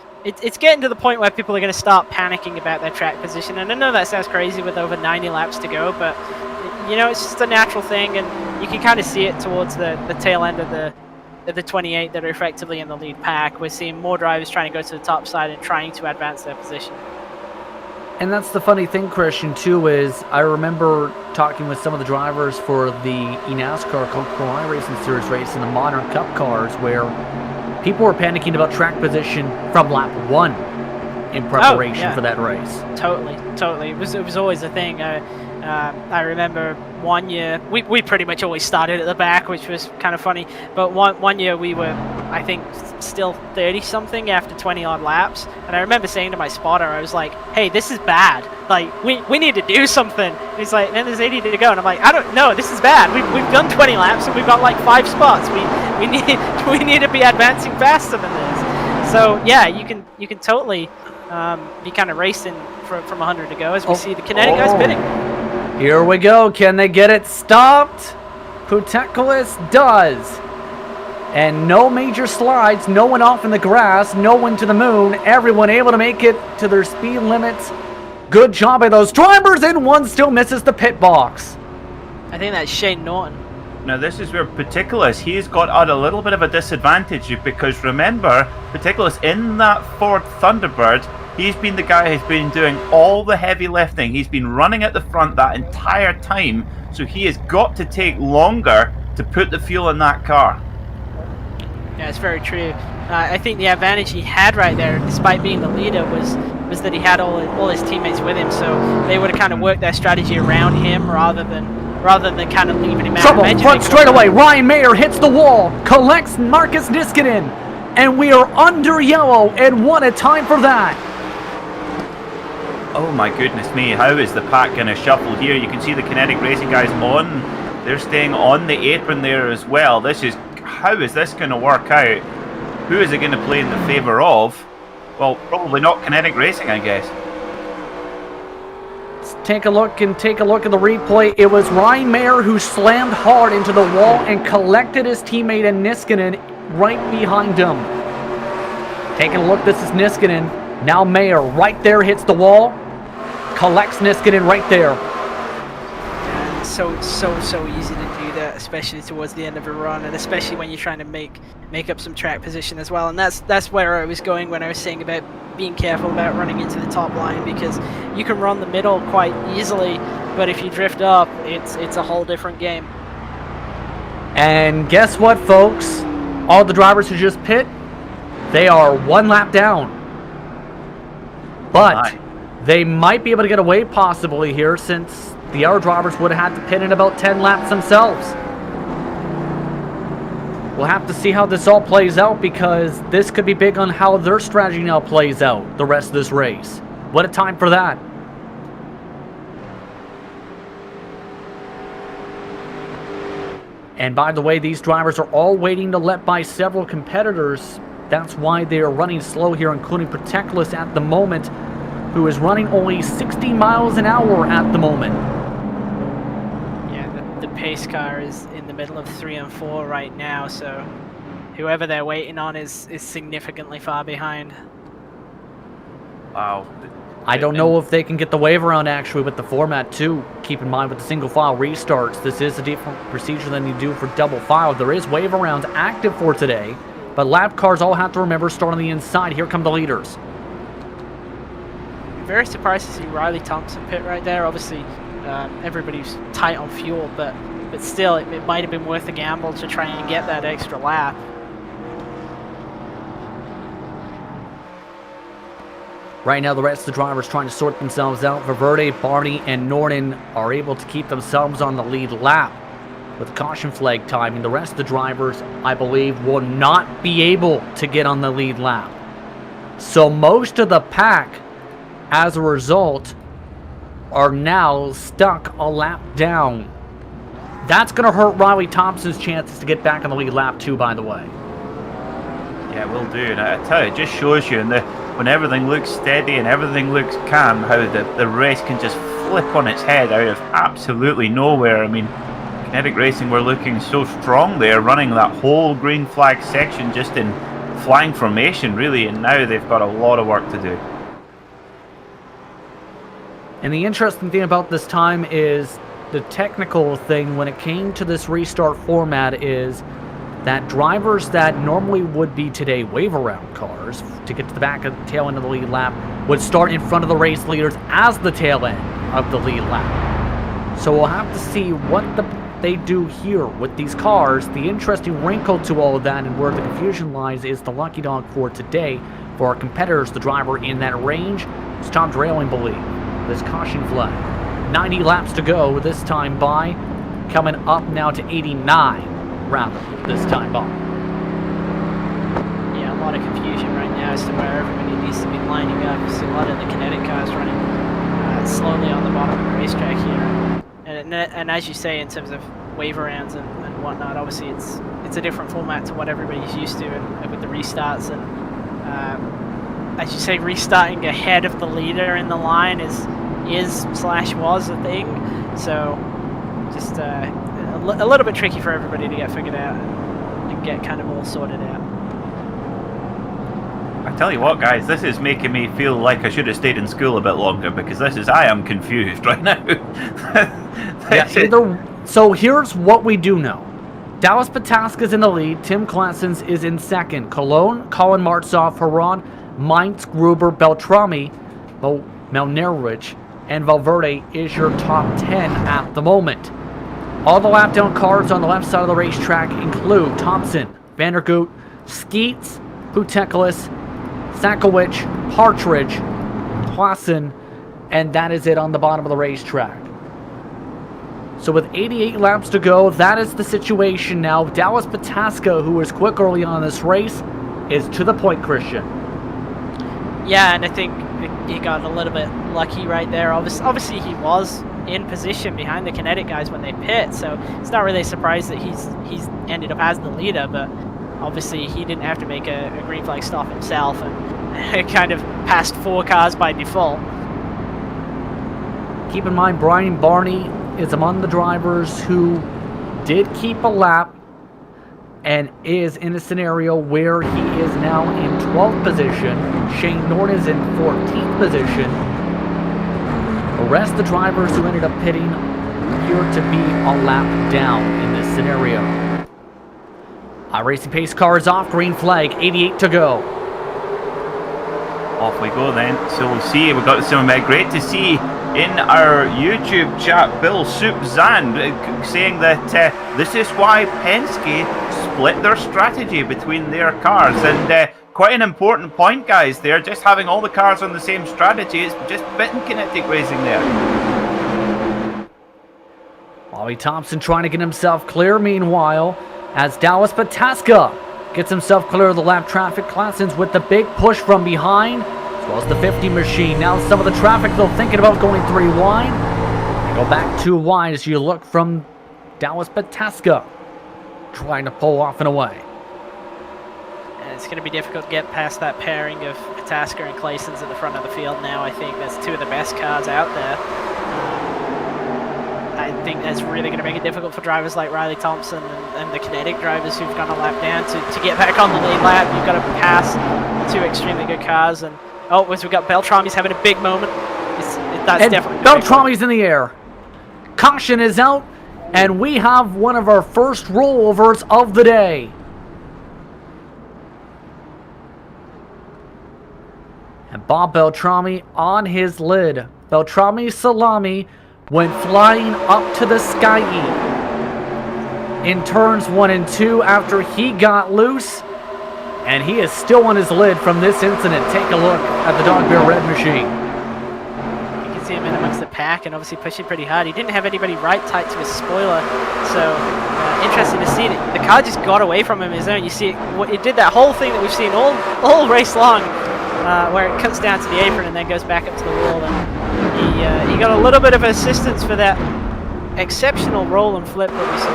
getting to the point where people are going to start panicking about their track position. And I know that sounds crazy with over 90 laps to go, but you know, it's just a natural thing, and you can kind of see it towards the tail end of the 28 that are effectively in the lead pack. We're seeing more drivers trying to go to the top side and trying to advance their position. And that's the funny thing, Christian, too, is I remember talking with some of the drivers for the eNASCAR Coca-Cola iRacing Series race in the Modern Cup cars, where people were panicking about track position from lap 1 in preparation for that race. Totally. It was always a thing. I remember one year, we pretty much always started at the back, which was kind of funny, but one year we were, I think, still 30-something after 20-odd laps, and I remember saying to my spotter, I was like, hey, this is bad. Like, we need to do something. And he's like, man, there's 80 to go, and I'm like, I don't know, this is bad. We've done 20 laps, and we've got like 5 spots. We need to be advancing faster than this. So, yeah, you can totally be kind of racing from 100 to go as we see the Kinetic guys pitting. Here we go. Can they get it stopped? Putekoulis does. And no major slides, no one off in the grass, no one to the moon, everyone able to make it to their speed limits Good job by those drivers, and one still misses the pit box. I think that's Shane Norton. Now this is where Particulous, he's got at a little bit of a disadvantage because remember, Particulous in that Ford Thunderbird, he's been the guy who's been doing all the heavy lifting. He's been running at the front that entire time, so he has got to take longer to put the fuel in that car. Yeah, it's very true. I think the advantage he had right there, despite being the leader, was that he had all his teammates with him, so they would have kind of worked their strategy around him rather than kind of leaving him out. Trouble, front straightaway, Ryan Mayer hits the wall, collects Marcus Niskanen, and we are under yellow, and what a time for that. Oh my goodness me, how is the pack going to shuffle here? You can see the Kinetic Racing guys on, they're staying on the apron there as well. How is this going to work out? Who is it going to play in the favour of? Well, probably not Kinetic Racing, I guess. Let's take a look at the replay. It was Ryan Mayer who slammed hard into the wall and collected his teammate and Niskanen right behind him. Taking a look, this is Niskanen. Now Mayer right there hits the wall, collects Niskanen right there. So easy to do that, especially towards the end of a run, and especially when you're trying to make up some track position as well. And that's where I was going when I was saying about being careful about running into the top line, because you can run the middle quite easily, but if you drift up, it's a whole different game. And guess what, folks? All the drivers who just pit, they are one lap down. But they might be able to get away possibly here, since the other drivers would have had to pit in about 10 laps themselves. We'll have to see how this all plays out, because this could be big on how their strategy now plays out the rest of this race. What a time for that. And by the way, these drivers are all waiting to let by several competitors. That's why they are running slow here, including Protectless at the moment, who is running only 60 miles an hour at the moment. The pace car is in the middle of 3 and 4 right now, so whoever they're waiting on is significantly far behind. Wow. I don't know if they can get the wave around actually with the format too. Keep in mind with the single file restarts, this is a different procedure than you do for double file. There is wave around active for today, but lap cars all have to remember start on the inside. Here come the leaders. I'm very surprised to see Riley Thompson pit right there. Obviously, everybody's tight on fuel, but still, it might have been worth a gamble to try and get that extra lap. Right now, the rest of the drivers trying to sort themselves out. Valverde, Barney, and Norton are able to keep themselves on the lead lap with caution flag timing. The rest of the drivers, I believe, will not be able to get on the lead lap. So most of the pack, as a result, are now stuck a lap down. That's going to hurt Riley Thompson's chances to get back on the lead lap too, by the way. Yeah, will do. And I tell you, it just shows you when everything looks steady and everything looks calm, how the race can just flip on its head out of absolutely nowhere. I mean, Kinetic Racing were looking so strong there, running that whole green flag section just in flying formation, really, and now they've got a lot of work to do. And the interesting thing about this time is the technical thing when it came to this restart format is that drivers that normally would be today wave around cars to get to the back of the tail end of the lead lap would start in front of the race leaders as the tail end of the lead lap. So we'll have to see what they do here with these cars. The interesting wrinkle to all of that and where the confusion lies is the lucky dog for today. For our competitors, the driver in that range is Tom Drailing, believe. This caution flag. 90 laps to go this time by. Coming up now to 89, rather, this time by. Yeah, a lot of confusion right now as to where everybody needs to be lining up. You see a lot of the Kinetic cars running slowly on the bottom of the racetrack here. And as you say, in terms of wave arounds and whatnot, obviously it's a different format to what everybody's used to and with the restarts. And as you say, restarting ahead of the leader in the line was a thing. So just a little bit tricky for everybody to get figured out and get kind of all sorted out. I tell you what, guys, this is making me feel like I should have stayed in school a bit longer, because I am confused right now. So here's what we do know. Dallas Pataska's in the lead. Tim Klassens is in second. Cologne, Colin Martzov, Haran, Mainz, Gruber, Beltrami, Melnerich, and Valverde is your top 10 at the moment. All the lap down cars on the left side of the racetrack include Thompson, Vandergoot, Skeets, Puteklis, Sakowicz, Partridge, Klassen, and that is it on the bottom of the racetrack. So with 88 laps to go, that is the situation now. Dallas Pataska, who was quick early on in this race, is to the point, Christian. Yeah, and I think he got a little bit lucky right there. Obviously he was in position behind the Kinetic guys when they pit, so it's not really a surprise that he's ended up as the leader, but obviously he didn't have to make a green flag stop himself, and kind of passed 4 cars by default. Keep in mind, Brian Barney is among the drivers who did keep a lap and is in a scenario where he is now in 12th position. Shane Norton is in 14th position. The rest of the drivers who ended up pitting appear to be a lap down in this scenario. iRacing pace car is off, green flag, 88 to go. Off we go then. So we'll see. We've got some great to see in our YouTube chat, Bill Soup Zand saying that this is why Penske split their strategy between their cars, and quite an important point, guys. They're just having all the cars on the same strategy. It's just bitten Kinetic Racing there. Bobby Thompson trying to get himself clear, meanwhile, as Dallas Pataska gets himself clear of the lap traffic. Klassens with the big push from behind, as well as the 50 machine. Now some of the traffic, though, thinking about going 3 wide. They go back 2 wide as you look from Dallas Pataska trying to pull off and away. And it's going to be difficult to get past that pairing of Pataska and Klassens at the front of the field now. I think that's 2 of the best cars out there. I think that's really going to make it difficult for drivers like Riley Thompson and the Kinetic drivers who've gone a lap down to get back on the lead lap. You've got to pass 2 extremely good cars. And we've got Beltrami's having a big moment. That's definitely Beltrami's in the air. Caution is out, and we have one of our first rollovers of the day. And Bob Beltrami on his lid. Beltrami's salami went flying up to the sky in turns 1 and 2 after he got loose, and he is still on his lid from this incident. Take a look at the Dog Bear Red machine. You can see him in amongst the pack and obviously pushing pretty hard. He didn't have anybody right tight to his spoiler, so interesting to see that the car just got away from him in his own. You see it did that whole thing that we've seen all race long, where it cuts down to the apron and then goes back up to the wall, and he got a little bit of assistance for that exceptional roll and flip that we saw.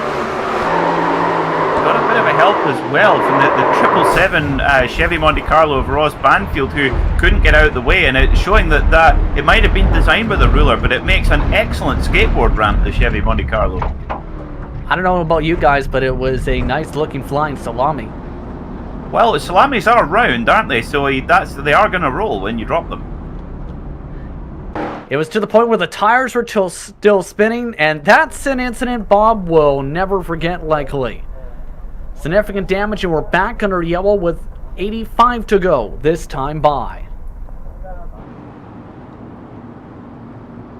Got a bit of a help as well from the 777 Chevy Monte Carlo of Ross Banfield, who couldn't get out of the way, and it's showing that it might have been designed by the ruler, but it makes an excellent skateboard ramp, the Chevy Monte Carlo. I don't know about you guys, but it was a nice looking flying salami. Well, the salamis are round, aren't they? So they are going to roll when you drop them. It was to the point where the tires were still spinning, and that's an incident Bob will never forget, likely. Significant damage, and we're back under yellow with 85 to go this time by.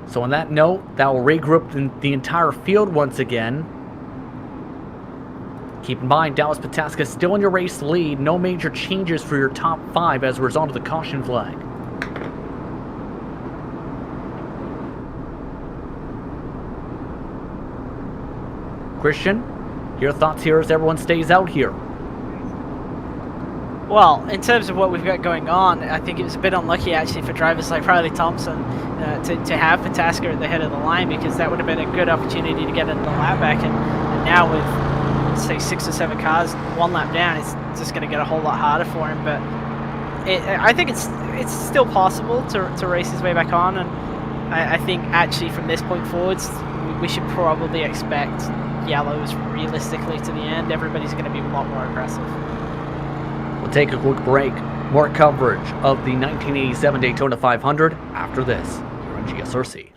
So on that note, that will regroup the entire field once again. Keep in mind, Dallas Pataska still in your race lead. No major changes for your top 5 as a result of the caution flag. Christian, your thoughts here as everyone stays out here? Well, in terms of what we've got going on, I think it was a bit unlucky actually for drivers like Riley Thompson to have Pataska at the head of the line, because that would have been a good opportunity to get into the lap back, and now with say 6 or 7 cars 1 lap down, it's just going to get a whole lot harder for him. But I think it's still possible to race his way back on, and I think actually from this point forwards we should probably expect yellows realistically to the end. Everybody's going to be a lot more aggressive. We'll take a quick break. More coverage of the 1987 Daytona 500 after this here on GSRC.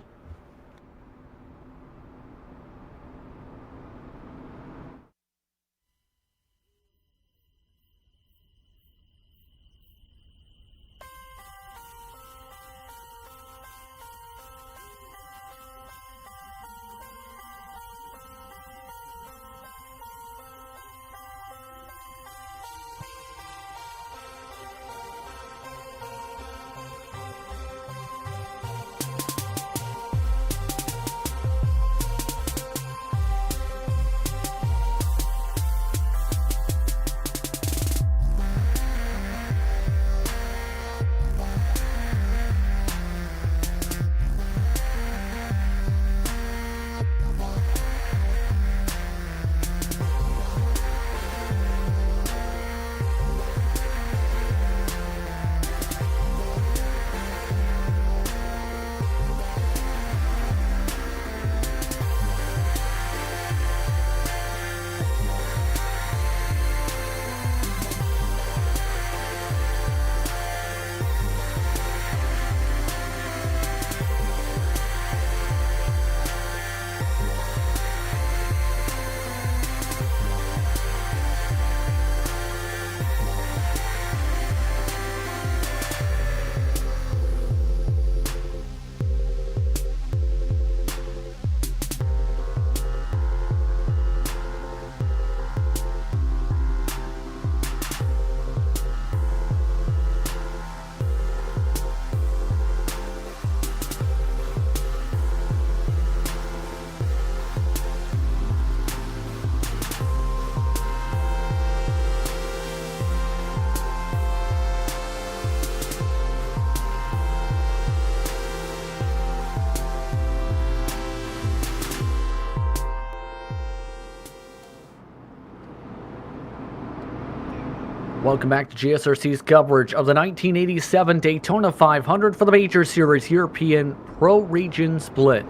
Welcome back to GSRC's coverage of the 1987 Daytona 500 for the Major Series European Pro Region Split.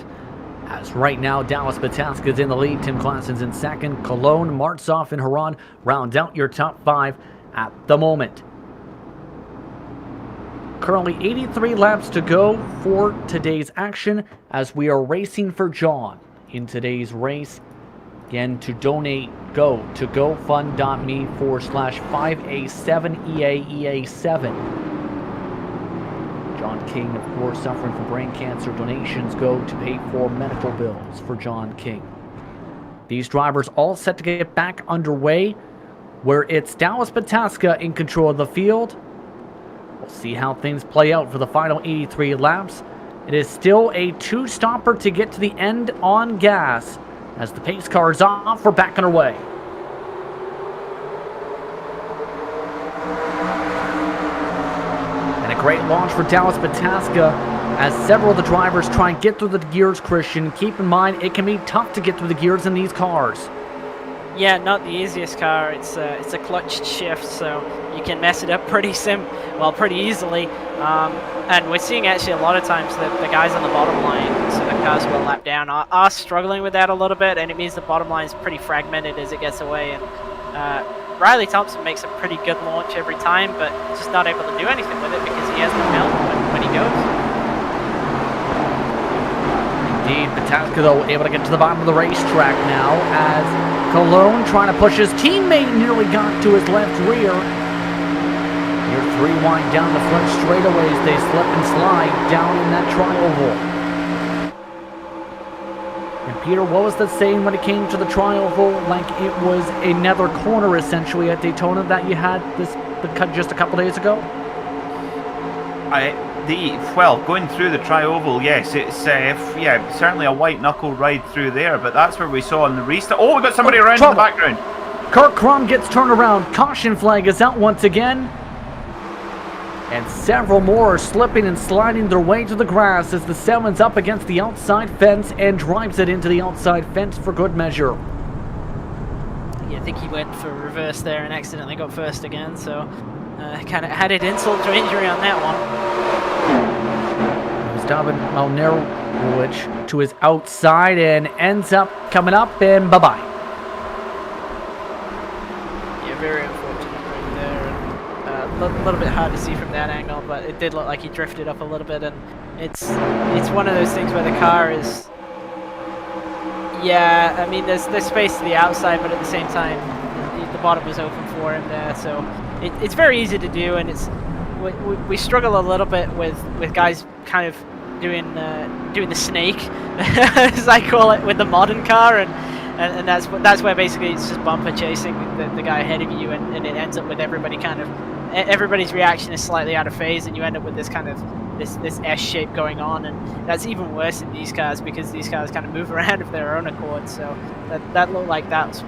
As right now, Dallas Pataska is in the lead, Tim Klassen's in second, Cologne, Martzoff, and Haran round out your top five at the moment. Currently 83 laps to go for today's action as we are racing for John in today's race. Again, to donate, go to gofund.me/5A7EAEA7. John King, of course, suffering from brain cancer. Donations go to pay for medical bills for John King. These drivers all set to get back underway, where it's Dallas Pataska in control of the field. We'll see how things play out for the final 83 laps. It is still a two-stopper to get to the end on gas. As the pace car is off, we're back underway. And a great launch for Dallas Pataska as several of the drivers try and get through the gears, Christian. Keep in mind, it can be tough to get through the gears in these cars. Yeah, not the easiest car. It's a clutch shift, so you can mess it up pretty easily. And we're seeing actually a lot of times that the guys on the bottom line, so the cars will lap down, are struggling with that a little bit, and it means the bottom line is pretty fragmented as it gets away. And Riley Thompson makes a pretty good launch every time, but just not able to do anything with it because he has no help when he goes. Indeed, Pataska, though, able to get to the bottom of the racetrack now as Cologne trying to push his teammate, nearly got to his left rear. Here, three wind down the front straightaways. They slip and slide down in that tri-oval. And Peter, what was the saying when it came to the tri-oval? Like it was another corner, essentially, at Daytona that you had the cut just a couple days ago? Going through the tri-oval, yes, it's certainly a white knuckle ride through there, but that's where we saw in the restart. Oh, we got somebody around in the background. Kirk Crum gets turned around. Caution flag is out once again. And several more are slipping and sliding their way to the grass as the 7's up against the outside fence and drives it into the outside fence for good measure. Yeah, I think he went for reverse there and accidentally got first again, so kind of added insult to injury on that one. David Malnerowicz to his outside and ends up coming up and bye-bye. Yeah, very unfortunate right there. little bit hard to see from that angle, but it did look like he drifted up a little bit, and it's one of those things where the car is, yeah, I mean there's space to the outside, but at the same time the bottom was open for him there, so it's very easy to do, and we struggle a little bit with guys kind of doing the snake, as I call it, with the modern car, and that's where basically it's just bumper chasing the guy ahead of you, and it ends up with everybody's reaction is slightly out of phase, and you end up with this kind of this S shape going on, and that's even worse in these cars because these cars kind of move around of their own accord. So that looked like that's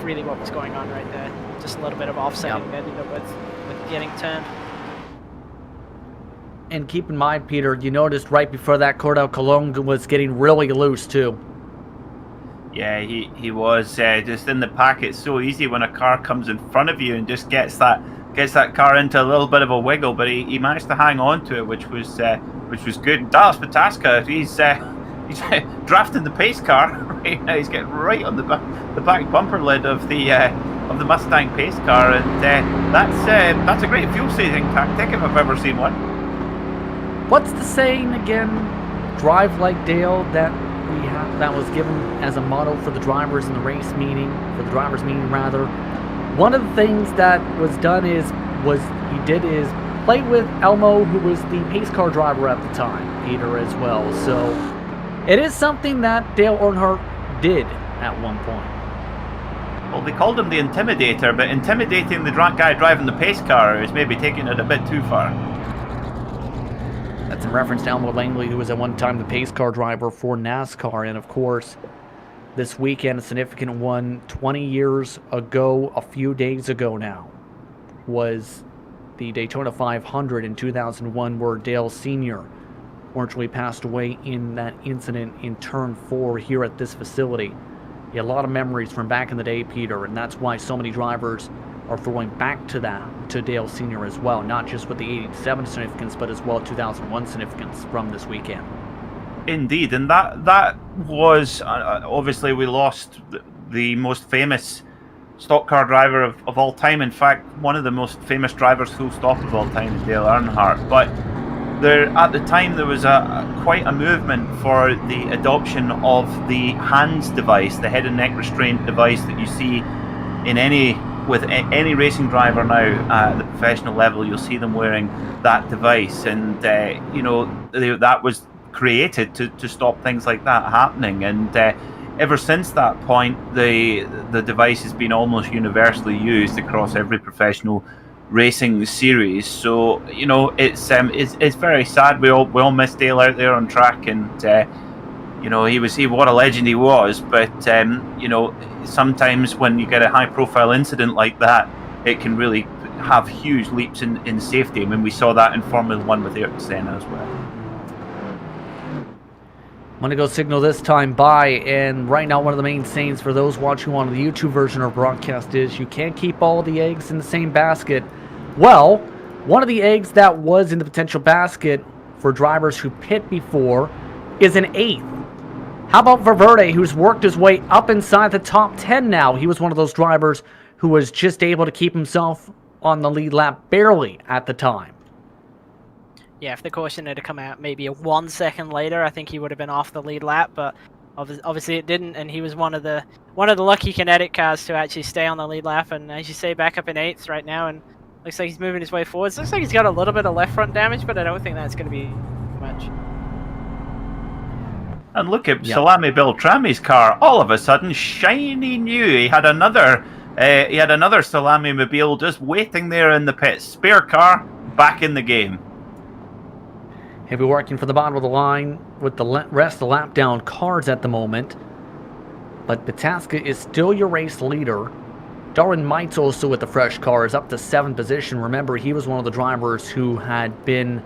really what was going on right there. Just a little bit of offsetting that ended up with getting turned. And keep in mind, Peter, you noticed right before that Cordell Cologne was getting really loose too. Yeah, he was just in the pack. It's so easy when a car comes in front of you and just gets that car into a little bit of a wiggle, but he managed to hang on to it, which was good. Dallas Pataska, he's drafting the pace car right now. He's getting right on the back bumper lid of the Mustang pace car, and that's a great fuel saving tactic if I've ever seen one. What's the saying again? Drive like Dale, that was given as a motto for the drivers in the drivers' meeting rather. One of the things that was done is play with Elmo, who was the pace car driver at the time, Peter, as well. So it is something that Dale Earnhardt did at one point. Well, they called him the Intimidator, but intimidating the guy driving the pace car is maybe taking it a bit too far. That's in reference to Elmo Langley, who was at one time the pace car driver for NASCAR. And of course, this weekend, a significant one, 20 years ago, a few days ago now, was the Daytona 500 in 2001, where Dale Sr. unfortunately passed away in that incident in Turn 4 here at this facility. He had a lot of memories from back in the day, Peter, and that's why so many drivers are throwing back to Dale Sr. as well, not just with the 87 significance, but as well 2001 significance from this weekend. Indeed, and that was obviously we lost the most famous stock car driver of all time. In fact, one of the most famous drivers full stop of all time is Dale Earnhardt. But at the time there was quite a movement for the adoption of the HANDS device, the head and neck restraint device that you see with any racing driver now at the professional level. You'll see them wearing that device, and that was created to stop things like that happening. And ever since that point, the device has been almost universally used across every professional racing series. So it's very sad. We all miss Dale out there on track, and what a legend he was. But sometimes when you get a high profile incident like that, it can really have huge leaps in safety. I mean, we saw that in Formula 1 with Ayrton Senna as well. I'm going to go signal this time by, and right now one of the main sayings for those watching on the YouTube version of broadcast is you can't keep all the eggs in the same basket. Well, one of the eggs that was in the potential basket for drivers who pit before is an 8th. How about Valverde, who's worked his way up inside the top 10 now? He was one of those drivers who was just able to keep himself on the lead lap barely at the time. Yeah, if the caution had come out maybe 1 second later, I think he would have been off the lead lap, but obviously it didn't, and he was one of the lucky Kinetic cars to actually stay on the lead lap, and as you say, back up in 8th right now, and looks like he's moving his way forwards. Looks like he's got a little bit of left front damage, but I don't think that's going to be much. And look at Salami Beltrami's car. All of a sudden, shiny new. He had another Salami Mobile just waiting there in the pit. Spare car, back in the game. He'll be working from the bottom of the line with the rest of the lap down cars at the moment. But Pataska is still your race leader. Darwin Mites also with the fresh car is up to 7th position. Remember, he was one of the drivers who had been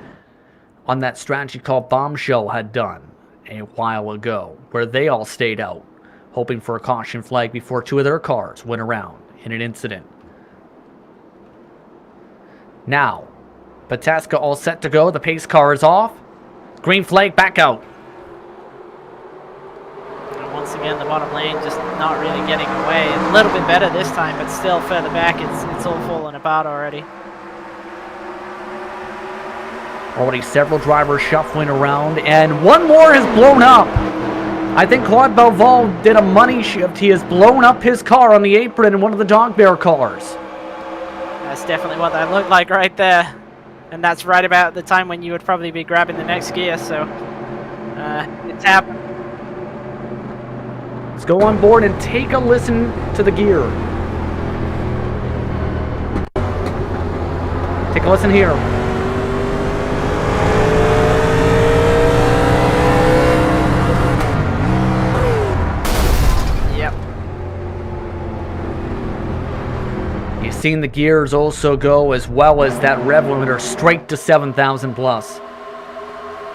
on that strategy called Bombshell had done a while ago, where they all stayed out, hoping for a caution flag before 2 of their cars went around in an incident. Now, Pataska all set to go. The pace car is off. Green flag back out. And once again, the bottom lane just not really getting away. A little bit better this time, but still further back, it's all falling apart already. Already several drivers shuffling around, and one more has blown up. I think Claude Belval did a money shift. He has blown up his car on the apron in one of the Dog Bear cars. That's definitely what that looked like right there. And that's right about the time when you would probably be grabbing the next gear, so it's happened. Let's go on board and take a listen to the gear. Take a listen here. Yep. You've seen the gears also go, as well as that rev limiter, straight to 7,000 plus.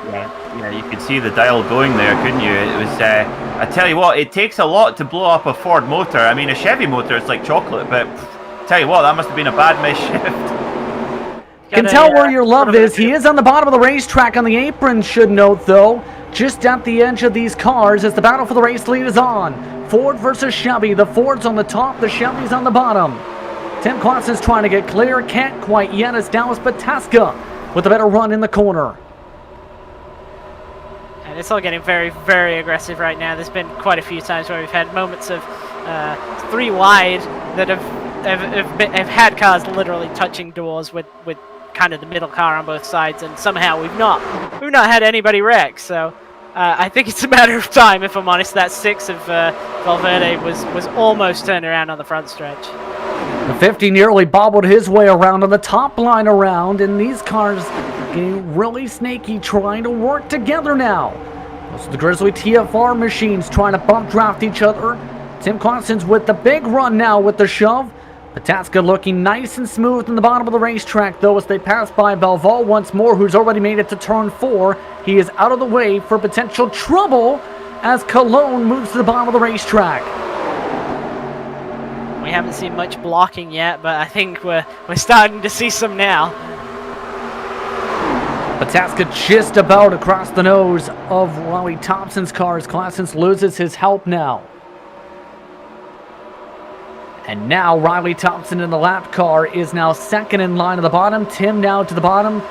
Yeah, you could see the dial going there, couldn't you? It was, I tell you what, it takes a lot to blow up a Ford motor. I mean, a Chevy motor, it's like chocolate, but tell you what, that must have been a bad misshift. Can tell where your love is. He is on the bottom of the racetrack on the apron, should note, though. Just at the edge of these cars as the battle for the race lead is on. Ford versus Chevy. The Ford's on the top, the Chevy's on the bottom. Tim Clausen's trying to get clear. Can't quite yet as Dallas Pataska with a better run in the corner. And it's all getting very, very aggressive right now. There's been quite a few times where we've had moments of 3 wide that have had cars literally touching doors with kind of the middle car on both sides, and somehow we've not had anybody wreck. So I think it's a matter of time, if I'm honest. That 6 of Valverde was almost turned around on the front stretch. The 50 nearly bobbled his way around on the top line around, and these cars getting really snaky, trying to work together now. Those are the Grizzly TFR machines trying to bump draft each other. Tim Clausen's with the big run now with the shove. Pataska looking nice and smooth in the bottom of the racetrack, though, as they pass by Belval once more, who's already made it to turn 4. He is out of the way for potential trouble as Cologne moves to the bottom of the racetrack. We haven't seen much blocking yet, but I think we're starting to see some now. Pataska just about across the nose of Riley Thompson's car as Clausen loses his help now. And now Riley Thompson in the lap car is now second in line at the bottom. Tim now to the bottom.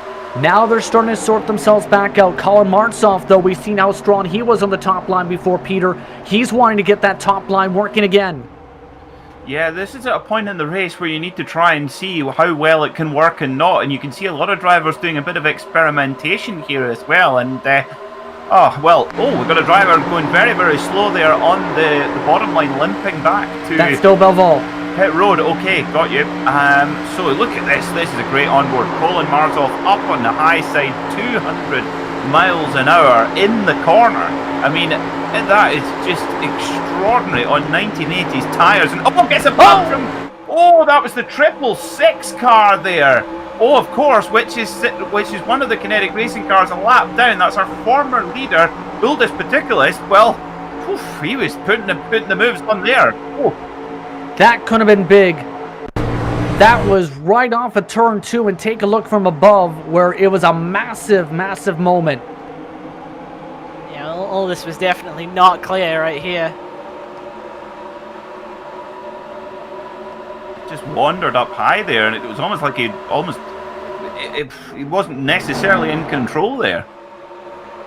Now they're starting to sort themselves back out. Colin Martzoff, though, we've seen how strong he was on the top line before Peter. He's wanting to get that top line working again. Yeah, this is at a point in the race where you need to try and see how well it can work and not. And you can see a lot of drivers doing a bit of experimentation here as well. And, we've got a driver going very, very slow there on the bottom line, limping back to... That's still Belval. Pit road, okay, got you. So look at this. This is a great onboard. Colin Martzoff up on the high side, 200 miles an hour in the corner. I mean, that is just extraordinary on 1980s tyres. And gets a bump from... Oh, that was the 666 car there. Oh, of course, which is one of the Kinetic Racing cars a lap down. That's our former leader, Uldis Particulist. Well, he was putting the moves on there. Oh. That could have been big. That was right off of turn 2, and take a look from above where it was a massive, massive moment. Yeah, all this was definitely not clear right here. Just wandered up high there, and it was almost like he wasn't necessarily in control there.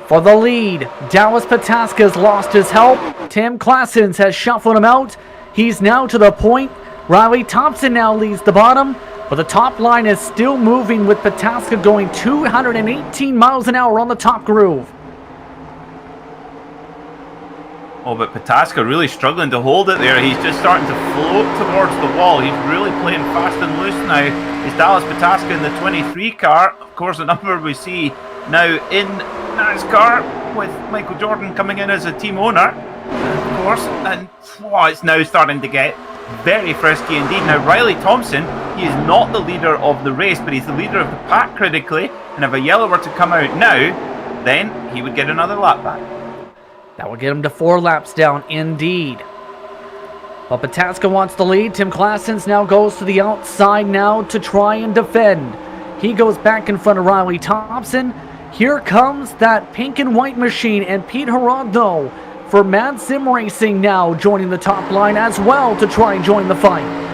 For the lead, Dallas Pataska's lost his help. Tim Clausen has shuffled him out. He's now to the point. Riley Thompson now leads the bottom, but the top line is still moving with Pataska going 218 miles an hour on the top groove. Oh, but Pataska really struggling to hold it there. He's just starting to float towards the wall. He's really playing fast and loose now. It's Dallas Pataska in the 23 car. Of course, the number we see now in NASCAR with Michael Jordan coming in as a team owner, of course. And it's now starting to get very frisky indeed. Now, Riley Thompson, he is not the leader of the race, but he's the leader of the pack critically. And if a yellow were to come out now, then he would get another lap back. That would get him to 4 laps down, indeed. But Pataska wants the lead. Tim Clausen now goes to the outside now to try and defend. He goes back in front of Riley Thompson. Here comes that pink and white machine, and Pete Gerardo for Mad Sim Racing now joining the top line as well to try and join the fight. And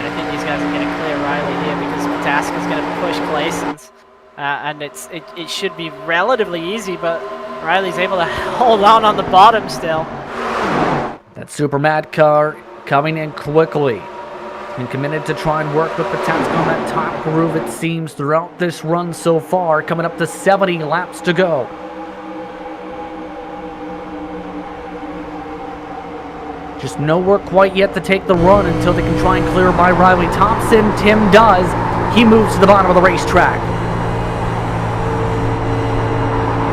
I think these guys are going to clear Riley here because Pataska's going to push Claeson's, and it should be relatively easy, but Riley's able to hold on the bottom still. That Super Mad car coming in quickly and committed to try and work with Pataska on that top groove, it seems, throughout this run so far, coming up to 70 laps to go. Just nowhere quite yet to take the run until they can try and clear by Riley Thompson. Tim does. He moves to the bottom of the racetrack.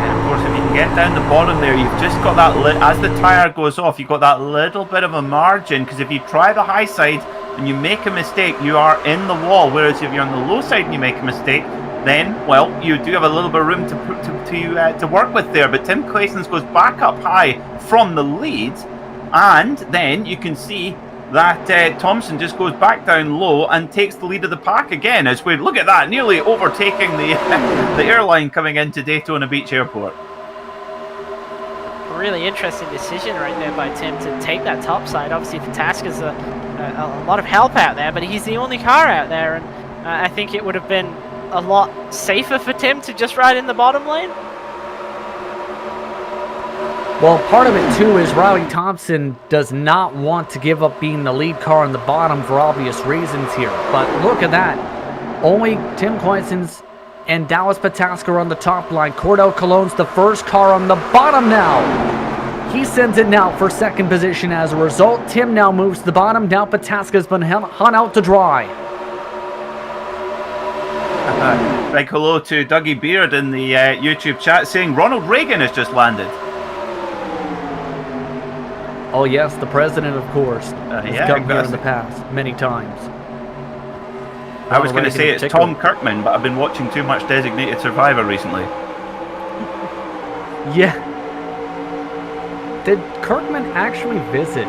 And of course, if you can get down the bottom there, you've just got that, as the tyre goes off, you've got that little bit of a margin, because if you try the high side and you make a mistake, you are in the wall, whereas if you're on the low side and you make a mistake, then, well, you do have a little bit of room to work with there. But Tim Claeson's goes back up high from the lead, and then you can see that Thompson just goes back down low and takes the lead of the pack again. As we look at that, nearly overtaking the airline coming into Daytona Beach Airport. A really interesting decision right there by Tim to take that top side. Obviously, Pataska's a lot of help out there, but he's the only car out there, and I think it would have been a lot safer for Tim to just ride in the bottom lane. Well, part of it too is Riley Thompson does not want to give up being the lead car on the bottom for obvious reasons here. But look at that. Only Tim Claeson's and Dallas Pataska are on the top line. Cordell Cologne's the first car on the bottom now. He sends it now for second position as a result. Tim now moves to the bottom. Now Pataska's been hung out to dry. Big hello to Dougie Beard in the YouTube chat saying Ronald Reagan has just landed. Oh yes, the president, of course, has come here in the past many times. I was going to say it's Tom Kirkman, but I've been watching too much Designated Survivor recently. Yeah. Did Kirkman actually visit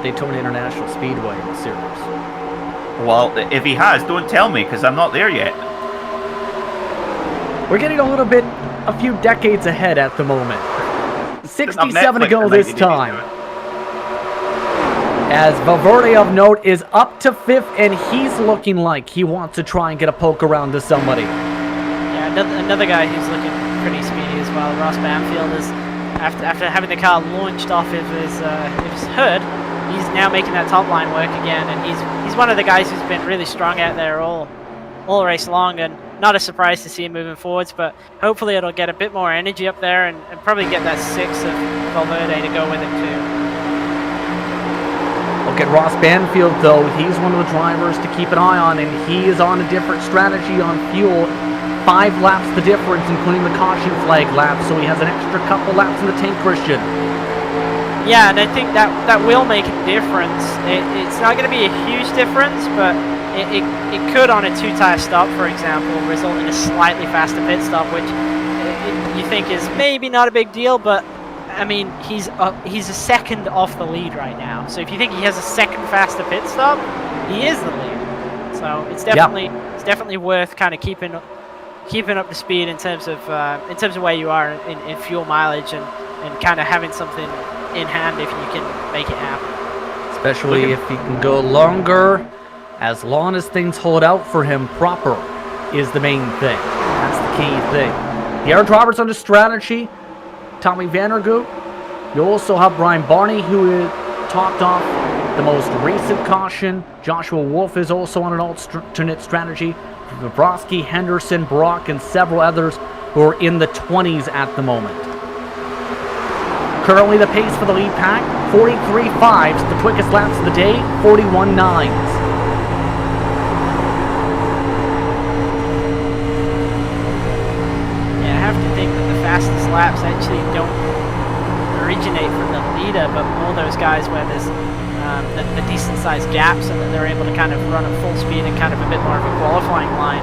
Daytona International Speedway in the series? Well, if he has, don't tell me, because I'm not there yet. We're getting a few decades ahead at the moment. 67 to go this time. As Valverde of note is up to 5th, and he's looking like he wants to try and get a poke around to somebody. Yeah, another guy who's looking pretty speedy as well. Ross Banfield is, after having the car launched off of his hood, he's now making that top line work again, and he's one of the guys who's been really strong out there all race long, and not a surprise to see him moving forwards, but hopefully it'll get a bit more energy up there and probably get that 6 of Valverde to go with it too. Look at Ross Banfield, though. He's one of the drivers to keep an eye on, and he is on a different strategy on fuel. 5 laps the difference, including the caution flag lap, so he has an extra couple laps in the tank, Christian. Yeah, and I think that will make a difference. It's not going to be a huge difference, but it could, on a 2-tire stop, for example, result in a slightly faster pit stop, which you think is maybe not a big deal, but I mean, he's a second off the lead right now. So if you think he has a second faster pit stop, he is the lead. So it's definitely worth kind of keeping up the speed in terms of where you are in fuel mileage and kind of having something in hand if you can make it happen. Especially if he can go longer, as long as things hold out for him proper is the main thing. That's the key thing. The other drivers under strategy, Tommy Vandergoot. You also have Brian Barney, who topped off the most recent caution. Joshua Wolf is also on an alternate strategy. Bobrovsky, Henderson, Brock, and several others who are in the 20s at the moment. Currently the pace for the lead pack, 43.5s. The quickest laps of the day, 41.9s. Yeah, I have to think that the fastest laps actually don't originate from the leader, but more those guys where there's the decent-sized gaps and that they're able to kind of run at full speed and kind of a bit more of a qualifying line.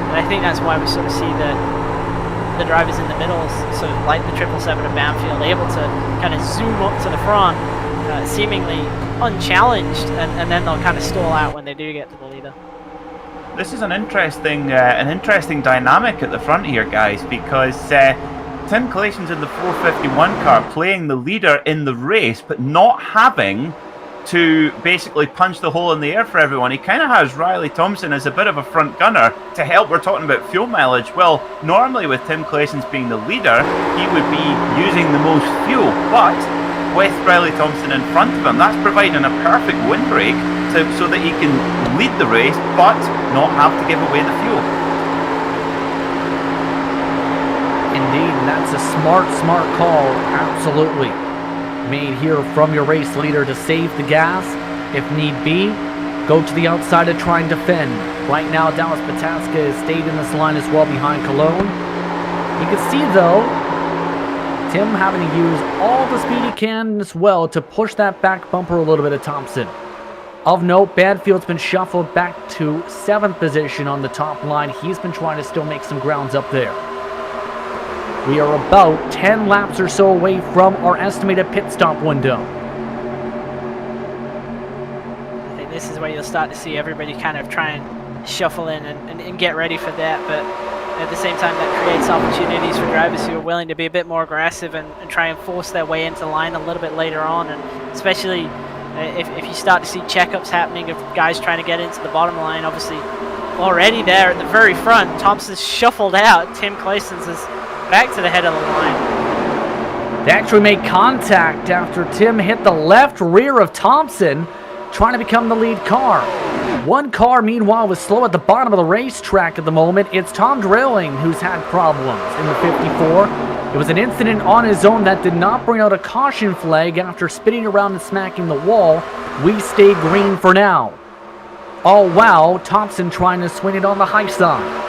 And I think that's why we sort of see the drivers in the middle, so like the 777 of Banfield, able to kind of zoom up to the front, seemingly unchallenged, and then they'll kind of stall out when they do get to the leader. This is an interesting dynamic at the front here, guys, because Tim Claeson's in the 451 car playing the leader in the race, but not having to basically punch the hole in the air for everyone. He kind of has Riley Thompson as a bit of a front gunner to help. We're talking about fuel mileage. Well, normally with Tim Claessens being the leader, he would be using the most fuel, but with Riley Thompson in front of him, that's providing a perfect windbreak so that he can lead the race but not have to give away the fuel. Indeed, and that's a smart call, absolutely. Made here from your race leader to save the gas. If need be, go to the outside to try and defend. Right now, Dallas Pataska has stayed in this line as well behind Cologne. You can see, though, Tim having to use all the speed he can as well to push that back bumper a little bit of Thompson. Of note, Badfield's been shuffled back to 7th position on the top line. He's been trying to still make some grounds up there. We are about 10 laps or so away from our estimated pit stop window. I think this is where you'll start to see everybody kind of try and shuffle in and get ready for that, but at the same time that creates opportunities for drivers who are willing to be a bit more aggressive and try and force their way into the line a little bit later on, and especially if you start to see checkups happening of guys trying to get into the bottom line. Obviously already there at the very front, Thompson's shuffled out, Tim Claessens is back to the head of the line. They actually made contact after Tim hit the left rear of Thompson, trying to become the lead car. One car, meanwhile, was slow at the bottom of the racetrack at the moment. It's Tom Drilling who's had problems in the 54. It was an incident on his own that did not bring out a caution flag after spinning around and smacking the wall. We stay green for now. Oh wow, Thompson trying to swing it on the high side.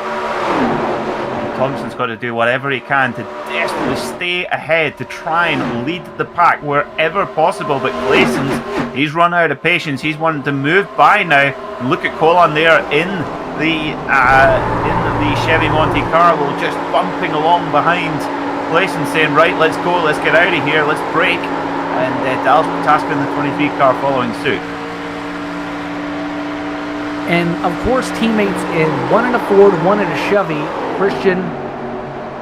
Thompson's got to do whatever he can to desperately stay ahead, to try and lead the pack wherever possible. But Claessens, he's run out of patience. He's wanting to move by now. And look at Colin there in the Chevy Monte Carlo, just bumping along behind Claessens, saying, "Right, let's go, let's get out of here, let's break." And Dallas Pataska in the 23 car following suit. And of course, teammates in one in a Ford, one in a Chevy. Christian,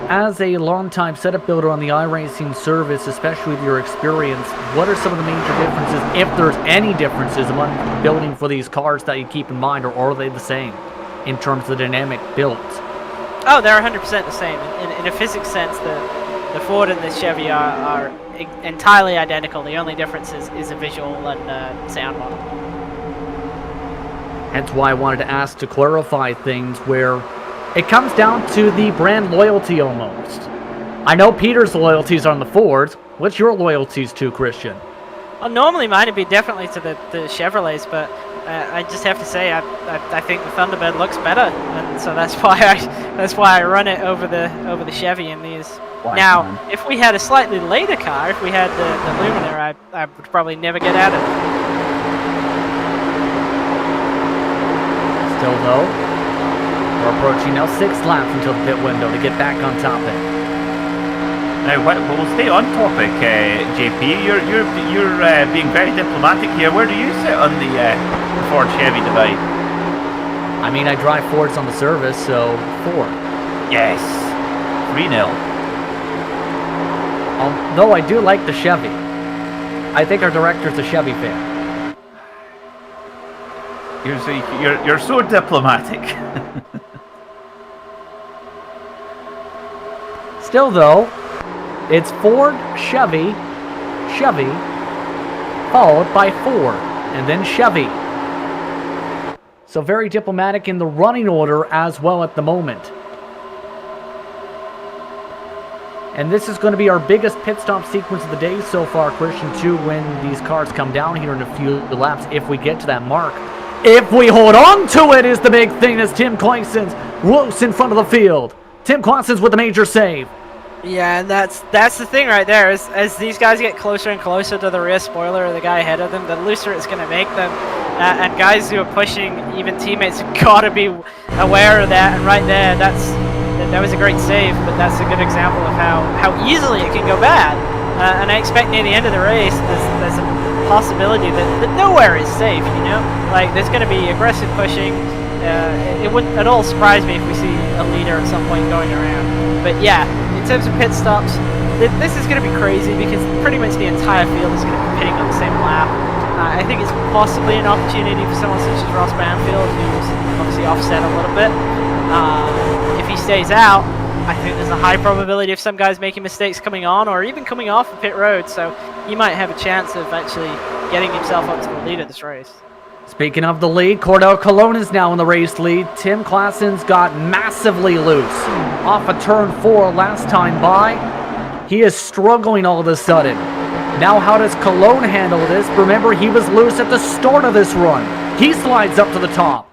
as a longtime setup builder on the iRacing service, especially with your experience, what are some of the major differences, if there's any differences, among building for these cars that you keep in mind, or are they the same in terms of the dynamic builds? Oh, they're 100% the same. In a physics sense, the Ford and the Chevy are entirely identical. The only difference is a visual and sound model. Hence why I wanted to ask to clarify things where it comes down to the brand loyalty almost. I know Peter's loyalties are on the Fords. What's your loyalties to, Christian? Well, normally mine would be definitely to the Chevrolets, but I just have to say I think the Thunderbird looks better, and so that's why I run it over the Chevy in these. Wow. Now, if we had a slightly later car, if we had the Luminar, I would probably never get out of it. Still though, we're approaching now 6 laps until the pit window to get back on topic. Now, we'll stay on topic, JP. You're being very diplomatic here. Where do you sit on the Ford Chevy divide? I mean, I drive Fords on the service, so Ford. Yes, 3-0. Although I do like the Chevy. I think our director's a Chevy fan. You're so diplomatic. Still though, it's Ford, Chevy, followed by Ford, and then Chevy. So very diplomatic in the running order as well at the moment. And this is going to be our biggest pit stop sequence of the day so far, Christian, too, when these cars come down here in a few laps, if we get to that mark. If we hold on to it is the big thing as Tim Claessens whoops in front of the field. Tim Claessens with a major save. Yeah, and that's the thing right there. As these guys get closer and closer to the rear spoiler of the guy ahead of them, the looser it's going to make them. And guys who are pushing, even teammates, have got to be aware of that. And right there, that was a great save, but that's a good example of how easily it can go bad. And I expect near the end of the race, there's a possibility that nowhere is safe, you know? Like, there's going to be aggressive pushing. It wouldn't at all surprise me if we see a leader at some point going around. But yeah, in terms of pit stops, this is going to be crazy because pretty much the entire field is going to be pitting on the same lap. I think it's possibly an opportunity for someone such as Ross Banfield, who's obviously offset a little bit. If he stays out, I think there's a high probability of some guys making mistakes coming on or even coming off of pit road, so he might have a chance of actually getting himself up to the lead of this race. Speaking of the lead, Cordell Colon is now in the race lead. Tim Klassen's got massively loose off of turn 4 last time by. He is struggling all of a sudden. Now how does Colon handle this? Remember, he was loose at the start of this run. He slides up to the top.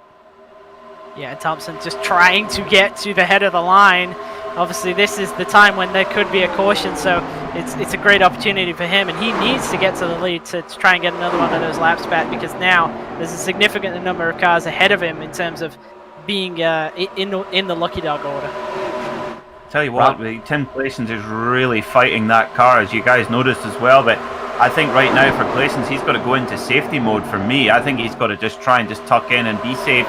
Yeah, Thompson just trying to get to the head of the line. Obviously, this is the time when there could be a caution, so it's a great opportunity for him, and he needs to get to the lead to try and get another one of those laps back, because now there's a significant number of cars ahead of him in terms of being in the lucky dog order. Tell you what, Tim Claessens is really fighting that car, as you guys noticed as well, but I think right now for Claessens, he's got to go into safety mode for me. I think he's got to just try and just tuck in and be safe,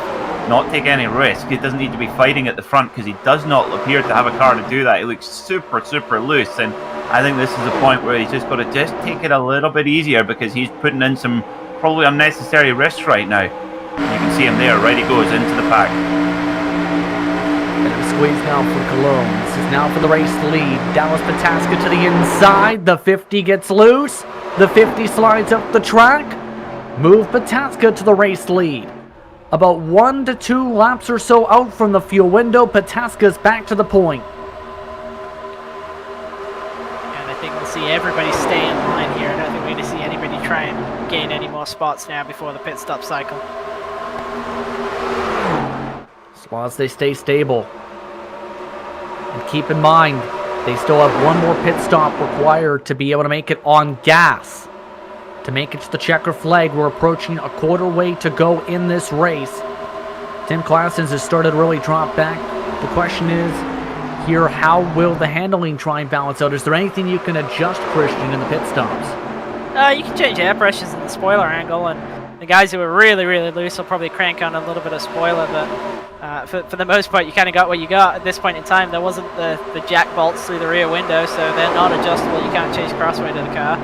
not take any risk. He doesn't need to be fighting at the front, because he does not appear to have a car to do that. He looks super, super loose, and I think this is the point where he's just got to just take it a little bit easier, because he's putting in some probably unnecessary risks right now. You can see him there, right he goes into the pack. Bit of a squeeze now for Cologne. This is now for the race lead. Dallas Pataska to the inside. The 50 gets loose. The 50 slides up the track. Move Pataska to the race lead. About 1 to 2 laps or so out from the fuel window, Pataska's back to the point. And I think we'll see everybody stay in line here. I don't think we're going to see anybody try and gain any more spots now before the pit stop cycle. As long as they stay stable. And keep in mind, they still have one more pit stop required to be able to make it on gas. To make it to the checker flag, we're approaching a quarter way to go in this race. Tim Claessens has started to really drop back. The question is here, how will the handling try and balance out? Is there anything you can adjust, Christian, in the pit stops? You can change air pressures and the spoiler angle, and the guys who are really, really loose will probably crank on a little bit of spoiler, but for the most part, you kind of got what you got at this point in time. There wasn't the jack bolts through the rear window, so they're not adjustable. You can't change crossway to the car.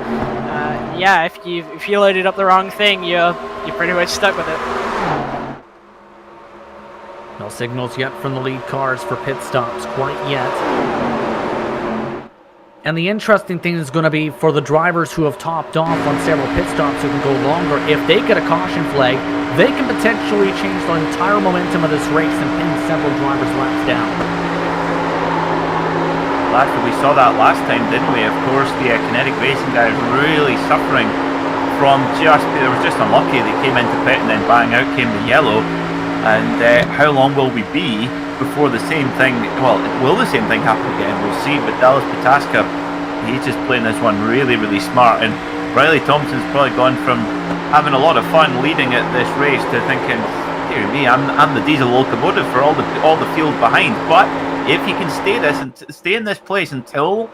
Yeah, if you loaded up the wrong thing, you're pretty much stuck with it. No signals yet from the lead cars for pit stops quite yet. And the interesting thing is going to be for the drivers who have topped off on several pit stops who can go longer. If they get a caution flag, they can potentially change the entire momentum of this race and pin several drivers' laps down. We saw that last time, didn't we? Of course, the Kinetic Racing guys really suffering from they were just unlucky. They came into pit and then bang, out came the yellow. And how long will we be before the same thing, well, will the same thing happen again? We'll see, but Dallas Pataska, he's just playing this one really, really smart. And Riley Thompson's probably gone from having a lot of fun leading at this race to thinking, dear me, I'm the diesel locomotive for all the field behind. But if he can stay in this place until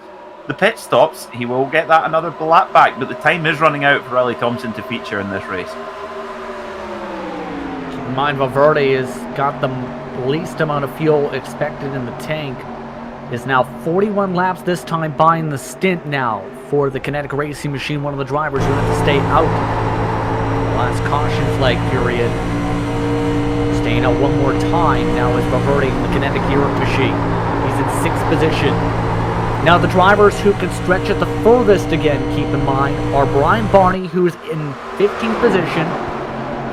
the pit stops, he will get that another lap back. But the time is running out for Riley Thompson to feature in this race. Keep in mind, Valverde has got the least amount of fuel expected in the tank. Is now 41 laps this time, buying the stint now for the Kinetic Racing machine. One of the drivers who have to stay out. Last caution flag period. Staying out one more time now is Valverde in the Kinetic machine. He's in 6th position. Now the drivers who can stretch it the furthest again, keep in mind, are Brian Barney, who's in 15th position,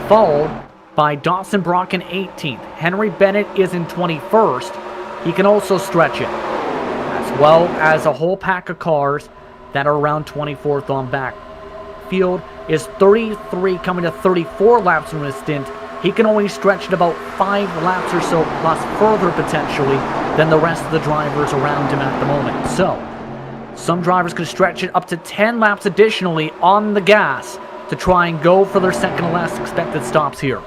followed by Dawson Brock in 18th. Henry Bennett is in 21st. He can also stretch it, as well as a whole pack of cars that are around 24th on back. Field is 33 coming to 34 laps in his stint. He can only stretch it about 5 laps or so, plus further potentially, than the rest of the drivers around him at the moment. So, some drivers can stretch it up to 10 laps additionally on the gas to try and go for their second to last expected stops here.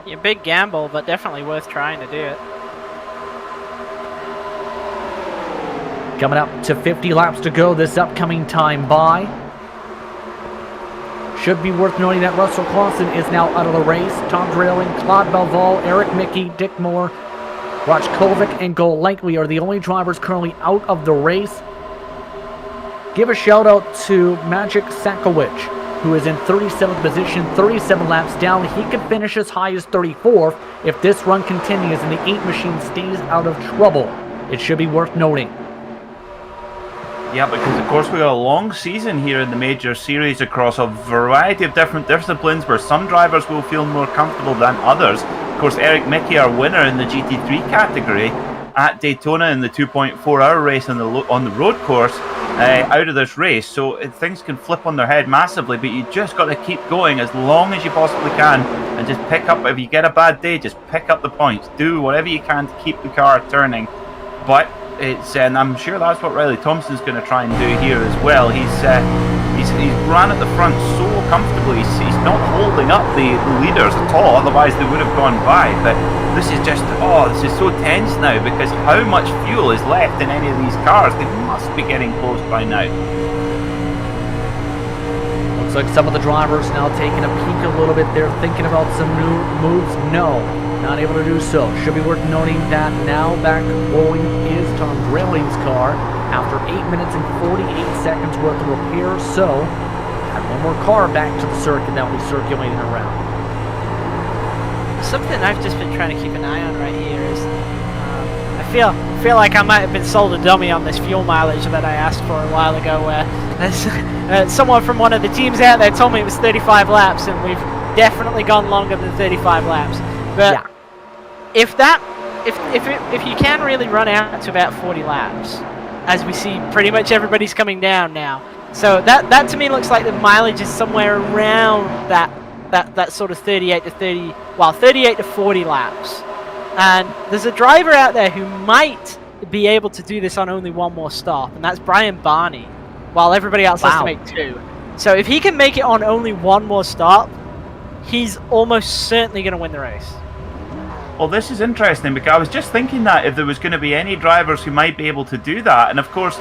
Yeah, big gamble, but definitely worth trying to do it. Coming up to 50 laps to go this upcoming time by. Should be worth noting that Russell Clausen is now out of the race. Tom Drailing, Claude Belval, Eric Mickey, Dick Moore, Raj Kovic, and Go Langley are the only drivers currently out of the race. Give a shout out to Magic Sakowicz, who is in 37th position, 37 laps down. He could finish as high as 34th if this run continues and the 8 machine stays out of trouble. It should be worth noting. Yeah, because of course we got a long season here in the major series across a variety of different disciplines where some drivers will feel more comfortable than others. Of course, Eric Mickey, our winner in the GT3 category at Daytona in the 2.4-hour race on the road course, out of this race. So things can flip on their head massively, but you just got to keep going as long as you possibly can and just pick up, if you get a bad day, just pick up the points. Do whatever you can to keep the car turning. But it's, and I'm sure that's what Riley Thompson's going to try and do here as well. He's ran at the front so comfortably. He's not holding up the leaders at all, otherwise they would have gone by. But this is just, this is so tense now, because how much fuel is left in any of these cars? They must be getting close by now. Looks like some of the drivers now taking a peek a little bit there, thinking about some new moves. No, not able to do so. Should be worth noting that now back rolling is Tom Grelling's car after 8 minutes and 48 seconds worth of repair. So, had one more car back to the circuit that will be circulating around. Something I've just been trying to keep an eye on right here is I feel like I might have been sold a dummy on this fuel mileage that I asked for a while ago, where someone from one of the teams out there told me it was 35 laps, and we've definitely gone longer than 35 laps. But Yeah. if you can really run out to about 40 laps, as we see pretty much everybody's coming down now, so that to me looks like the mileage is somewhere around that sort of 38 to 40 laps. And there's a driver out there who might be able to do this on only one more stop, and that's Brian Barney, while everybody else has to make 2. So if he can make it on only one more stop, he's almost certainly going to win the race. Well, this is interesting, because I was just thinking that if there was going to be any drivers who might be able to do that, and of course,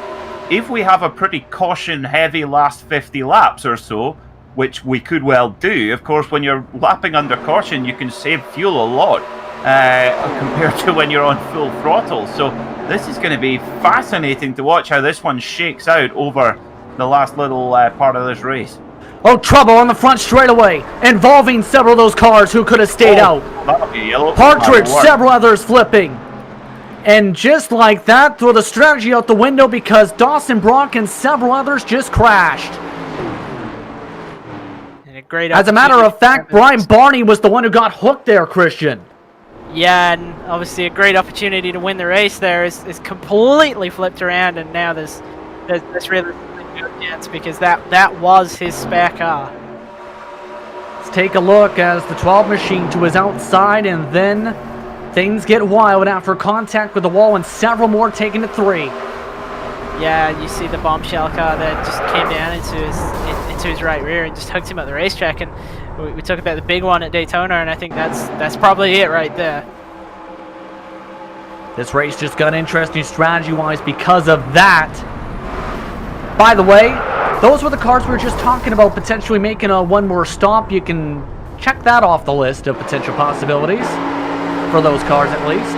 if we have a pretty caution-heavy last 50 laps or so, which we could well do, of course, when you're lapping under caution, you can save fuel a lot compared to when you're on full throttle. So this is going to be fascinating to watch how this one shakes out over the last little part of this race. Oh, trouble on the front straightaway, involving several of those cars who could have stayed out. That'll be yellow. Partridge, several others flipping. And just like that, throw the strategy out the window, because Dawson Brock and several others just crashed. And a great As a matter of fact, Brian Barney was the one who got hooked there, Christian. Yeah, and obviously a great opportunity to win the race there is completely flipped around, and now there's really good chance, because that was his spare car. Let's take a look as the 12 machine to his outside, and then things get wild after contact with the wall, and several more taking it 3. Yeah, you see the bombshell car that just came down into his right rear and just hooked him at the racetrack. And we talk about the big one at Daytona, and I think that's probably it right there. This race just got interesting strategy-wise because of that. By the way, those were the cars we were just talking about potentially making a one more stop. You can check that off the list of potential possibilities for those cars at least.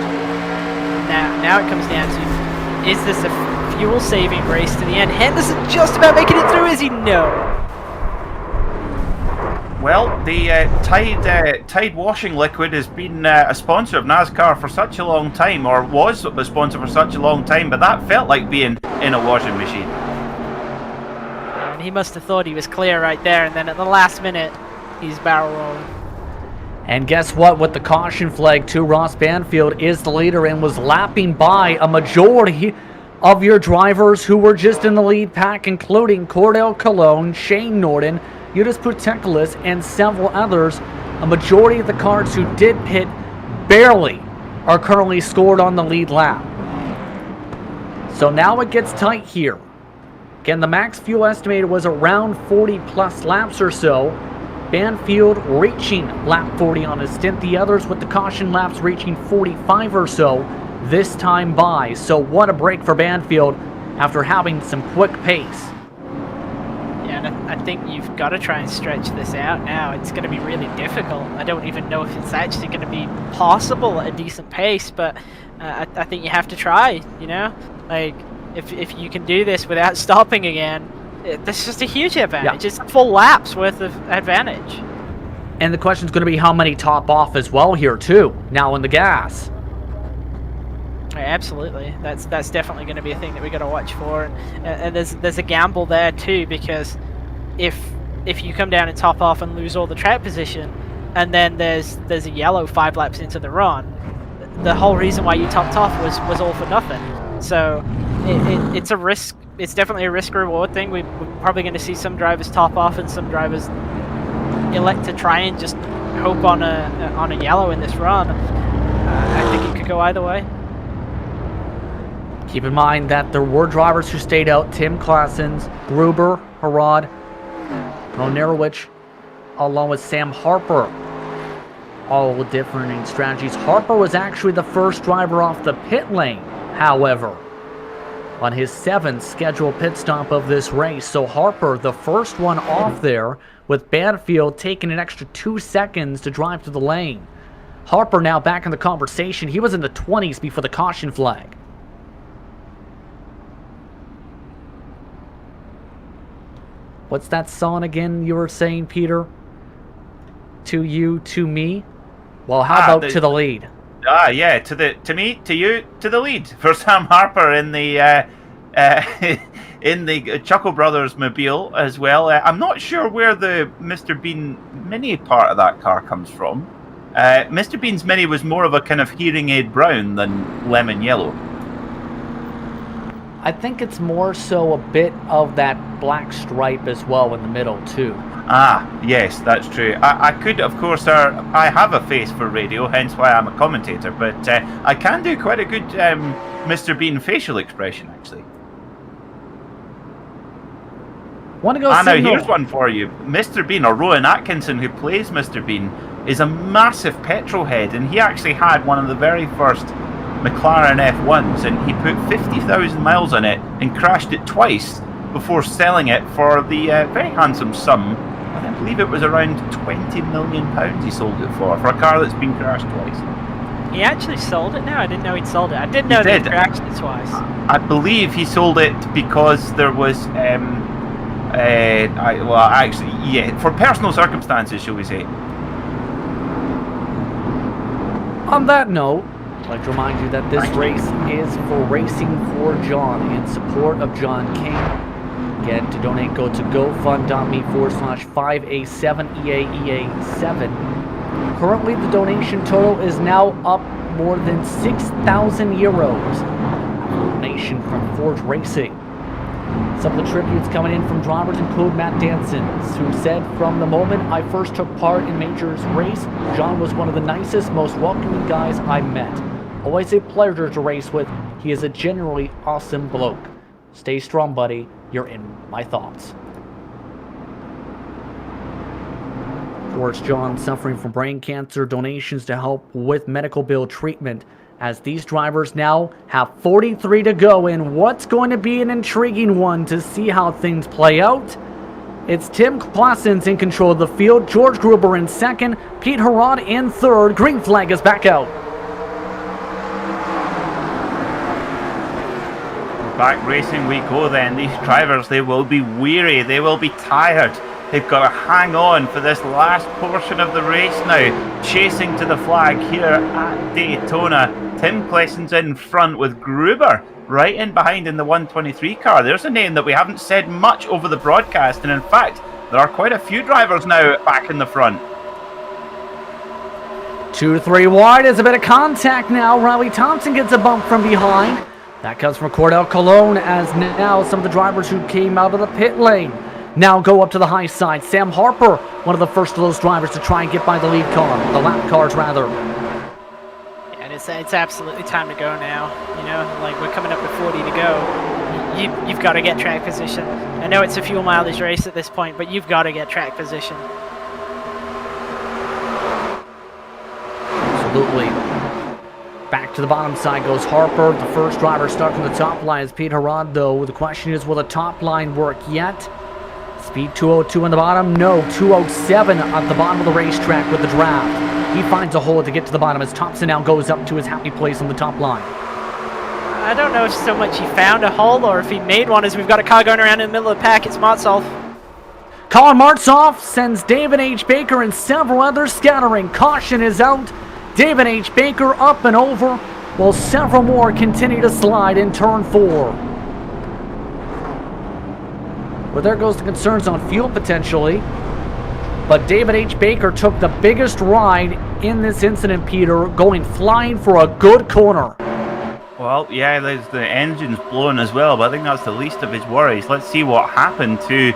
Now it comes down to, is this a fuel-saving race to the end? Henderson just about making it through, is he? No. Well, the Tide washing liquid has been a sponsor of NASCAR for such a long time, or was a sponsor for such a long time, but that felt like being in a washing machine. And he must have thought he was clear right there, and then at the last minute, he's barrel rolling. And guess what? With the caution flag too, Ross Banfield is the leader and was lapping by a majority of your drivers who were just in the lead pack, including Cordell Colon, Shane Norton, Yudas Putekilis, and several others. A majority of the cars who did pit barely are currently scored on the lead lap. So now it gets tight here. Again, the max fuel estimated was around 40 plus laps or so. Banfield reaching lap 40 on his stint. The others with the caution laps reaching 45 or so this time by. So what a break for Banfield after having some quick pace. Yeah, and I think you've got to try and stretch this out now. It's going to be really difficult. I don't even know if it's actually going to be possible at a decent pace, but I think you have to try, you know? Like, if you can do this without stopping again, This is just a huge advantage. Yeah. It's full laps worth of advantage. And the question's going to be how many top off as well here, too, now in the gas. Yeah, absolutely. That's definitely going to be a thing that we got to watch for. And there's a gamble there, too, because if you come down and top off and lose all the track position, and then there's a yellow 5 laps into the run, the whole reason why you topped off was all for nothing. So it's a risk. It's definitely a risk-reward thing. We're probably going to see some drivers top off and some drivers elect to try and just hope on a yellow in this run. I think it could go either way. Keep in mind that there were drivers who stayed out. Tim Klassens, Gruber, Harrod, Ronirowicz, along with Sam Harper. All different in strategies. Harper was actually the first driver off the pit lane, however, on his 7th scheduled pit stop of this race. So Harper, the first one off there, with Banfield taking an extra 2 seconds to drive to the lane. Harper now back in the conversation. He was in the 20s before the caution flag. What's that song again you were saying, Peter? To you, to me? Well, how about to the lead? Yeah, to me, to you, to the lead for Sam Harper in the in the Chuckle Brothers mobile as well. I'm not sure where the Mr. Bean Mini part of that car comes from. Mr. Bean's Mini was more of a kind of hearing aid brown than lemon yellow. I think it's more so a bit of that black stripe as well in the middle, too. Ah, yes, that's true. I could, of course, I have a face for radio, hence why I'm a commentator, but I can do quite a good Mr. Bean facial expression, actually. Want to go now signal? Here's one for you. Mr. Bean, or Rowan Atkinson, who plays Mr. Bean, is a massive petrol head, and he actually had one of the very first McLaren F1s, and he put 50,000 miles on it and crashed it twice before selling it for the very handsome sum. I believe it was around £20 million he sold it for a car that's been crashed twice. He actually sold it now? I didn't know he'd sold it. I didn't know that he crashed it twice. I believe he sold it because there was, for personal circumstances, shall we say. On that note, I'd like to remind you that this race is for Racing for John in support of John King. Again, to donate, go to gofund.me/5A7EAEA7. Currently, the donation total is now up more than 6,000 euros. Donation from Forge Racing. Some of the tributes coming in from drivers include Matt Danson, who said, "From the moment I first took part in Major's race, John was one of the nicest, most welcoming guys I met. Always a pleasure to race with. He is a genuinely awesome bloke. Stay strong, buddy. You're in my thoughts." Towards John suffering from brain cancer, donations to help with medical bill treatment, as these drivers now have 43 to go in what's going to be an intriguing one to see how things play out. It's Tim Klassens in control of the field, George Gruber in second, Pete Harrod in third. Green flag is back out. Back racing we go then. These drivers, they will be weary, they will be tired. They've got to hang on for this last portion of the race now. Chasing to the flag here at Daytona. Tim Klassens in front with Gruber right in behind in the 123 car. There's a name that we haven't said much over the broadcast, and in fact, there are quite a few drivers now back in the front. 2 to 3 wide, there's a bit of contact now. Riley Thompson gets a bump from behind. That comes from Cordell Colon, as now some of the drivers who came out of the pit lane now go up to the high side. Sam Harper, one of the first of those drivers to try and get by the lead car, the lap cars rather. Yeah, and it's absolutely time to go now. You know, like we're coming up with 40 to go. You've got to get track position. I know it's a fuel mileage race at this point, but you've got to get track position. Absolutely. Back to the bottom side goes Harper. The first driver stuck on the top line is Pete Harrod, though. The question is, will the top line work yet? Speed 202 on the bottom. No, 207 at the bottom of the racetrack with the draft. He finds a hole to get to the bottom as Thompson now goes up to his happy place on the top line. I don't know if so much he found a hole or if he made one, as we've got a car going around in the middle of the pack. It's Martzolf. Colin Martzoff sends David H. Baker and several others scattering. Caution is out. David H. Baker up and over, while several more continue to slide in turn 4. Well, there goes the concerns on fuel potentially. But David H. Baker took the biggest ride in this incident, Peter, going flying for a good corner. Well, yeah, there's the engine's blowing as well, but I think that's the least of his worries. Let's see what happened to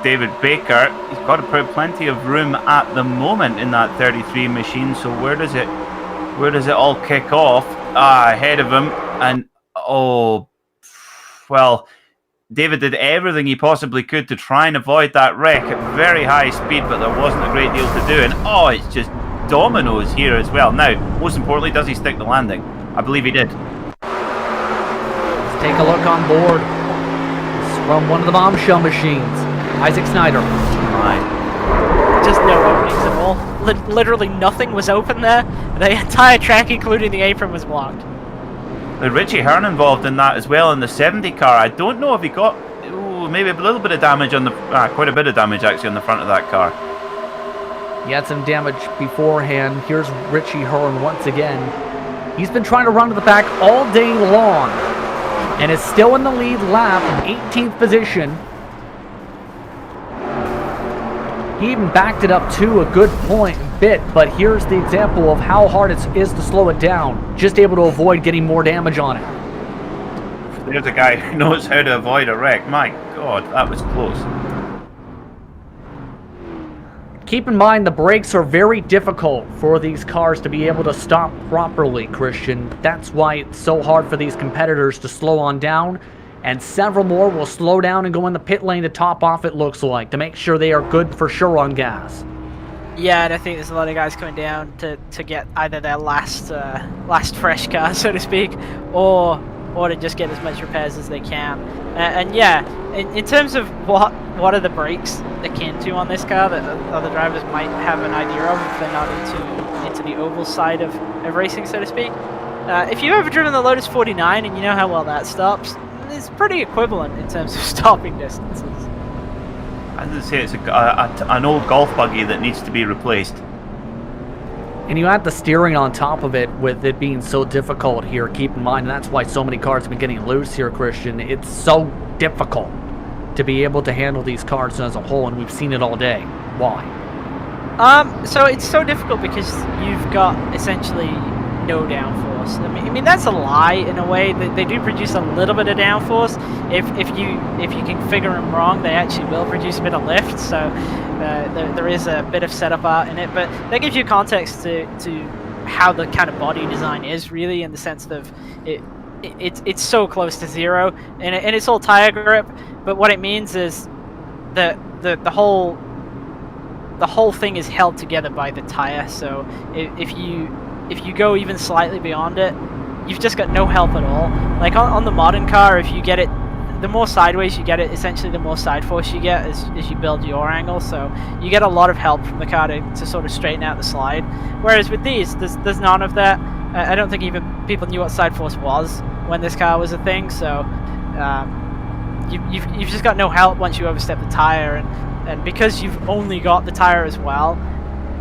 David Baker. He's got plenty of room at the moment in that 33 machine, so where does it all kick off? Ahead of him, and oh, well, David did everything he possibly could to try and avoid that wreck at very high speed, but there wasn't a great deal to do, and oh, it's just dominoes here as well. Now, most importantly, does he stick the landing? I believe he did. Let's take a look on board. It's from one of the bombshell machines. Isaac Snyder. Just no openings at all. Literally nothing was open there. The entire track, including the apron, was blocked. Richie Hearn involved in that as well in the 70 car. I don't know if he got maybe a little bit of damage on the quite a bit of damage actually on the front of that car. He had some damage beforehand. Here's Richie Hearn once again. He's been trying to run to the back all day long and is still in the lead lap in 18th position. He even backed it up to a good bit, but here's the example of how hard it is to slow it down. Just able to avoid getting more damage on it. There's a guy who knows how to avoid a wreck. My God, that was close. Keep in mind the brakes are very difficult for these cars to be able to stop properly, Christian. That's why it's so hard for these competitors to slow on down. And several more will slow down and go in the pit lane to top off, it looks like, to make sure they are good for sure on gas. Yeah, and I think there's a lot of guys coming down to get either their last fresh car, so to speak, or to just get as much repairs as they can. And yeah, in terms of what are the brakes akin to on this car that other drivers might have an idea of if they're not into the oval side of racing, so to speak. If you've ever driven the Lotus 49 and you know how well that stops, it's pretty equivalent in terms of stopping distances. As I say, it's an old golf buggy that needs to be replaced. And you add the steering on top of it, with it being so difficult here. Keep in mind, that's why so many cars have been getting loose here, Christian. It's so difficult to be able to handle these cars as a whole, and we've seen it all day. Why? So it's so difficult because you've got essentially no downforce. I mean that's a lie in a way. That they do produce a little bit of downforce. If you configure them wrong, they actually will produce a bit of lift. So there is a bit of setup art in it, but that gives you context to how the kind of body design is really, in the sense of it's so close to zero, and it's all tire grip. But what it means is that the whole thing is held together by the tire. So if you go even slightly beyond it, you've just got no help at all. Like on the modern car, if you get it, the more sideways you get it, essentially the more side force you get as you build your angle. So you get a lot of help from the car to sort of straighten out the slide. Whereas with these, there's none of that. I don't think even people knew what side force was when this car was a thing. So you've just got no help once you overstep the tire, and because you've only got the tire as well,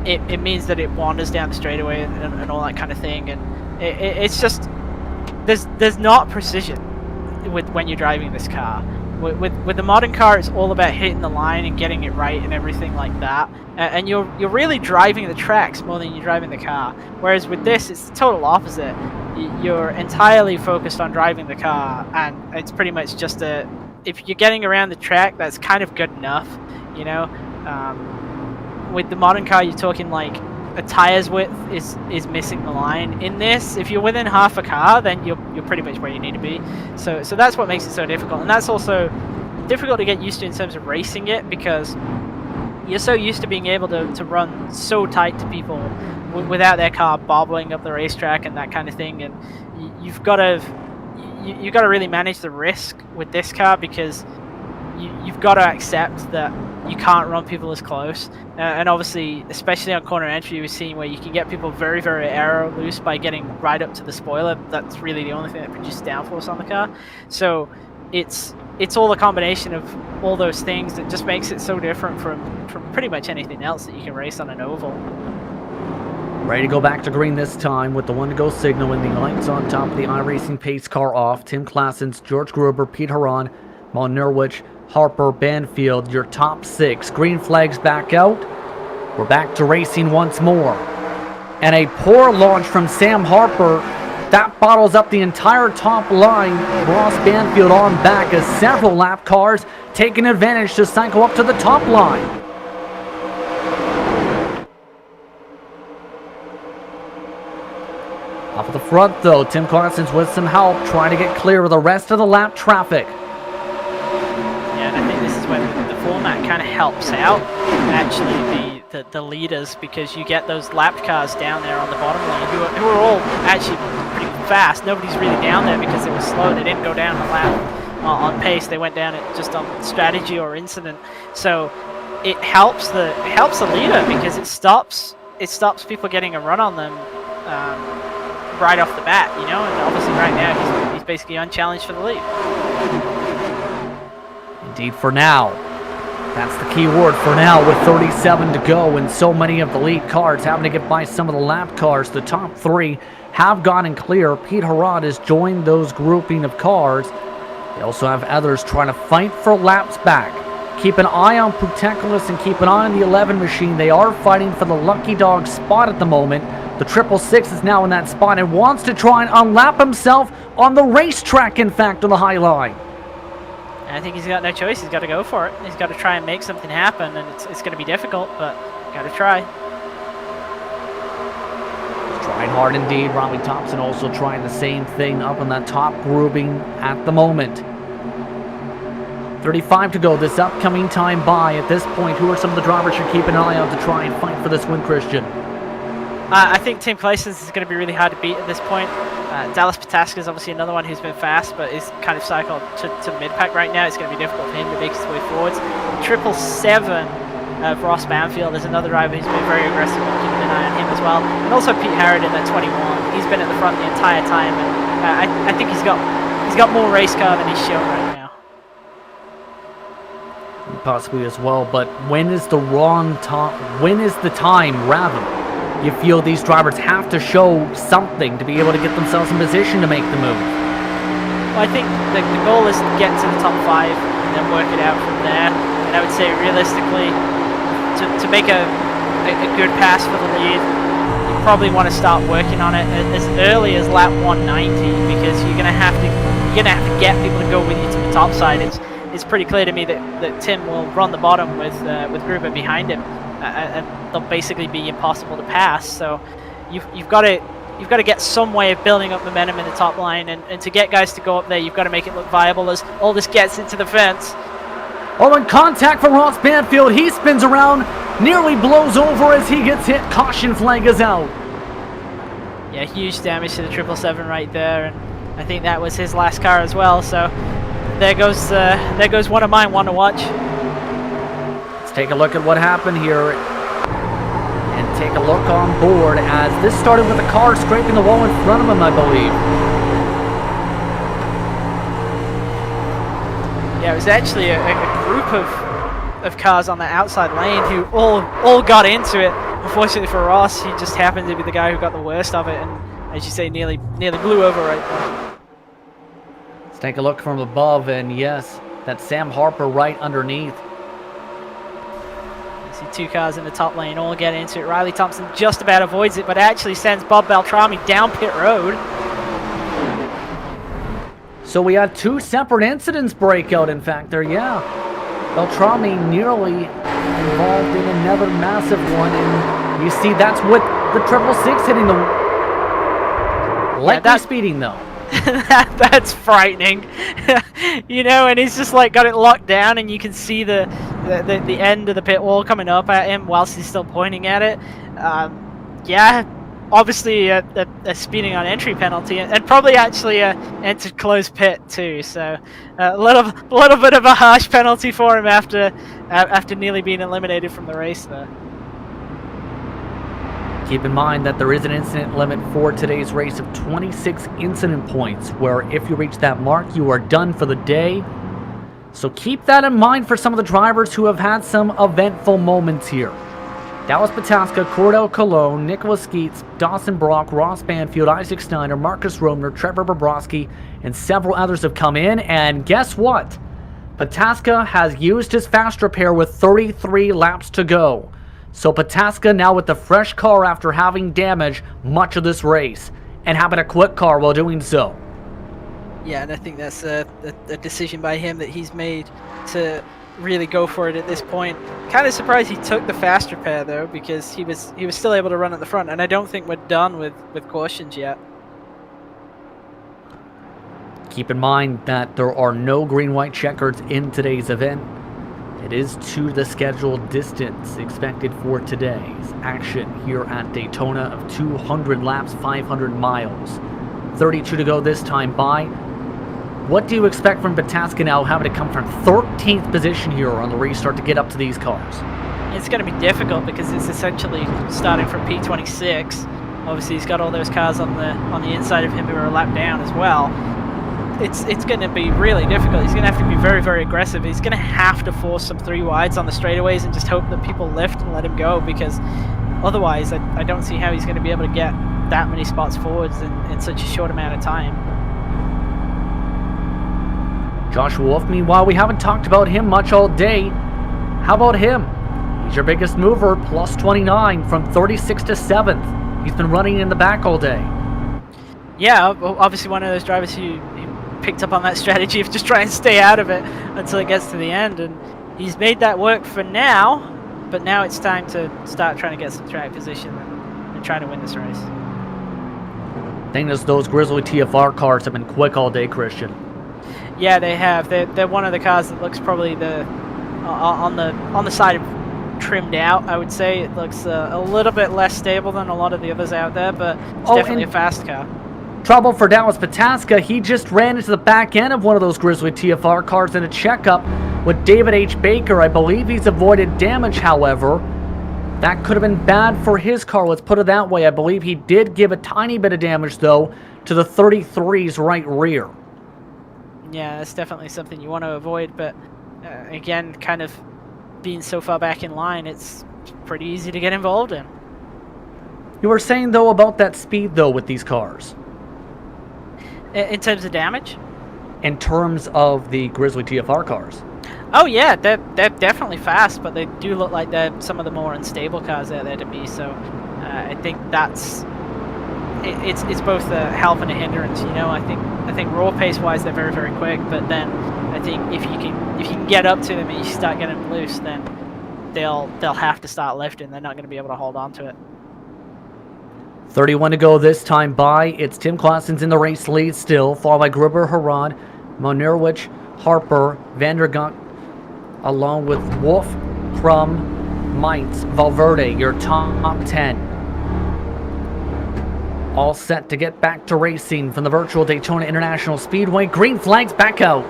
it means that it wanders down the straightaway and all that kind of thing, and it's just there's not precision when you're driving this car. With the modern car, it's all about hitting the line and getting it right and everything like that, and you're really driving the tracks more than you're driving the car. Whereas with this, it's the total opposite. You're entirely focused on driving the car, and it's pretty much just if you're getting around the track, that's kind of good enough, you know. With the modern car, you're talking like a tire's width is missing the line. In this, if you're within half a car, then you're pretty much where you need to be. So that's what makes it so difficult, and that's also difficult to get used to in terms of racing it, because you're so used to being able to run so tight to people without their car bobbling up the racetrack and that kind of thing, and you've got to really manage the risk with this car, because you've got to accept that you can't run people as close. And obviously, especially on corner entry, we've seen where you can get people very, very aero loose by getting right up to the spoiler. That's really the only thing that produces downforce on the car. So it's all a combination of all those things that just makes it so different from pretty much anything else that you can race on an oval. Ready to go back to green this time with the one to go signal and the lights on top of the iRacing pace car off. Tim Klassens, George Gruber, Pete Haran, Mon Nerwich, Harper, Banfield, your top 6. Green flags back out. We're back to racing once more. And a poor launch from Sam Harper. That bottles up the entire top line. Ross Banfield on back as several lap cars taking advantage to cycle up to the top line. Up at the front though, Tim Klassens with some help trying to get clear of the rest of the lap traffic. Yeah, and I think this is when the format kind of helps out actually the leaders, because you get those lapped cars down there on the bottom lane who are all actually pretty fast. Nobody's really down there because they were slow. They didn't go down the lap on pace. They went down it just on strategy or incident. So it helps the leader because it stops people getting a run on them right off the bat, you know. And obviously right now he's basically unchallenged for the lead. Indeed, for now. That's the key word, for now, with 37 to go and so many of the lead cars having to get by some of the lap cars. The top 3 have gotten clear. Pete Harad has joined those grouping of cars. They also have others trying to fight for laps back. Keep an eye on Puteculus and keep an eye on the 11 machine. They are fighting for the lucky dog spot at the moment. The 666 is now in that spot and wants to try and unlap himself on the racetrack, in fact, on the high line. I think he's got no choice. He's got to go for it. He's got to try and make something happen, and it's going to be difficult, but got to try. He's trying hard indeed. Robbie Thompson also trying the same thing up on that top grouping at the moment. 35 to go this upcoming time by. At this point, who are some of the drivers you're keeping an eye on to try and fight for this win, Christian? I think Tim Klassens is going to be really hard to beat at this point. Dallas Pataska is obviously another one who's been fast, but is kind of cycled to the mid-pack right now. It's going to be difficult for him to make his way forwards. 777 Ross Banfield is another driver who's been very aggressive and keeping an eye on him as well. And also Pete Harrod in that 21. He's been at the front the entire time, and I think he's got more race car than he's shown right now. Possibly as well, but when is the wrong time? When is the time, rather? You feel these drivers have to show something to be able to get themselves in position to make the move? Well, I think the goal is to get to the top 5 and then work it out from there. And I would say realistically, to make a good pass for the lead, you probably want to start working on it as early as lap 190, because you're gonna have to get people to go with you to the top side. It's pretty clear to me that Tim will run the bottom with Gruber behind him. And they'll basically be impossible to pass. So you've got to get some way of building up momentum in the top line, and to get guys to go up there, you've got to make it look viable as all this gets into the fence. Oh, and contact from Ross Banfield. He spins around, nearly blows over as he gets hit. Caution flag is out. Yeah, huge damage to the 777 right there, and I think that was his last car as well. So there goes one of mine, one to watch. Take a look at what happened here and take a look on board as this started with a car scraping the wall in front of him, I believe. Yeah, it was actually a group of cars on the outside lane who all got into it. Unfortunately for Ross, he just happened to be the guy who got the worst of it, and as you say, nearly blew over right there. Let's take a look from above, and yes, that's Sam Harper right underneath. 2 cars in the top lane all get into it. Riley Thompson just about avoids it, but actually sends Bob Beltrami down pit road. So we had 2 separate incidents break out, in fact, there, yeah. Beltrami nearly involved in another massive one, and you see that's what the 666 hitting the... Likely speeding, though. That's frightening. You know, and he's just like got it locked down, and you can see the end of the pit wall coming up at him whilst he's still pointing at it. Yeah, obviously a speeding on entry penalty, and probably actually entered closed pit too. So a little bit of a harsh penalty for him after nearly being eliminated from the race there. Keep in mind that there is an incident limit for today's race of 26 incident points, where if you reach that mark, you are done for the day. So keep that in mind for some of the drivers who have had some eventful moments here. Dallas Pataska, Cordell Cologne, Nicholas Skeets, Dawson Brock, Ross Banfield, Isaac Steiner, Marcus Romner, Trevor Bobrovsky, and several others have come in. And guess what? Pataska has used his fast repair with 33 laps to go. So Pataska now with the fresh car after having damage much of this race and having a quick car while doing so. Yeah, and I think that's a decision by him that he's made to really go for it at this point. Kind of surprised he took the fast repair though, because he was still able to run at the front, and I don't think we're done with cautions yet. Keep in mind that there are no green-white checkers in today's event. It is to the scheduled distance expected for today's action here at Daytona of 200 laps, 500 miles. 32 to go this time by. What do you expect from Pataska now, having to come from 13th position here on the restart to get up to these cars? It's going to be difficult because it's essentially starting from P26. Obviously, he's got all those cars on the inside of him who are a lap down as well. It's going to be really difficult. He's going to have to be very, very aggressive. He's going to have to force some 3 wides on the straightaways and just hope that people lift and let him go, because otherwise I don't see how he's going to be able to get that many spots forwards in such a short amount of time. Joshua Wolf, meanwhile, we haven't talked about him much all day. How about him? He's your biggest mover, plus 29 from 36 to 7th. He's been running in the back all day. Yeah, obviously one of those drivers who picked up on that strategy of just trying to stay out of it until it gets to the end, and he's made that work for now, but now it's time to start trying to get some track position and trying to win this race. Thing is, those Grizzly TFR cars have been quick all day, Christian. Yeah, they have. They're one of the cars that looks probably on the side of trimmed out. I would say it looks a little bit less stable than a lot of the others out there, but it's definitely a fast car. Trouble for Dallas Pataska. He just ran into the back end of one of those Grizzly TFR cars in a checkup with David H. Baker. I believe he's avoided damage, however. That could have been bad for his car, let's put it that way. I believe he did give a tiny bit of damage, though, to the 33's right rear. Yeah, that's definitely something you want to avoid, but again, kind of being so far back in line, it's pretty easy to get involved in. You were saying, though, about that speed, though, with these cars. In terms of damage? In terms of the Grizzly TFR cars. Oh yeah, they're definitely fast, but they do look like they're some of the more unstable cars out there to me, so I think that's... It's both a help and a hindrance, you know. I think raw pace wise they're very, very quick, but then I think if you can get up to them and you start getting them loose, then they'll have to start lifting. They're not going to be able to hold on to it. 31 to go this time by. It's Tim Claessen's in the race lead still, followed by Gruber, Harad, Monirowicz, Harper, Vandergant, along with Wolf, Crum, Meitz, Valverde, your top 10. All set to get back to racing from the virtual Daytona International Speedway. Green flags back out.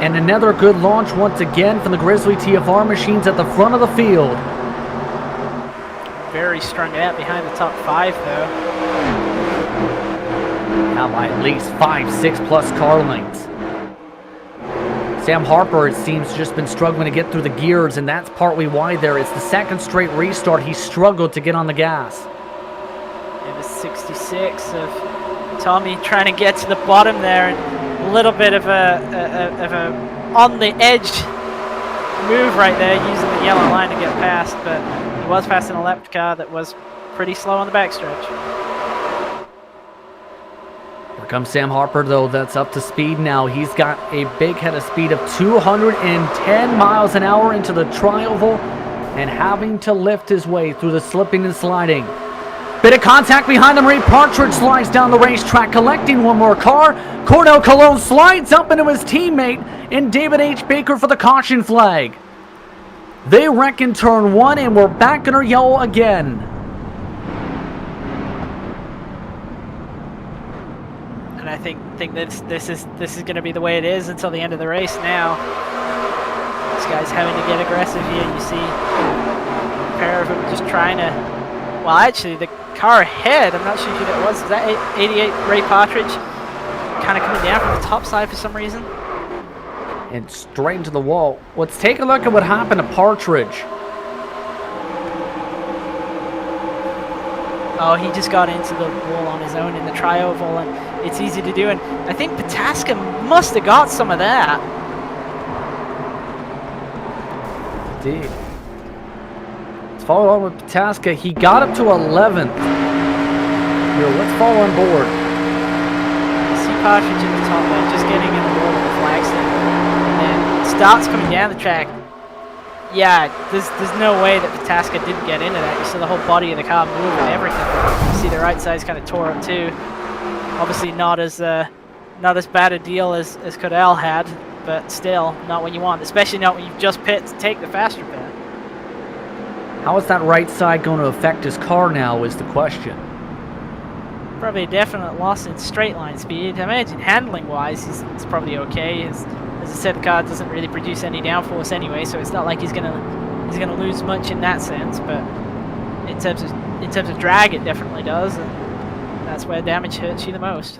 And another good launch once again from the Grizzly TFR machines at the front of the field. Very strung out behind the top 5, though. Now by at least 5, 6 plus car lengths. Sam Harper, it seems, just been struggling to get through the gears, and that's partly why there. It's the second straight restart. He struggled to get on the gas. It was 66 of Tommy trying to get to the bottom there, and a little bit of a on the edge move right there, using the yellow line to get past, but he was passing a lap car that was pretty slow on the backstretch. Here comes Sam Harper, though. That's up to speed now. He's got a big head of speed of 210 miles an hour into the tri-oval and having to lift his way through the slipping and sliding. Bit of contact behind him. Ray Partridge slides down the racetrack, collecting one more car. Cordell Cologne slides up into his teammate in David H. Baker for the caution flag. They wreck in turn 1, and we're back in our yellow again. And I think this is going to be the way it is until the end of the race now. This guy's having to get aggressive here. You see a pair of them just trying to... Well, actually, the car ahead, I'm not sure who that was. Is that 88 Ray Partridge? Kind of coming down from the top side for some reason. And straight into the wall. Let's take a look at what happened to Partridge. Oh, he just got into the wall on his own in the tri-oval, and it's easy to do. And I think Pataska must have got some of that. Indeed. Let's follow on with Pataska. He got up to 11th. Here, let's follow on board. You see Partridge at the top there, just getting in the wall with the flagstick. And then starts coming down the track. Yeah, there's no way that Pataska didn't get into that. You saw the whole body of the car move and everything. You see the right side's kind of tore up too. Obviously not as bad a deal as Cordell had, but still not what you want, especially not when you've just pit to take the faster pit. How is that right side going to affect his car now is the question. Probably a definite loss in straight line speed. I imagine handling wise he's probably okay. As I said, the car doesn't really produce any downforce anyway, so it's not like he's gonna lose much in that sense. But in terms of drag, it definitely does, and that's where damage hurts you the most.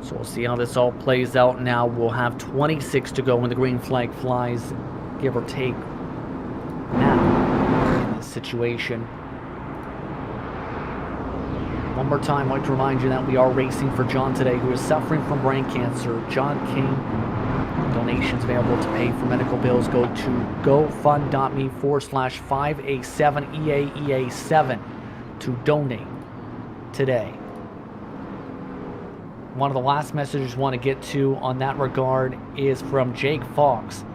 So we'll see how this all plays out now. We'll have 26 to go when the green flag flies, give or take, now in this situation. One more time, I'd like to remind you that we are racing for John today, who is suffering from brain cancer. John King, donations available to pay for medical bills. Go to gofund.me/5A7EAEA7 to donate today. One of the last messages I want to get to on that regard is from Jake Fox,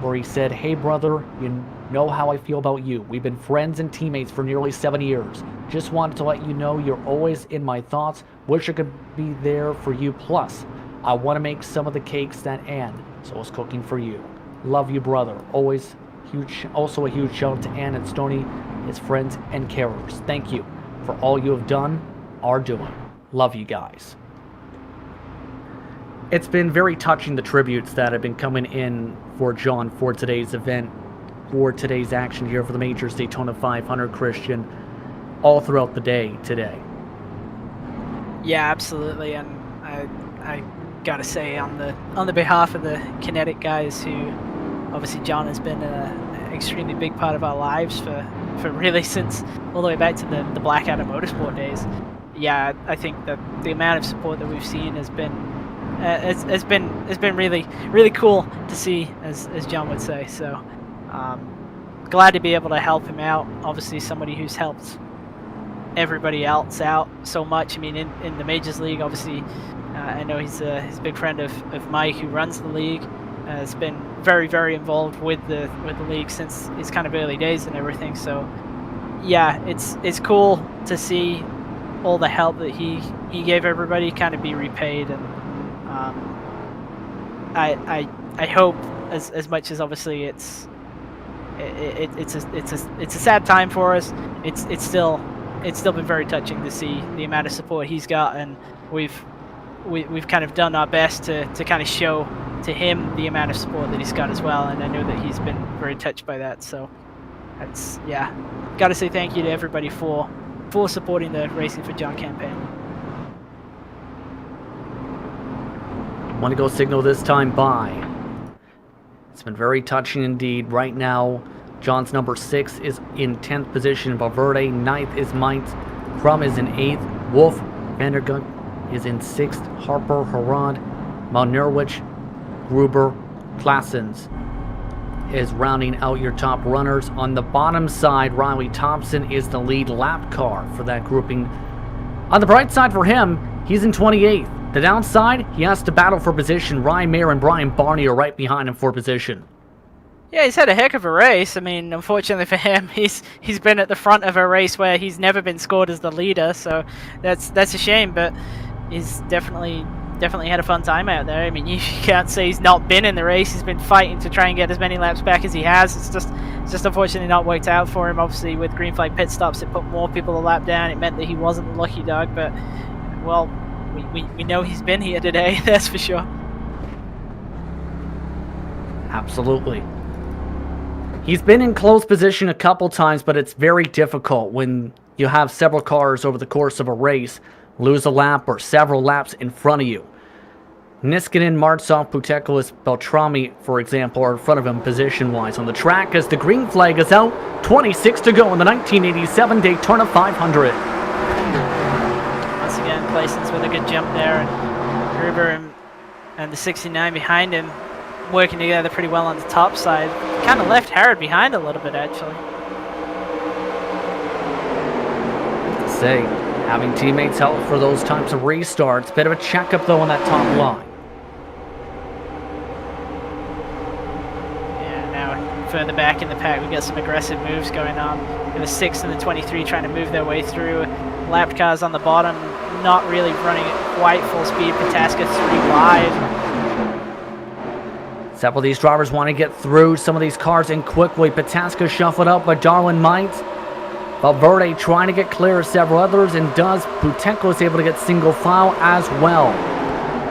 where he said, "Hey brother, you know how I feel about you. We've been friends and teammates for nearly 7 years. Just wanted to let you know you're always in my thoughts. Wish I could be there for you. Plus, I want to make some of the cakes that Ann, so I was cooking for you. Love you, brother. Always huge. Also a huge shout out to Ann and Stoney, his friends and carers. Thank you for all you have done, are doing. Love you guys." It's been very touching, the tributes that have been coming in for John for today's event, for today's action here for the Majors Daytona 500, Christian, all throughout the day today. Yeah, absolutely, and I gotta say on the behalf of the Kinetic guys, who obviously John has been an extremely big part of our lives for really since all the way back to the Black Adder Motorsport days. Yeah, I think that the amount of support that we've seen has been it's been really cool to see, as John would say. So glad to be able to help him out. Obviously somebody who's helped everybody else out so much. I mean, in the Majors League, obviously I know he's a big friend of Mike, who runs the league. Has been very involved with the league since its kind of early days and everything. So yeah, it's cool to see all the help that he gave everybody kind of be repaid. And I hope, as much as obviously it's a sad time for us, it's still been very touching to see the amount of support he's got, and we've kind of done our best to kind of show to him the amount of support that he's got as well, and I know that he's been very touched by that. So that's, yeah, got to say thank you to everybody for supporting the Racing for John campaign. Want to go signal this time by. It's been very touching indeed. Right now, John's number 6 is in 10th position. Valverde, 9th is Mines. Crum is in 8th. Wolf Vandergut is in 6th. Harper, Harad, Malnerwich, Gruber, Klassens is rounding out your top runners. On the bottom side, Riley Thompson is the lead lap car for that grouping. On the bright side for him, he's in 28th. The downside, he has to battle for position. Ryan Mayer and Brian Barney are right behind him for position. Yeah, he's had a heck of a race. I mean, unfortunately for him, he's been at the front of a race where he's never been scored as the leader, so that's a shame. But he's definitely definitely had a fun time out there. I mean, you can't say he's not been in the race. He's been fighting to try and get as many laps back as he has. It's just unfortunately not worked out for him. Obviously, with green flag pit stops, it put more people a lap down. It meant that he wasn't the lucky dog, but, well, we know he's been here today, that's for sure. Absolutely. He's been in close position a couple times, but it's very difficult when you have several cars over the course of a race lose a lap or several laps in front of you. Niskanen, Martsov, Putekolis, Beltrami, for example, are in front of him position-wise on the track as the green flag is out. 26 to go in the 1987 Daytona 500. Once again, Clason's with a good jump there, and Gruber and the 69 behind him working together pretty well on the top side. Kind of left Harrod behind a little bit, actually. To say, having teammates help for those types of restarts. Bit of a checkup, though, on that top line. Yeah, now further back in the pack, we got some aggressive moves going on. The 6 and the 23 trying to move their way through. Lapped cars on the bottom, not really running at quite full speed. Pataska 3 wide. Several of these drivers want to get through some of these cars in quickly. Pataska shuffled out by Darwin Mites. Valverde trying to get clear of several others, and does. Putenko is able to get single file as well.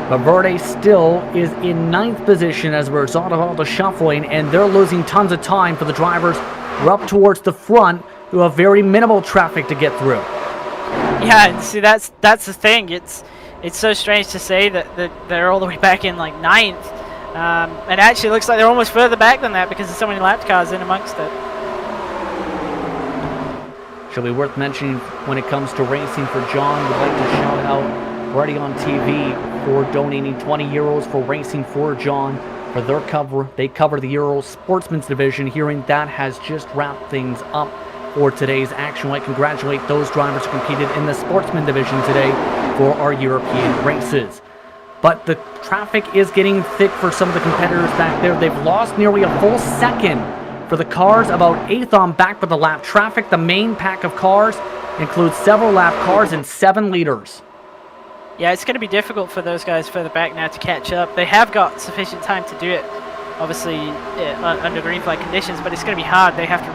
Valverde still is in 9th position as a result of all the shuffling, and they're losing tons of time for the drivers who are up towards the front who have very minimal traffic to get through. Yeah, see, that's the thing. It's so strange to say that they're all the way back in like 9th. And actually looks like they're almost further back than that because there's so many lapped cars in amongst it. Should be worth mentioning when it comes to racing for John. We'd like to shout out Ready on TV for donating 20 euros for Racing for John for their cover. They cover the Euro Sportsman's Division. Hearing that has just wrapped things up for today's action. I congratulate those drivers who competed in the Sportsman Division today for our European races. But the traffic is getting thick for some of the competitors back there. They've lost nearly a full second for the cars, about 8th on back for the lap traffic. The main pack of cars includes several lap cars and 7 leaders. Yeah, it's going to be difficult for those guys further back now to catch up. They have got sufficient time to do it, obviously, under green flag conditions, but it's going to be hard. They have to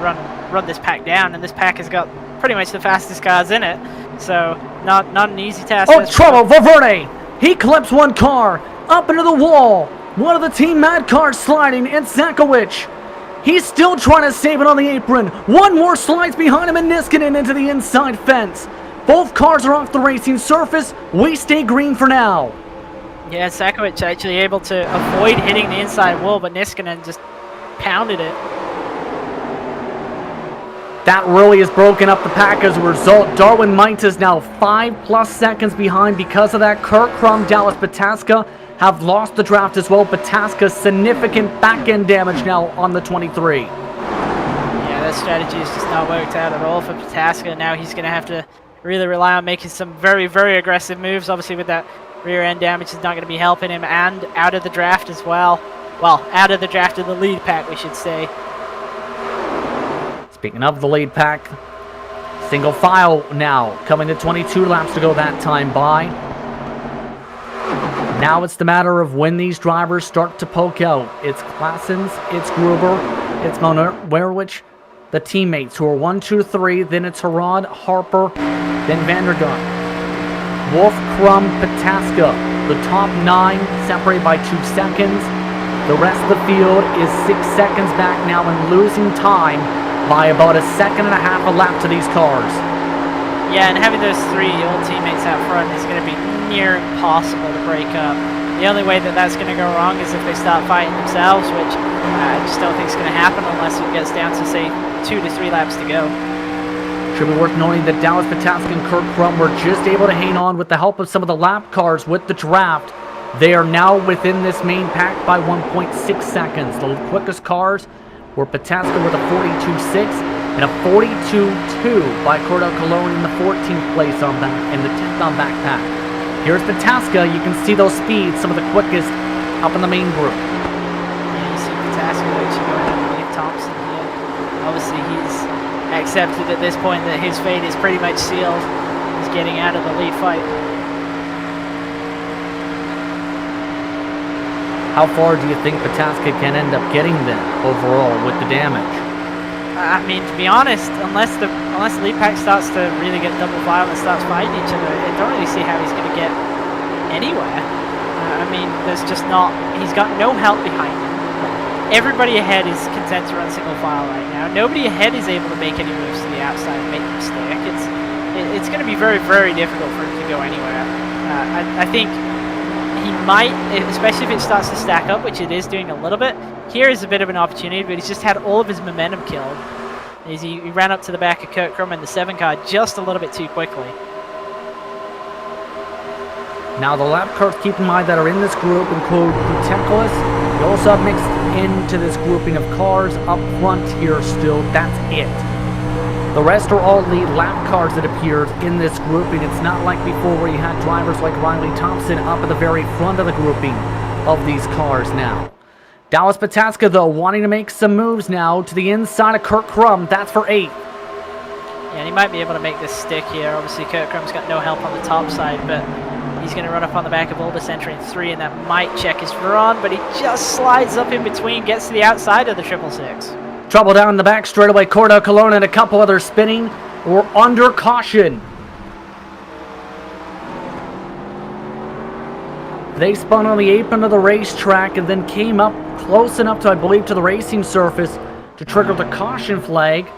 run this pack down, and this pack has got pretty much the fastest cars in it. So, not an easy task. Oh, trouble! Valverde! He clips one car up into the wall. One of the Team Mad cars sliding, and Zakowicz. He's still trying to save it on the apron. One more slides behind him, and Niskanen into the inside fence. Both cars are off the racing surface. We stay green for now. Yeah, Zakowicz actually able to avoid hitting the inside wall, but Niskanen just pounded it. That really has broken up the pack as a result. Darwin Mites is now 5+ seconds behind because of that. Kurt Crum, Dallas Pataska have lost the draft as well. Pataska's significant back-end damage now on the 23. Yeah, that strategy has just not worked out at all for Pataska. Now he's going to have to really rely on making some very, very aggressive moves. Obviously, with that rear-end damage is not going to be helping him, and out of the draft as well. Well, out of the draft of the lead pack, we should say. Speaking of the lead pack, single file now, coming to 22 laps to go that time by. Now it's the matter of when these drivers start to poke out. It's Klassens, it's Gruber, it's Monerwich, the teammates who are 1, 2, 3, then it's Harrod, Harper, then Vandergun. Wolf, Crum, Pataska, the top 9 separated by 2 seconds. The rest of the field is 6 seconds back now and losing time by about 1.5 seconds a lap to these cars. Yeah, and having those 3 old teammates out front is going to be near impossible to break up. The only way that that's going to go wrong is if they start fighting themselves, which I just don't think is going to happen unless it gets down to, say, 2 to 3 laps to go. Should be worth noting that Dallas Pataska and Kurt Crum were just able to hang on with the help of some of the lap cars with the draft. They are now within this main pack by 1.6 seconds. The quickest cars were Pataska with a 42.6 and a 42.2 by Cordell Cologne in the 14th place on back and the 10th on backpack. Here's Pataska. You can see those speeds, some of the quickest up in the main group. Yeah, you see Pataska actually going underneath Thompson here. Obviously, he's accepted at this point that his fate is pretty much sealed. He's getting out of the lead fight. How far do you think Pataska can end up getting then, overall, with the damage? I mean, to be honest, unless the lead pack starts to really get double file and starts fighting each other, I don't really see how he's going to get anywhere. I mean, there's just not... He's got no help behind him. Everybody ahead is content to run single file right now. Nobody ahead is able to make any moves to the outside and make them stick. It's going to be very, very difficult for him to go anywhere. I think he might, especially if it starts to stack up, which it is doing a little bit. Here is a bit of an opportunity, but he's just had all of his momentum killed. He ran up to the back of Kurt Crum in the 7 car just a little bit too quickly. Now the lap cars, keep in mind, that are in this group include Buteklis. We also have mixed into this grouping of cars up front here still. That's it. The rest are all lead lap cars that appeared in this grouping. It's not like before where you had drivers like Riley Thompson up at the very front of the grouping of these cars now. Dallas Pataska, though, wanting to make some moves now to the inside of Kurt Crum. That's for 8th. Yeah, and he might be able to make this stick here. Obviously, Kurt Crum's got no help on the top side, but he's going to run up on the back of Aldous entering 3, and that might check his run, but he just slides up in between, gets to the outside of the 666. Trouble down in the back straightaway. Cordell Colon and a couple others spinning. We're under caution. They spun on the apron of the racetrack and then came up close enough to, I believe, to the racing surface to trigger the caution flag.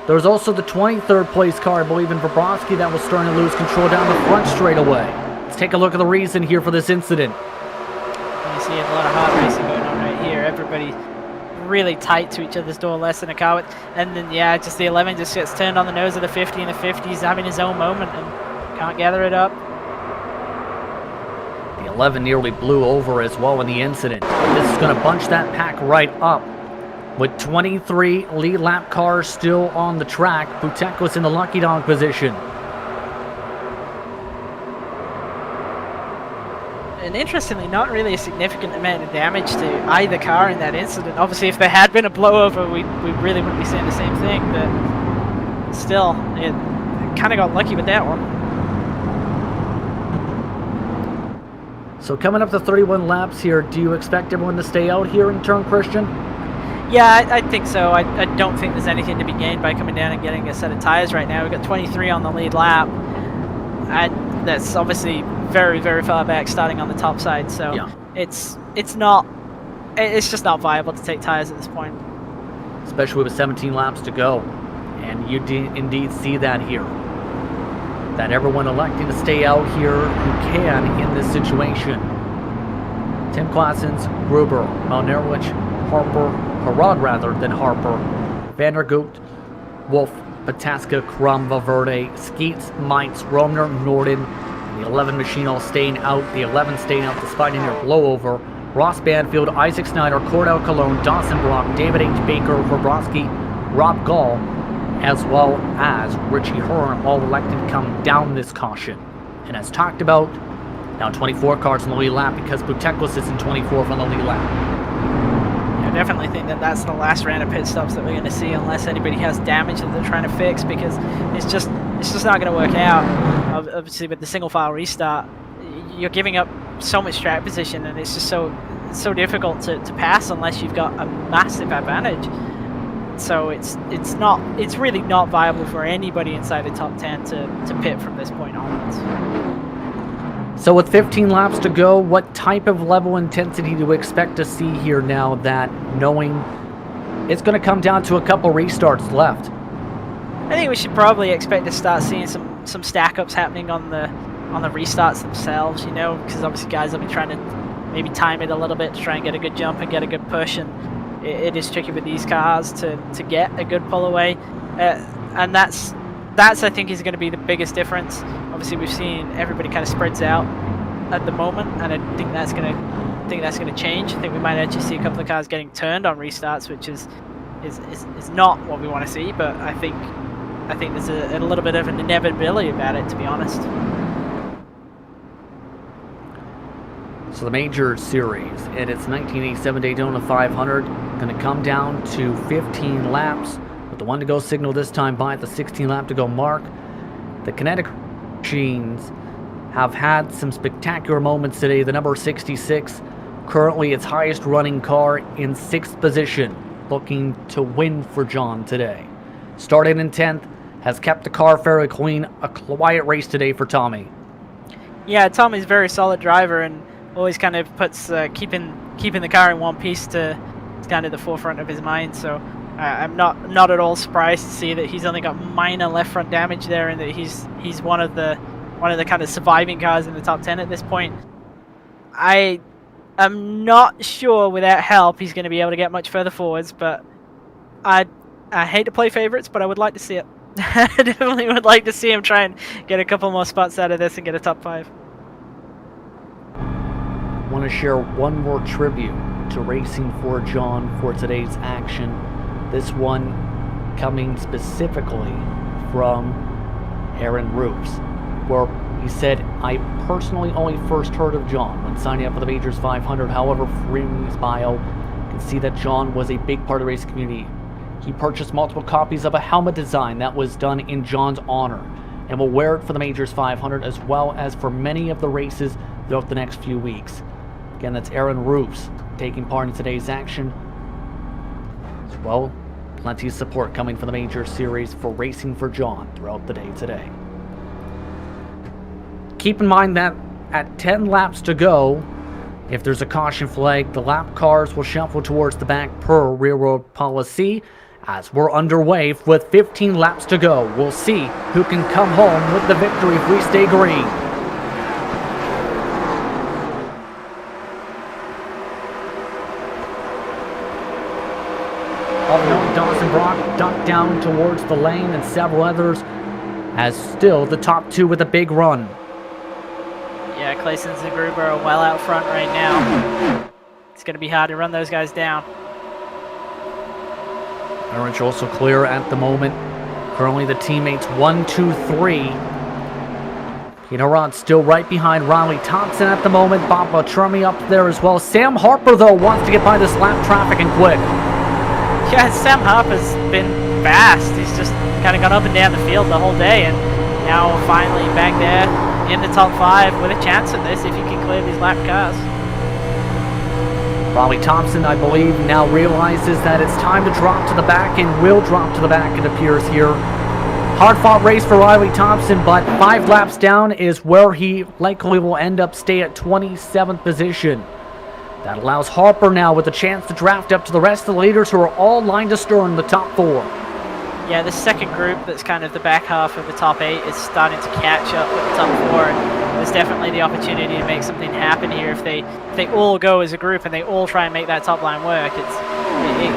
There was also the 23rd place car, I believe, in Bobrovsky that was starting to lose control down the front straightaway. Let's take a look at the reason here for this incident. You see a lot of hard racing going on right here. Everybody really tight to each other's door, less than a car. And then, yeah, just the 11 just gets turned on the nose of the 50, and the 50's having his own moment and can't gather it up. The 11 nearly blew over as well in the incident. This is going to bunch that pack right up. With 23 lead lap cars still on the track, Butek was in the lucky dog position. And interestingly, not really a significant amount of damage to either car in that incident. Obviously, if there had been a blowover, we really wouldn't be saying the same thing, but still, it kind of got lucky with that one. So coming up to 31 laps here, do you expect everyone to stay out here in turn, Christian? Yeah, I think so. I don't think there's anything to be gained by coming down and getting a set of tires right now. We've got 23 on the lead lap. That's obviously very, very far back starting on the top side, so yeah. It's just not viable to take tires at this point. Especially with 17 laps to go. And you indeed see that here. That everyone electing to stay out here who can in this situation. Tim Claessens, Gruber, Malnerwich, Harper, Harrod rather than Harper, Vandergoot, Wolf, Pataska, Crum, Valverde, Skeets, Meitz, Romner, Norden, and the 11 machine all staying out. The 11 staying out despite a near blowover. Ross Banfield, Isaac Snyder, Cordell Cologne, Dawson Brock, David H. Baker, Bobrovsky, Rob Gall, as well as Richie Hearn, all elected to come down this caution. And as talked about, now 24 cars on the lead lap because Buteklis is in 24th on the lead lap. I definitely think that that's the last round of pit stops that we're going to see unless anybody has damage that they're trying to fix, because it's just not going to work out. Obviously, with the single file restart, you're giving up so much track position, and it's just so difficult to pass unless you've got a massive advantage. So it's really not viable for anybody inside the top 10 to pit from this point onwards. So with 15 laps to go, what type of level intensity do we expect to see here now, that knowing it's going to come down to a couple restarts left? I think we should probably expect to start seeing some stack-ups happening on the restarts themselves, you know, because obviously guys will be trying to maybe time it a little bit to try and get a good jump and get a good push, and it is tricky with these cars to get a good pull away, and that's I think is going to be the biggest difference. Obviously, we've seen everybody kind of spreads out at the moment, and I think that's going to change. I think we might actually see a couple of cars getting turned on restarts, which is not what we want to see. But I think there's a little bit of an inevitability about it, to be honest. So the major series at its 1987 Daytona 500 going to come down to 15 laps. With the 1 to go signal this time by at the 16 lap to go mark. The Kinetic Machines have had some spectacular moments today. The number 66 currently its highest running car in 6th position, looking to win for John today. Started in 10th, has kept the car fairly clean. A quiet race today for Tommy. Yeah, Tommy's a very solid driver and always kind of puts keeping the car in one piece to kind of the forefront of his mind. So I'm not at all surprised to see that he's only got minor left front damage there, and that he's one of the kind of surviving cars in the top 10 at this point. I'm not sure without help he's going to be able to get much further forwards, but I hate to play favorites, but I would like to see it. I definitely would like to see him try and get a couple more spots out of this and get a top 5. I want to share one more tribute to Racing for John for today's action. This one coming specifically from Aaron Roos, where he said, "I personally only first heard of John when signing up for the Majors 500. However, from reading his bio, you can see that John was a big part of the racing community. He purchased multiple copies of a helmet design that was done in John's honor and will wear it for the Majors 500 as well as for many of the races throughout the next few weeks." Again, that's Aaron Roos taking part in today's action. As well, plenty of support coming from the Major Series for Racing for John throughout the day today. Keep in mind that at 10 laps to go, if there's a caution flag, the lap cars will shuffle towards the back per railroad policy. As we're underway with 15 laps to go, we'll see who can come home with the victory if we stay green. Dawson Brock ducked down towards the lane, and several others as still the top 2 with a big run. Yeah, Clayson's and Gruber are well out front right now. It's going to be hard to run those guys down. Orange also clear at the moment. Currently the teammates 1, 2, 3. Peter Rod still right behind Riley Thompson at the moment. Bob Beltrami up there as well. Sam Harper, though, wants to get by this lap traffic and quick. Yeah, Sam Harper's been fast. He's just kind of gone up and down the field the whole day, and now finally back there in the top 5 with a chance at this if you can clear these lap cars. Riley Thompson, I believe, now realizes that it's time to drop to the back and will drop to the back, it appears here. Hard-fought race for Riley Thompson, but 5 laps down is where he likely will end up stay at 27th position. That allows Harper now with a chance to draft up to the rest of the leaders who are all lined astern the top 4. Yeah, the second group that's kind of the back half of the top 8 is starting to catch up with the top 4, and there's definitely the opportunity to make something happen here if they all go as a group and they all try and make that top line work.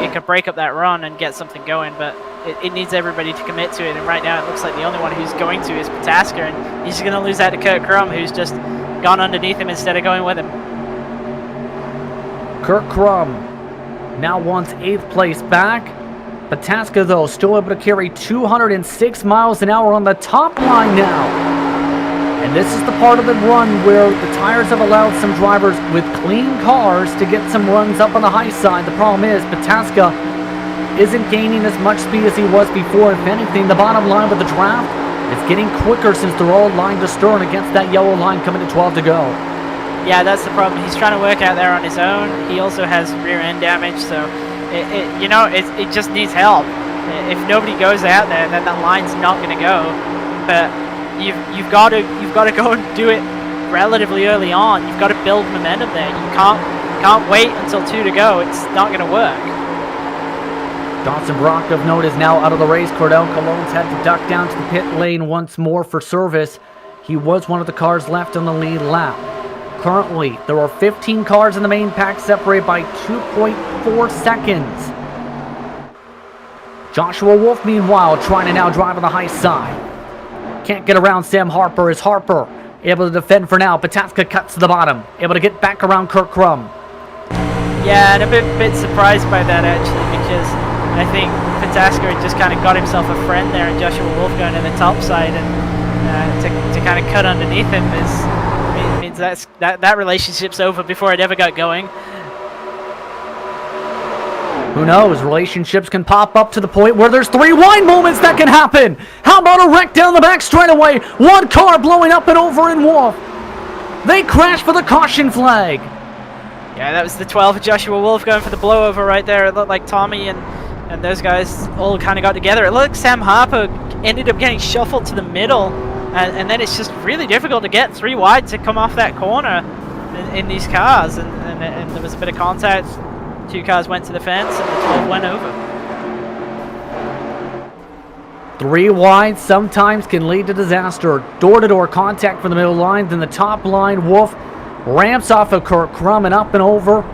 It could break up that run and get something going, but it needs everybody to commit to it, and right now it looks like the only one who's going to is Pataska, and he's going to lose that to Kurt Crum, who's just gone underneath him instead of going with him. Kurt Crum now wants 8th place back. Pataska, though, still able to carry 206 miles an hour on the top line now. And this is the part of the run where the tires have allowed some drivers with clean cars to get some runs up on the high side. The problem is Pataska isn't gaining as much speed as he was before. If anything, the bottom line with the draft is getting quicker since they're all lined astern against that yellow line coming to 12 to go. Yeah, that's the problem. He's trying to work out there on his own. He also has rear end damage, so it just needs help. If nobody goes out there, then that line's not going to go. But you've got to go and do it relatively early on. You've got to build momentum there. You can't wait until 2 to go. It's not going to work. Dawson Brock, of note, is now out of the race. Cordell Cologne's had to duck down to the pit lane once more for service. He was one of the cars left on the lead lap. Currently, there are 15 cars in the main pack separated by 2.4 seconds. Joshua Wolf, meanwhile, trying to now drive on the high side. Can't get around Sam Harper. Is Harper able to defend for now? Pataska cuts to the bottom. Able to get back around Kurt Crum. Yeah, and a bit surprised by that, actually, because I think Pataska had just kind of got himself a friend there, and Joshua Wolf going to the top side, and to kind of cut underneath him means that relationship's over before it ever got going. Who knows? Relationships can pop up to the point where there's 3 wine moments that can happen. How about a wreck down the back straightaway? One car blowing up and over in Wolf. They crash for the caution flag. Yeah, that was the 12 of Joshua Wolf going for the blowover right there. It looked like Tommy and those guys all kind of got together. It looked like Sam Harper ended up getting shuffled to the middle, and then it's just really difficult to get 3 wide to come off that corner in these cars, and there was a bit of contact. 2 cars went to the fence, and the 12 went over. 3 wide sometimes can lead to disaster. Door-to-door contact from the middle line, then the top line. Wolf ramps off of Kirk Crum and up and over.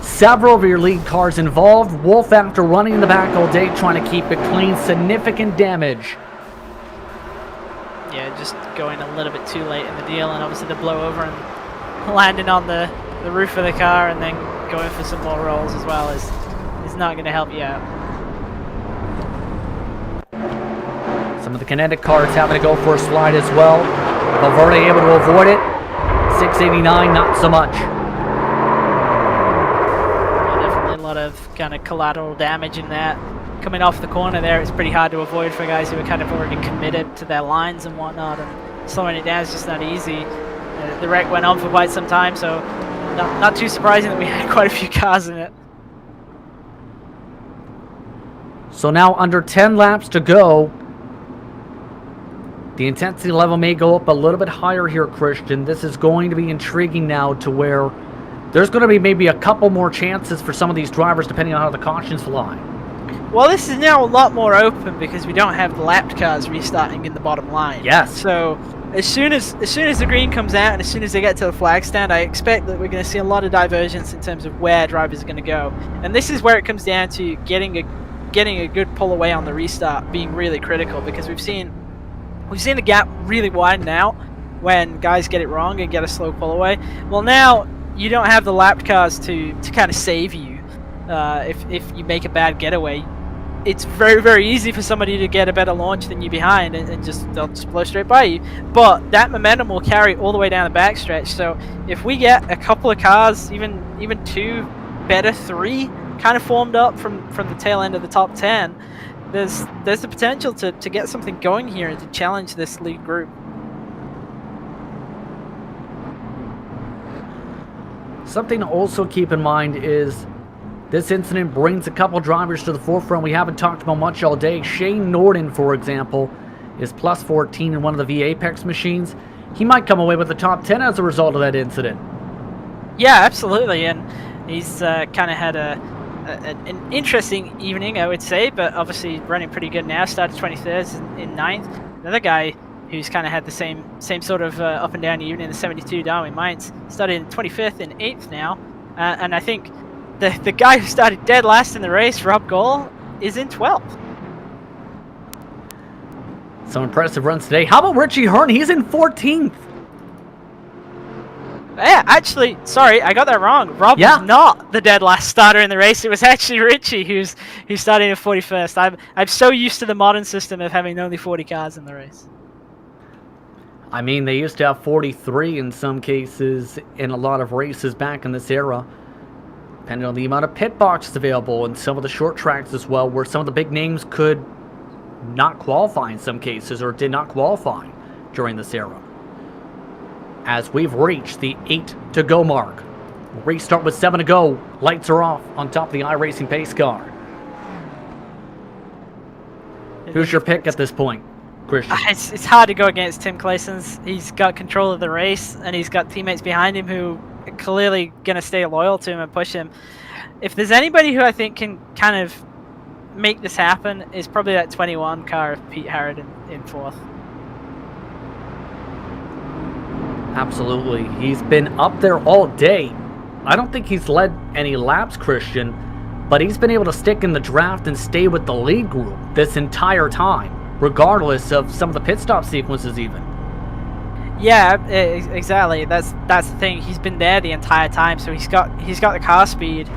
Several of your lead cars involved. Wolf, after running in the back all day, trying to keep it clean. Significant damage. Yeah, just going a little bit too late in the deal, and obviously the blowover and landing on the roof of the car and then going for some more rolls as well is not going to help you out. Some of the Kinetic cars having to go for a slide as well. Valverde able to avoid it. 689, not so much. Yeah, definitely a lot of kind of collateral damage in that. Coming off the corner there, it's pretty hard to avoid for guys who are kind of already committed to their lines and whatnot, and slowing it down is just not easy. The wreck went on for quite some time, so not too surprising that we had quite a few cars in it. So now under 10 laps to go. The intensity level may go up a little bit higher here, Christian. This is going to be intriguing now, to where there's going to be maybe a couple more chances for some of these drivers depending on how the cautions fly. Well, this is now a lot more open because we don't have the lapped cars restarting in the bottom line. Yes. So as soon as the green comes out and as soon as they get to the flag stand, I expect that we're going to see a lot of divergence in terms of where drivers are going to go. And this is where it comes down to getting a good pull away on the restart being really critical, because we've seen the gap really widen out when guys get it wrong and get a slow pull away. Well, now you don't have the lapped cars to kind of save you if you make a bad getaway. It's very, very easy for somebody to get a better launch than you behind and they'll just blow straight by you. But that momentum will carry all the way down the backstretch. So if we get a couple of cars, even 2, better 3, kind of formed up from the tail end of the top 10, there's the potential to get something going here and to challenge this lead group. Something to also keep in mind is this incident brings a couple drivers to the forefront we haven't talked about much all day. Shane Norden, for example, is plus 14 in one of the V Apex machines. He might come away with the top 10 as a result of that incident. Yeah, absolutely, and he's kind of had an interesting evening, I would say, but obviously running pretty good now. Started 23rd in 9th. Another guy who's kind of had the same sort of up and down evening, the 72 Darwin Mines, started in 25th and 8th now, and I think the guy who started dead last in the race, Rob Gall, is in 12th. Some impressive runs today. How about Richie Hearn? He's in 14th. Yeah, actually, sorry, I got that wrong. Rob was not the dead last starter in the race. It was actually Richie who's starting at 41st. I'm so used to the modern system of having only 40 cars in the race. I mean, they used to have 43 in some cases in a lot of races back in this era, depending on the amount of pit boxes available and some of the short tracks as well, where some of the big names could not qualify in some cases or did not qualify during this era. As we've reached the 8 to go mark, restart with 7 to go. Lights are off on top of the iRacing pace car. Who's your pick at this point, Christian? It's hard to go against Tim Claessens. He's got control of the race and he's got teammates behind him who are clearly going to stay loyal to him and push him. If there's anybody who I think can kind of make this happen, is probably that 21 car of Pete Harrod in 4th. Absolutely. He's been up there all day. I don't think he's led any laps, Christian, but he's been able to stick in the draft and stay with the lead group this entire time, regardless of some of the pit stop sequences even. Yeah, exactly. That's the thing. He's been there the entire time, so he's got the car speed,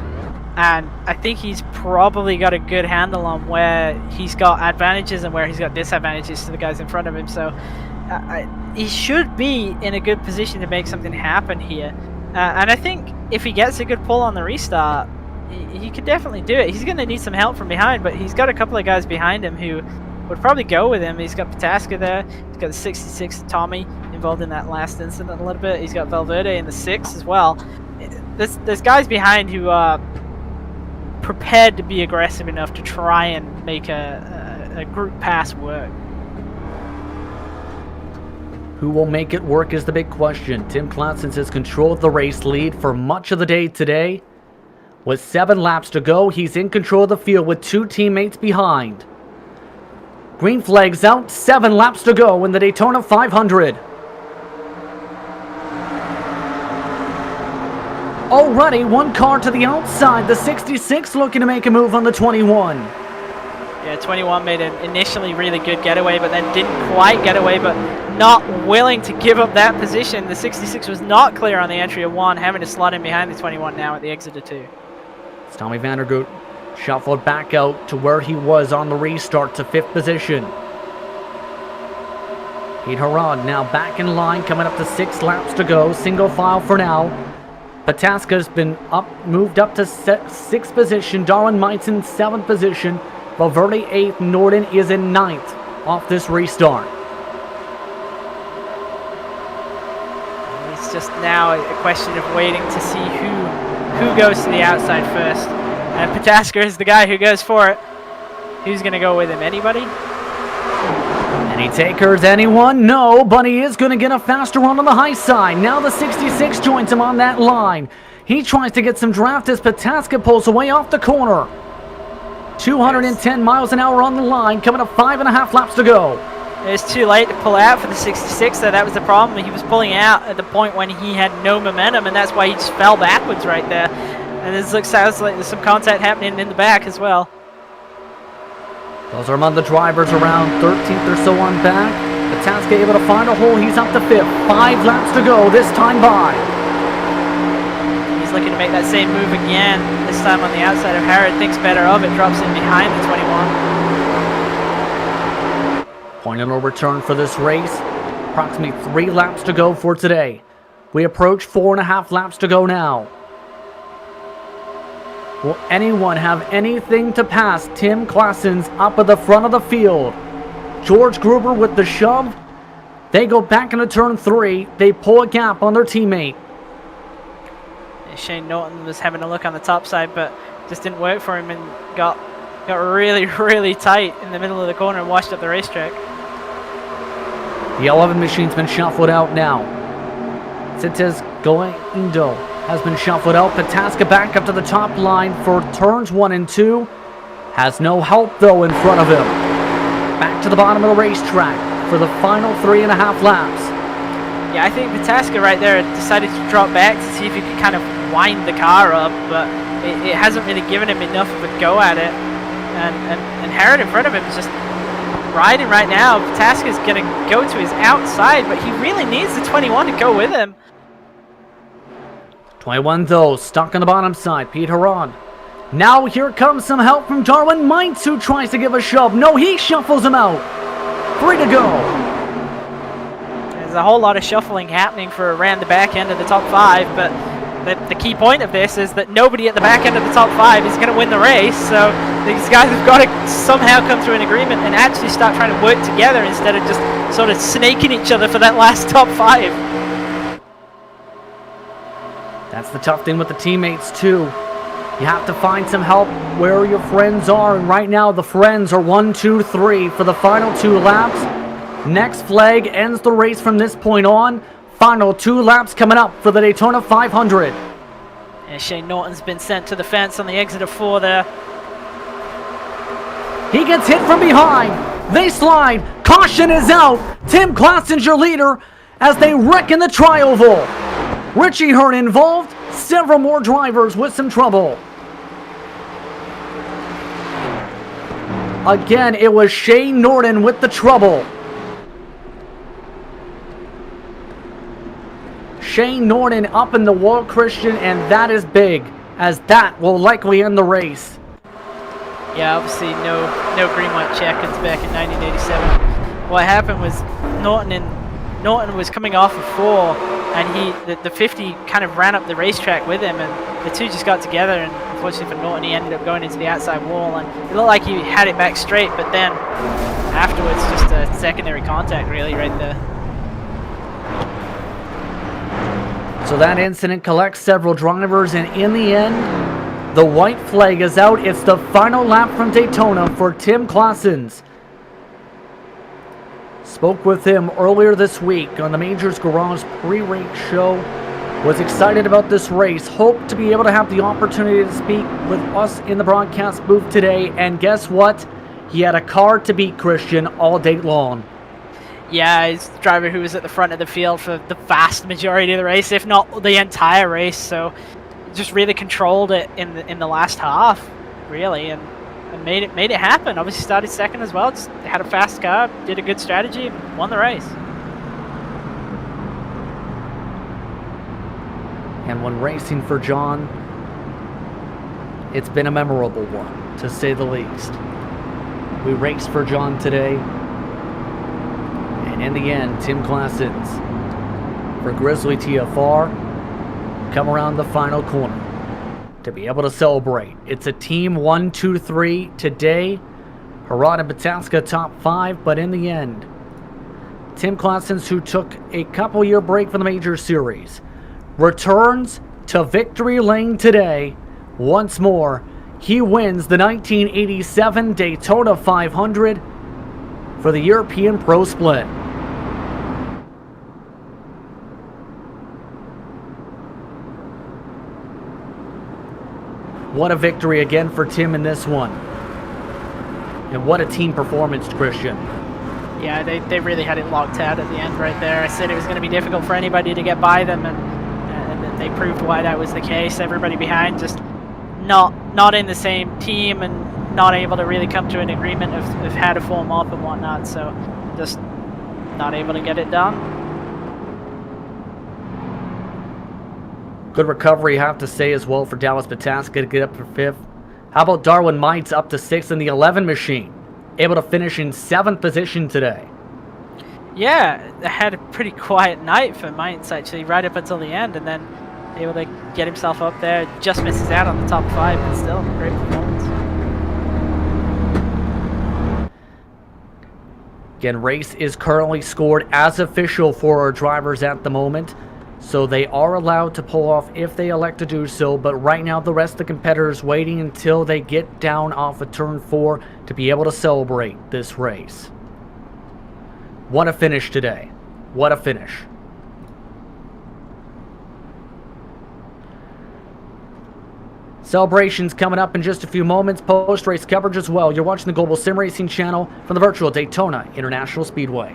and I think he's probably got a good handle on where he's got advantages and where he's got disadvantages to the guys in front of him. So he should be in a good position to make something happen here. And I think if he gets a good pull on the restart, he could definitely do it. He's going to need some help from behind, but he's got a couple of guys behind him who would probably go with him. He's got Pataska there. He's got the 66 Tommy involved in that last incident a little bit. He's got Valverde in the 6 as well. there's guys behind who are prepared to be aggressive enough to try and make a group pass work. Who will make it work is the big question. Tim Claessens has controlled the race lead for much of the day today. With 7 laps to go, he's in control of the field with 2 teammates behind. Green flag's out, 7 laps to go in the Daytona 500. Already 1 car to the outside, the 66 looking to make a move on the 21. Yeah, 21 made an initially really good getaway, but then didn't quite get away, but not willing to give up that position. The 66 was not clear on the entry of 1, having to slot in behind the 21 now at the exit of 2. It's Tommy Vandergoot shuffled back out to where he was on the restart to 5th position. Pete Harrod now back in line, coming up to 6 laps to go, single file for now. Pataska's been moved up to 6th position. Darwin Mites in 7th position. Valverde 8th. Norden is in 9th off this restart. It's just now a question of waiting to see who goes to the outside first. And Pataska is the guy who goes for it. Who's going to go with him? Anybody? Any takers? Anyone? No, but he is going to get a faster run on the high side. Now the 66 joins him on that line. He tries to get some draft as Pataska pulls away off the corner. 210 miles an hour on the line, coming up 5.5 laps to go. It was too late to pull out for the 66, though. That was the problem. He was pulling out at the point when he had no momentum, and that's why he just fell backwards right there. And this sounds like there's some contact happening in the back as well. Those are among the drivers around 13th or so on back. Pataska able to find a hole. He's up to 5th. 5 laps to go this time by. He's looking to make that same move again. This time on the outside of Harrod. Thinks better of it. Drops in behind the 21. Point of no return for this race. Approximately 3 laps to go for today. We approach 4.5 laps to go now. Will anyone have anything to pass Tim Claessens up at the front of the field? George Gruber with the shove. They go back into turn 3. They pull a gap on their teammate. Shane Norton was having a look on the top side, but just didn't work for him and got really, really tight in the middle of the corner and washed up the racetrack. The 11 machine's been shuffled out now. Sitez Goindo has been shuffled out. Pataska back up to the top line for turns 1 and 2. Has no help, though, in front of him. Back to the bottom of the racetrack for the final 3.5 laps. Yeah, I think Pataska right there decided to drop back to see if he could kind of wind the car up, but it hasn't really given him enough of a go at it. And Harrod in front of him is just riding right now. Pataska's going to go to his outside, but he really needs the 21 to go with him. 21 though, stuck on the bottom side. Pete Harrod. Now here comes some help from Darwin Mites, who tries to give a shove. No, he shuffles him out. 3 to go. There's a whole lot of shuffling happening for around the back end of the top 5, but the key point of this is that nobody at the back end of the top 5 is going to win the race, so these guys have got to somehow come to an agreement and actually start trying to work together instead of just sort of snaking each other for that last top 5. That's the tough thing with the teammates, too. You have to find some help where your friends are, and right now the friends are 1, 2, 3 for the final 2 laps. Next flag ends the race from this point on. Final 2 laps coming up for the Daytona 500. And Shane Norton's been sent to the fence on the exit of 4 there. He gets hit from behind. They slide. Caution is out. Tim Claessens, your leader, as they wreck in the tri-oval. Richie Hearn involved. Several more drivers with some trouble. Again, it was Shane Norton with the trouble. Shane Norton up in the World Christian, and that is big, as that will likely end the race. Yeah, obviously no green light check-ins back in 1987. What happened was Norton was coming off of 4, and the 50 kind of ran up the racetrack with him, and the two just got together, and unfortunately for Norton, he ended up going into the outside wall, and it looked like he had it back straight, but then afterwards, just a secondary contact really right there. So that incident collects several drivers, and in the end, the white flag is out. It's the final lap from Daytona for Tim Claessens. Spoke with him earlier this week on the Majors Garage pre-race show. Was excited about this race. Hoped to be able to have the opportunity to speak with us in the broadcast booth today. And guess what? He had a car to beat, Christian, all day long. Yeah, he's the driver who was at the front of the field for the vast majority of the race, if not the entire race. So just really controlled it in the last half, really, and made it happen. Obviously started second as well. Just had a fast car, did a good strategy, won the race. And when racing for John, it's been a memorable one, to say the least. We raced for John today, and in the end, Tim Claessens for Grizzly TFR come around the final corner to be able to celebrate. It's a team 1, 2, 3 today. Herod and Bataska top 5, but in the end, Tim Claessens, who took a couple-year break from the Major Series, returns to victory lane today. Once more, he wins the 1987 Daytona 500 for the European Pro Split. What a victory again for Tim in this one. And what a team performance, Christian. Yeah, they really had it locked out at the end right there. I said it was going to be difficult for anybody to get by them, and they proved why that was the case. Everybody behind just not in the same team and not able to really come to an agreement of how to form up and whatnot. So just not able to get it done. Good recovery, I have to say, as well, for Dallas Bataska to get up for 5th. How about Darwin Mites up to 6th in the 11 machine? Able to finish in 7th position today. Yeah, I had a pretty quiet night for Mites, actually, right up until the end, and then able to get himself up there. Just misses out on the top 5, but still, great performance. Again, race is currently scored as official for our drivers at the moment, so they are allowed to pull off if they elect to do so, but right now the rest of the competitors waiting until they get down off of turn 4 to be able to celebrate this race. What a finish today. What a finish. Celebrations coming up in just a few moments. Post-race coverage as well. You're watching the Global Sim Racing channel from the virtual Daytona International Speedway.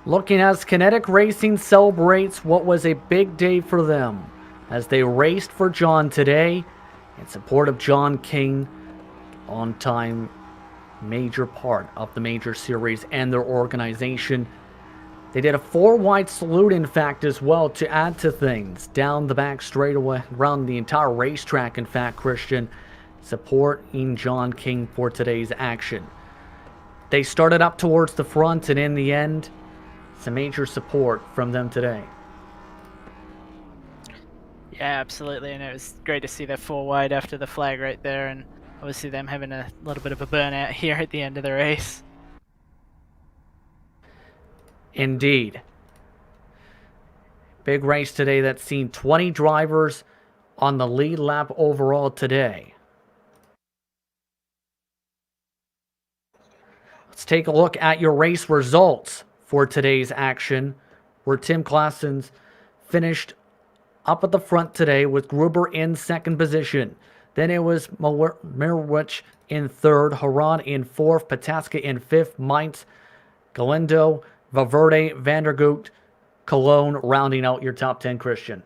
Looking as Kinetic Racing celebrates what was a big day for them as they raced for John today in support of John King, on time major part of the major series and their organization. They did a 4-wide salute, in fact, as well, to add to things down the back straightaway, around the entire racetrack, in fact, Christian, supporting John King for today's action. They started up towards the front, and in the end, some major support from them today. Yeah, absolutely, and it was great to see that 4-wide after the flag right there, and obviously them having a little bit of a burnout here at the end of the race. Indeed. Big race today that's seen 20 drivers on the lead lap overall today. Let's take a look at your race results for today's action, where Tim Claessens finished up at the front today with Gruber in second position. Then it was Mirwich in third, Harad in fourth, Pataska in fifth, Mainz, Galindo, Valverde, Vandergoot, Cologne rounding out your top 10, Christian.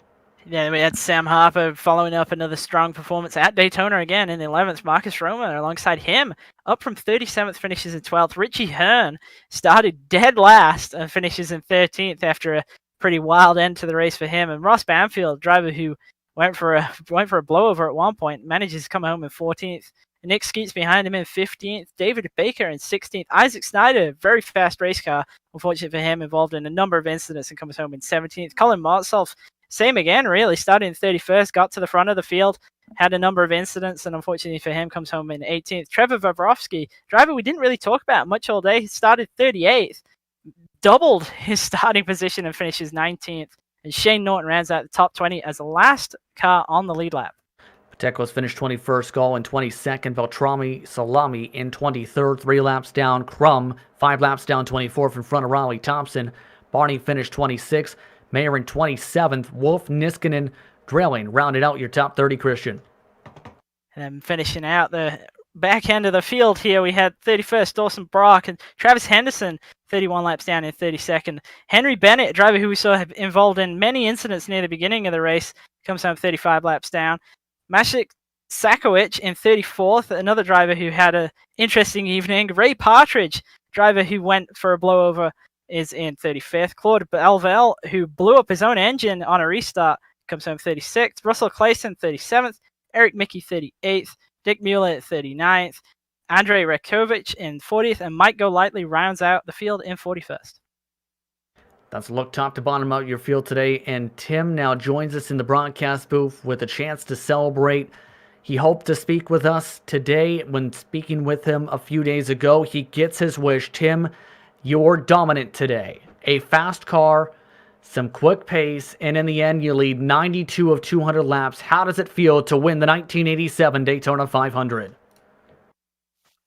Yeah, we had Sam Harper following up another strong performance at Daytona again in 11th. Marcus Roma alongside him, up from 37th, finishes in 12th. Richie Hearn started dead last and finishes in 13th after a pretty wild end to the race for him. And Ross Banfield, driver who went for a blowover at one point, manages to come home in 14th. Nick Skeets behind him in 15th. David Baker in 16th. Isaac Snyder, very fast race car, unfortunately for him, involved in a number of incidents and comes home in 17th. Colin Martsolf, same again, really, started in 31st, got to the front of the field, had a number of incidents, and unfortunately for him, comes home in 18th. Trevor Vavrovsky, driver we didn't really talk about much all day, started 38th, doubled his starting position and finishes 19th. And Shane Norton rounds out the top 20 as the last car on the lead lap. Patekos finished 21st, Gall in 22nd, Valtrami Salami in 23rd, 3 laps down, Crum 5 laps down, 24th in front of Raleigh Thompson. Barney finished 26th, Mayer in 27th, Wolf, Niskanen, Drilling rounded out your top 30, Christian. And then finishing out the back end of the field here, we had 31st Dawson Brock and Travis Henderson, 31 laps down in 32nd. Henry Bennett, a driver who we saw involved in many incidents near the beginning of the race, comes home 35 laps down. Maciek Sakowicz in 34th, another driver who had an interesting evening. Ray Partridge, driver who went for a blowover, is in 35th. Claude Belvel, who blew up his own engine on a restart, comes home 36th. Russell Clayson, 37th. Eric Mickey, 38th. Dick Mueller at 39th. Andrei Rekovic in 40th. And Mike Golightly rounds out the field in 41st. That's a look top to bottom of your field today, and Tim now joins us in the broadcast booth with a chance to celebrate. He hoped to speak with us today. When speaking with him a few days ago, he gets his wish. Tim, you're dominant today. A fast car, some quick pace, and in the end, you lead 92 of 200 laps. How does it feel to win the 1987 Daytona 500?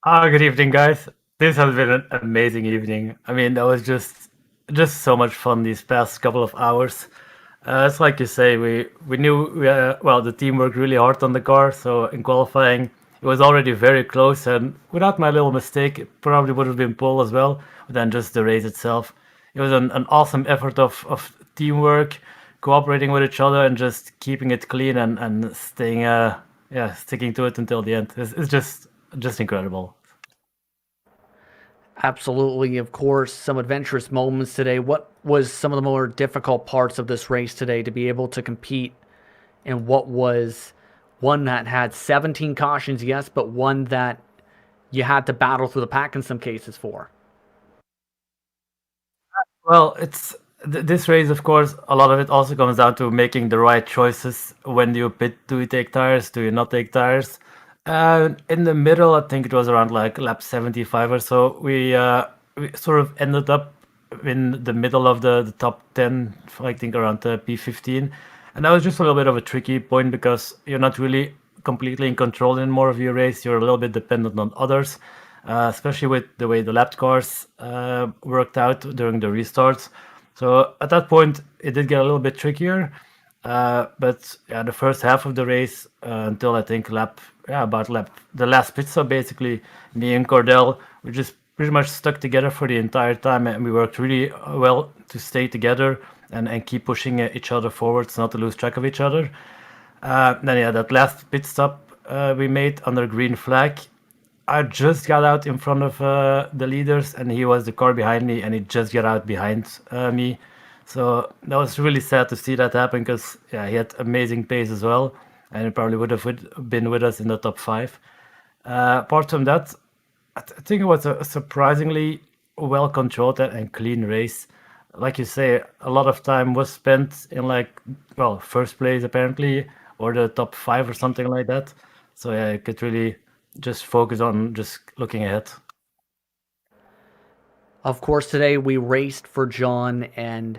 Good evening, guys. This has been an amazing evening. I mean, that was just so much fun these past couple of hours. It's like you say, we knew the team worked really hard on the car, so in qualifying it was already very close, and without my little mistake it probably would have been pole as well. But then just the race itself, it was an awesome effort of teamwork, cooperating with each other, and just keeping it clean and staying sticking to it until the end. It's just incredible. Absolutely, of course, some adventurous moments today. What was some of the more difficult parts of this race today to be able to compete in what was one that had 17 cautions, yes, but one that you had to battle through the pack in some cases for? Well, it's this race, of course, a lot of it also comes down to making the right choices. When do you pit? Do you take tires? Do you not take tires? In the middle, I think it was around like lap 75 or so, we sort of ended up in the middle of the top 10, I think around the P15. And that was just a little bit of a tricky point because you're not really completely in control anymore of your race. You're a little bit dependent on others, especially with the way the lap cars worked out during the restarts. So at that point, it did get a little bit trickier. But yeah, the first half of the race until I think the last pit stop, basically, me and Cordell were just pretty much stuck together for the entire time, and we worked really well to stay together and keep pushing each other forwards, not to lose track of each other. Then yeah, that last pit stop we made under green flag, I just got out in front of the leaders, and he was the car behind me, and he just got out behind me. So that was really sad to see that happen, because yeah, he had amazing pace as well, and he probably would have been with us in the top 5. Apart from that, I think it was a surprisingly well controlled and clean race. Like you say, a lot of time was spent in first place apparently, or the top 5 or something like that. So yeah, I could really just focus on just looking ahead. Of course, today we raced for John, and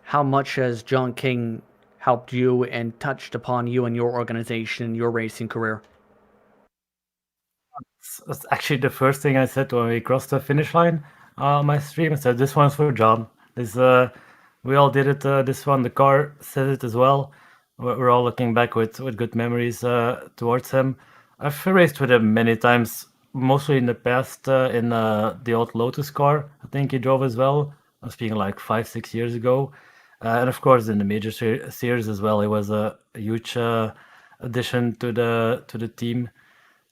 how much has John King helped you and touched upon you and your organization, your racing career? That's actually the first thing I said when we crossed the finish line on my stream. I said, this one's for John. This we all did it. This one, the car said it as well. We're all looking back with good memories towards him. I've raced with him many times, mostly in the past in the old Lotus car. I think he drove as well. I was speaking like 5-6 years ago. And of course, in the major series as well, he was a huge addition to the team.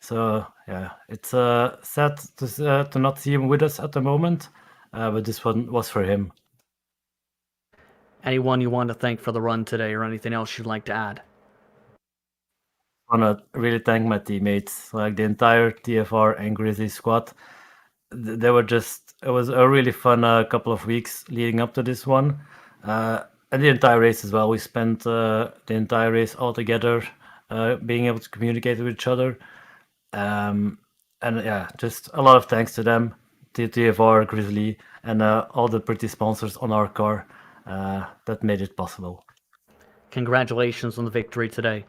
So yeah, it's sad to not see him with us at the moment, but this one was for him. Anyone you want to thank for the run today, or anything else you'd like to add? I want to really thank my teammates, like the entire TFR and Grizzly squad. They were it was a really fun couple of weeks leading up to this one. And the entire race as well. We spent the entire race all together, being able to communicate with each other. And yeah, just a lot of thanks to them, to TFR, Grizzly, and all the pretty sponsors on our car that made it possible. Congratulations on the victory today.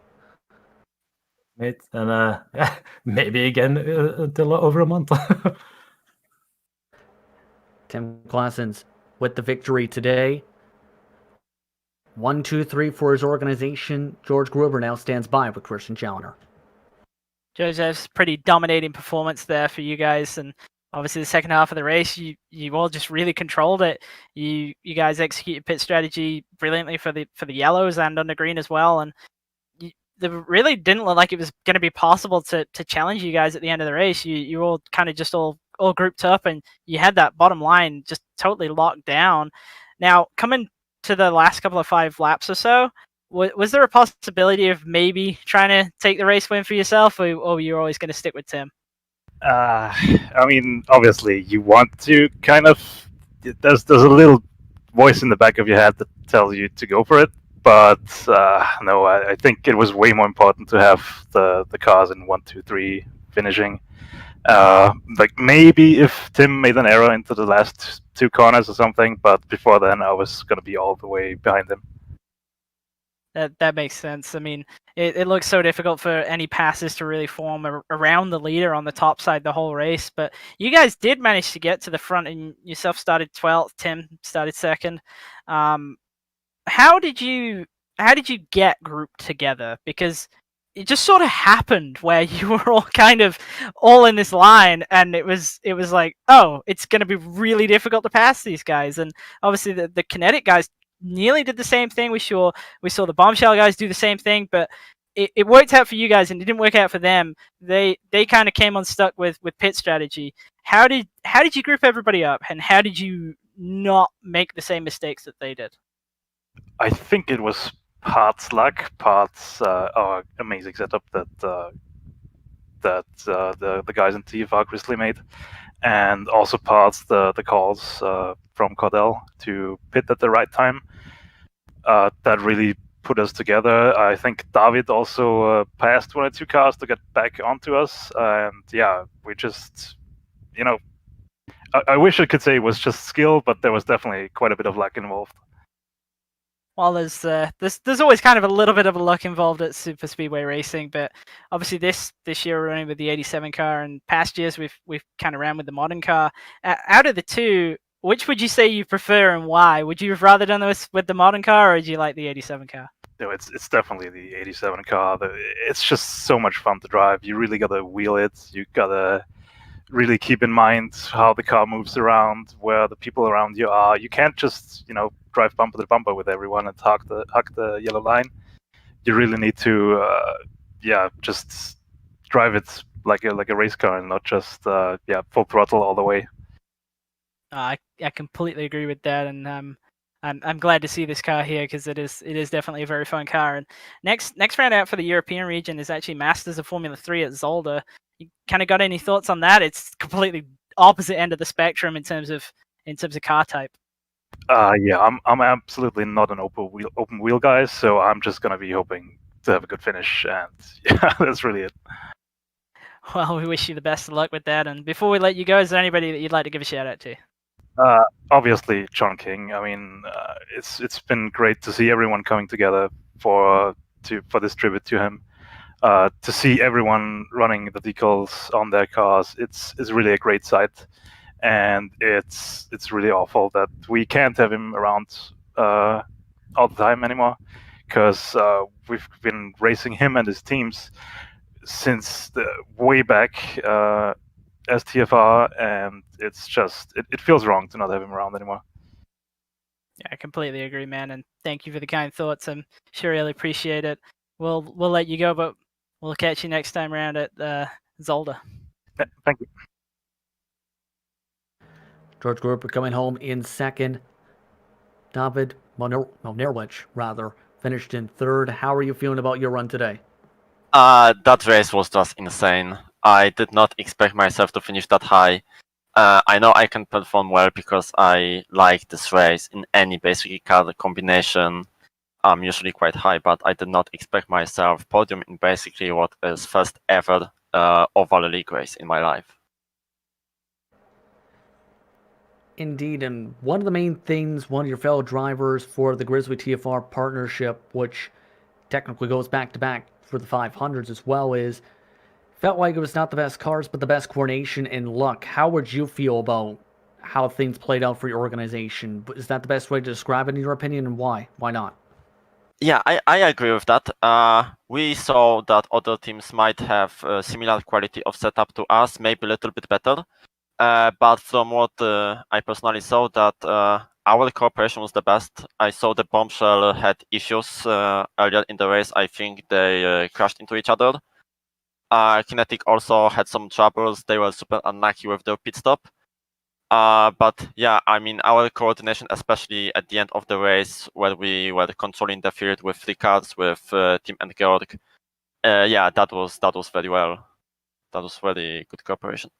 Mate, and maybe again until over a month. Tim Claessens with the victory today. 1, 2, 3 for his organization. George Gruber now stands by with Christian Challoner. Joseph's pretty dominating performance there for you guys, and obviously the second half of the race, you all just really controlled it. You guys executed pit strategy brilliantly for the yellows and under green as well, and it really didn't look like it was going to be possible to challenge you guys at the end of the race. You all kind of just all grouped up, and you had that bottom line just totally locked down. Now, coming to the last couple of 5 laps or so, was there a possibility of maybe trying to take the race win for yourself, or you're always going to stick with Tim? I mean, obviously, you want to kind of. There's a little voice in the back of your head that tells you to go for it, but no, I think it was way more important to have the cars in 1, 2, 3 finishing. Like maybe if Tim made an error into the last 2 corners or something, but before then, I was going to be all the way behind him. That makes sense. I mean, it looks so difficult for any passes to really form around the leader on the top side the whole race. But you guys did manage to get to the front, and yourself started 12th. Tim started 2nd. How did you get grouped together? Because it just sort of happened where you were all kind of all in this line, and it was like, oh, it's going to be really difficult to pass these guys. And obviously the Kinetic guys nearly did the same thing. We saw the Bombshell guys do the same thing, but it worked out for you guys, and it didn't work out for them. They kind of came unstuck with pit strategy. How did you group everybody up, and how did you not make the same mistakes that they did? I think it was parts luck, parts our amazing setup that the guys in TFR Grizzly made, and also parts the calls from Cordell to pit at the right time. That really put us together. I think David also passed 1 or 2 cars to get back onto us, and yeah, we just, I wish I could say it was just skill, but there was definitely quite a bit of luck involved. Well, there's always kind of a little bit of luck involved at super speedway racing, but obviously this year we're running with the 87 car, and past years we've kind of ran with the modern car. Out of the two, which would you say you prefer, and why? Would you have rather done this with the modern car, or do you like the 87 car? No, it's definitely the 87 car. It's just so much fun to drive. You really gotta wheel it. You gotta really keep in mind how the car moves around, where the people around you are. You can't just drive bumper to bumper with everyone and hug the yellow line. You really need to just drive it like a race car and not just full throttle all the way. I completely agree with that, and I'm glad to see this car here because it is definitely a very fun car. And next round out for the European region is actually Masters of Formula 3 at Zolder. You kind of got any thoughts on that? It's completely opposite end of the spectrum in terms of car type. I'm absolutely not an open wheel guy, so I'm just gonna be hoping to have a good finish, and yeah, that's really it. Well, we wish you the best of luck with that. And before we let you go, is there anybody that you'd like to give a shout out to? Obviously, John King. I mean, it's been great to see everyone coming together for this tribute to him. To see everyone running the decals on their cars, it's really a great sight, and it's really awful that we can't have him around all the time anymore, because we've been racing him and his teams since the way back as TFR, and it's just it feels wrong to not have him around anymore. Yeah, I completely agree, man, and thank you for the kind thoughts. I'm sure really appreciate it. We'll let you go, but we'll catch you next time around at Zolder. Thank you. George Gruber coming home in second. David Monerwich, rather, finished in third. How are you feeling about your run today? That race was just insane. I did not expect myself to finish that high. I know I can perform well because I like this race. In any basic car combination, I'm usually quite high, but I did not expect myself podium in basically what is first ever oval league race in my life. Indeed, and one of the main things, one of your fellow drivers for the Grizzly TFR partnership, which technically goes back-to-back for the 500s as well, is felt like it was not the best cars, but the best coordination and luck. How would you feel about how things played out for your organization? Is that the best way to describe it in your opinion, and why? Why not? Yeah, I agree with that. We saw that other teams might have a similar quality of setup to us, maybe a little bit better. But from what I personally saw, that our cooperation was the best. I saw the Bombshell had issues earlier in the race. I think they crashed into each other. Kinetic also had some troubles. They were super unlucky with their pit stop. But yeah, I mean, our coordination, especially at the end of the race, where we were controlling the field with 3 cars with Tim and Georg, that was very well. That was very good cooperation.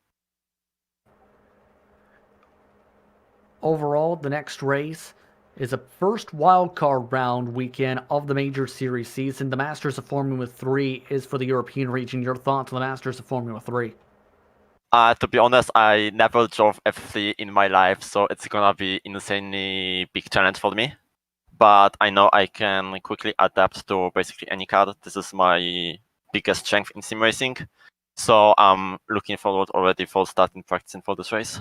Overall, the next race is a first wildcard round weekend of the Major Series season. The Masters of Formula 3 is for the European region. Your thoughts on the Masters of Formula 3? To be honest, I never drove F3 in my life, so it's gonna be insanely big challenge for me. But I know I can quickly adapt to basically any car. This is my biggest strength in sim racing. So I'm looking forward already for starting practicing for this race.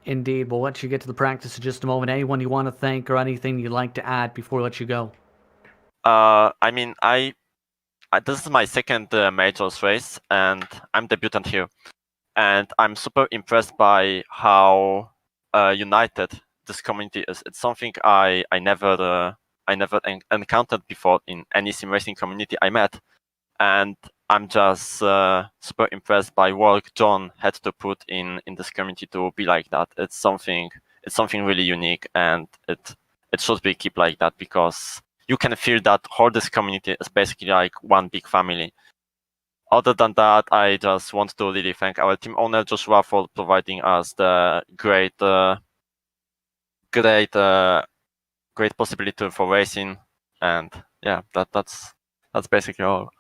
Indeed. We'll let you get to the practice in just a moment. Anyone you want to thank or anything you'd like to add before we let you go? I mean, this is my second majors race, and I'm debutant here. And I'm super impressed by how united this community is. It's something I never encountered before in any sim racing community I met. And I'm just super impressed by work John had to put in this community to be like that. It's something really unique, and it should be kept like that, because you can feel that whole this community is basically like one big family. Other than that, I just want to really thank our team owner Joshua for providing us the great possibility for racing, and yeah, that's basically all.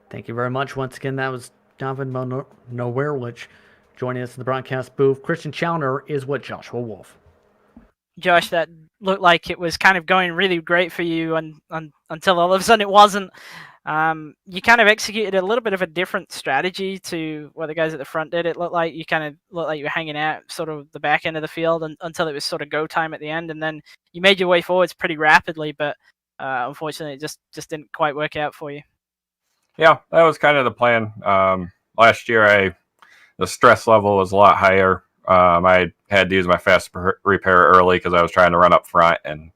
Thank you very much. Once again, that was David Monerwich joining us in the broadcast booth. Christian Chauner is with Joshua Wolf. Josh, that looked like it was kind of going really great for you until all of a sudden it wasn't. You kind of executed a little bit of a different strategy to what the guys at the front did. It looked like you were hanging out sort of the back end of the field until it was sort of go time at the end, and then you made your way forwards pretty rapidly, but unfortunately it just didn't quite work out for you. Yeah, that was kind of the plan. Last year, the stress level was a lot higher. I had to use my fast repair early because I was trying to run up front, and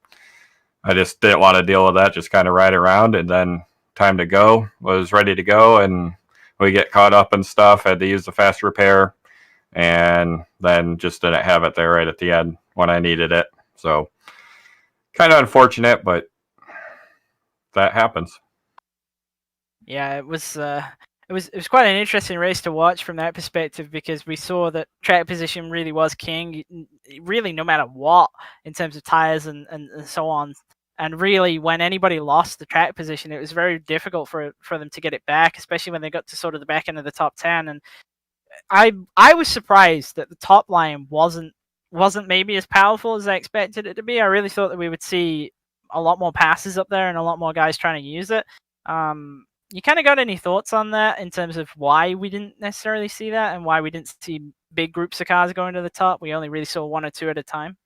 I just didn't want to deal with that. Just kind of ride around, and then time to go was ready to go, and we get caught up and stuff. Had to use the fast repair, and then just didn't have it there right at the end when I needed it. So kind of unfortunate, but that happens. Yeah, it was quite an interesting race to watch from that perspective, because we saw that track position really was king, really no matter what in terms of tires and so on. And really, when anybody lost the track position, it was very difficult for them to get it back, especially when they got to sort of the back end of the top 10. And I was surprised that the top line wasn't maybe as powerful as I expected it to be. I really thought that we would see a lot more passes up there and a lot more guys trying to use it. You kind of got any thoughts on that in terms of why we didn't necessarily see that and why we didn't see big groups of cars going to the top? We only really saw one or two at a time.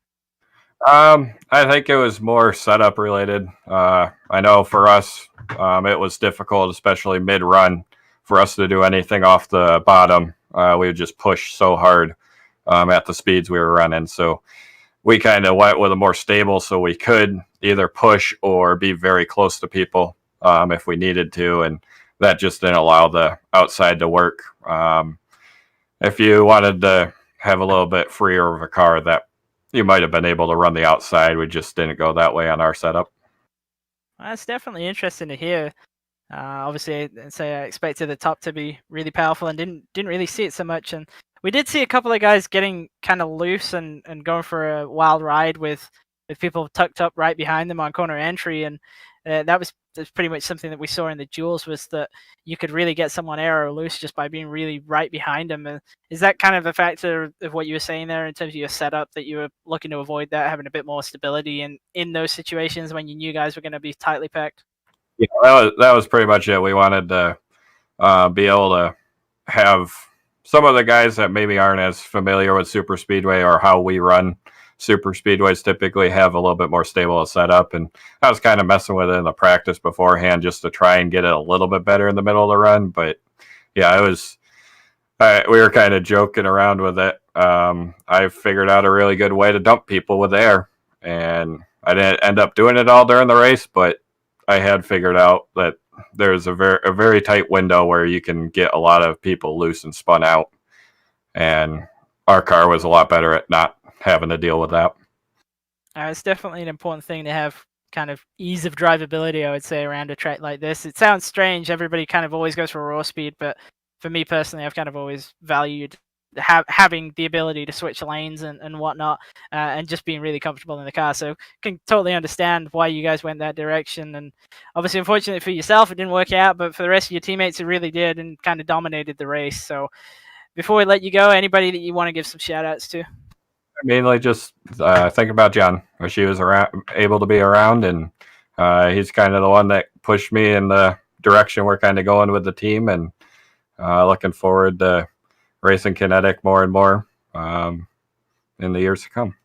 I think it was more setup related. I know for us, it was difficult, especially mid-run, for us to do anything off the bottom. We would just push so hard at the speeds we were running. So we kind of went with a more stable, so we could either push or be very close to people if we needed to, and that just didn't allow the outside to work. If you wanted to have a little bit freer of a car, that you might have been able to run the outside. We just didn't go that way on our setup. Well, that's definitely interesting to hear. Obviously, I expected the top to be really powerful and didn't really see it so much. And we did see a couple of guys getting kind of loose and going for a wild ride with people tucked up right behind them on corner entry. And that's pretty much something that we saw in the duels, was that you could really get someone aero loose just by being really right behind them. And is that kind of a factor of what you were saying there in terms of your setup, that you were looking to avoid that, having a bit more stability in those situations when you knew guys were going to be tightly packed? Yeah, that was pretty much it. We wanted to be able to have some of the guys that maybe aren't as familiar with super speedway or how we run super speedways typically have a little bit more stable setup, and I was kind of messing with it in the practice beforehand just to try and get it a little bit better in the middle of the run. But yeah, we were kind of joking around with it. I figured out a really good way to dump people with air, and I didn't end up doing it all during the race, but I had figured out that there's a very tight window where you can get a lot of people loose and spun out, and our car was a lot better at not having to deal with that. It's definitely an important thing to have kind of ease of drivability, I would say, around a track like this. It sounds strange. Everybody kind of always goes for raw speed, but for me personally, I've kind of always valued having the ability to switch lanes and whatnot, and just being really comfortable in the car. So can totally understand why you guys went that direction. And obviously, unfortunately for yourself, it didn't work out, but for the rest of your teammates, it really did and kind of dominated the race. So before we let you go, anybody that you want to give some shout outs to? Mainly just think about John. Wish he was able to be around, and he's kind of the one that pushed me in the direction we're kind of going with the team, and looking forward to racing Kinetic more and more in the years to come.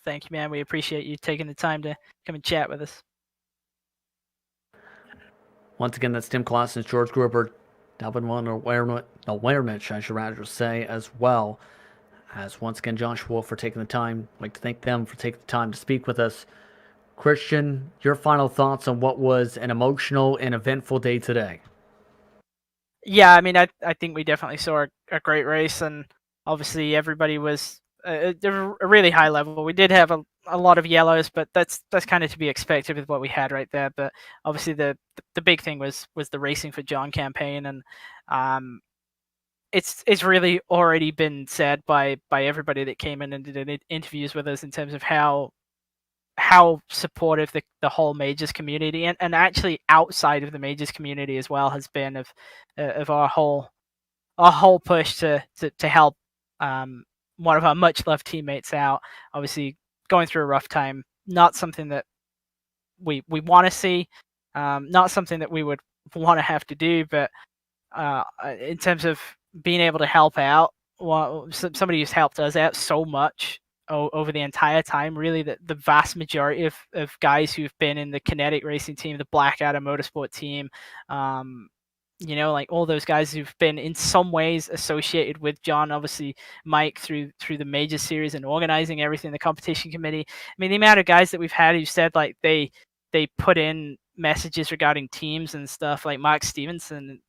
Thank you, man. We appreciate you taking the time to come and chat with us. Once again, that's Tim Clausen, George Gruber, Delvin Awarenich, I should rather say, as well as once again Josh Wolf for taking the time. I'd like to thank them for taking the time to speak with us. Christian, your final thoughts on what was an emotional and eventful day today? Yeah, I mean, I think we definitely saw a great race, and obviously everybody was a really high level. We did have a lot of yellows, but that's kind of to be expected with what we had right there. But obviously the big thing was the Racing for John campaign, and it's really already been said by everybody that came in and did interviews with us in terms of how supportive the whole majors community and actually outside of the majors community as well has been of our whole push to help one of our much loved teammates out. Obviously going through a rough time, not something that we want to see, not something that we would want to have to do, but in terms of being able to help out, somebody who's helped us out so much over the entire time. Really, the vast majority of guys who've been in the Kinetic Racing team, the Black Adder Motorsport team, like all those guys who've been in some ways associated with John. Obviously, Mike through the major series and organizing everything, the competition committee. I mean, the amount of guys that we've had who said like they put in messages regarding teams and stuff, like Mark Stevenson.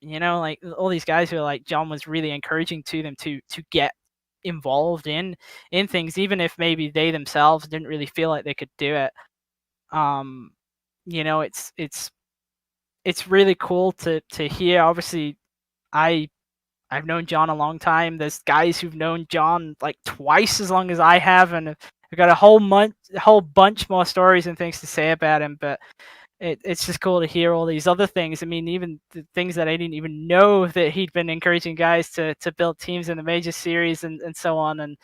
Like all these guys who are like John was really encouraging to them to get involved in things, even if maybe they themselves didn't really feel like they could do it. It's really cool to hear. Obviously, I've known John a long time. There's guys who've known John like twice as long as I have, and I've got a whole bunch more stories and things to say about him. But it's just cool to hear all these other things. I mean, even the things that I didn't even know, that he'd been encouraging guys to build teams in the major series and so on. And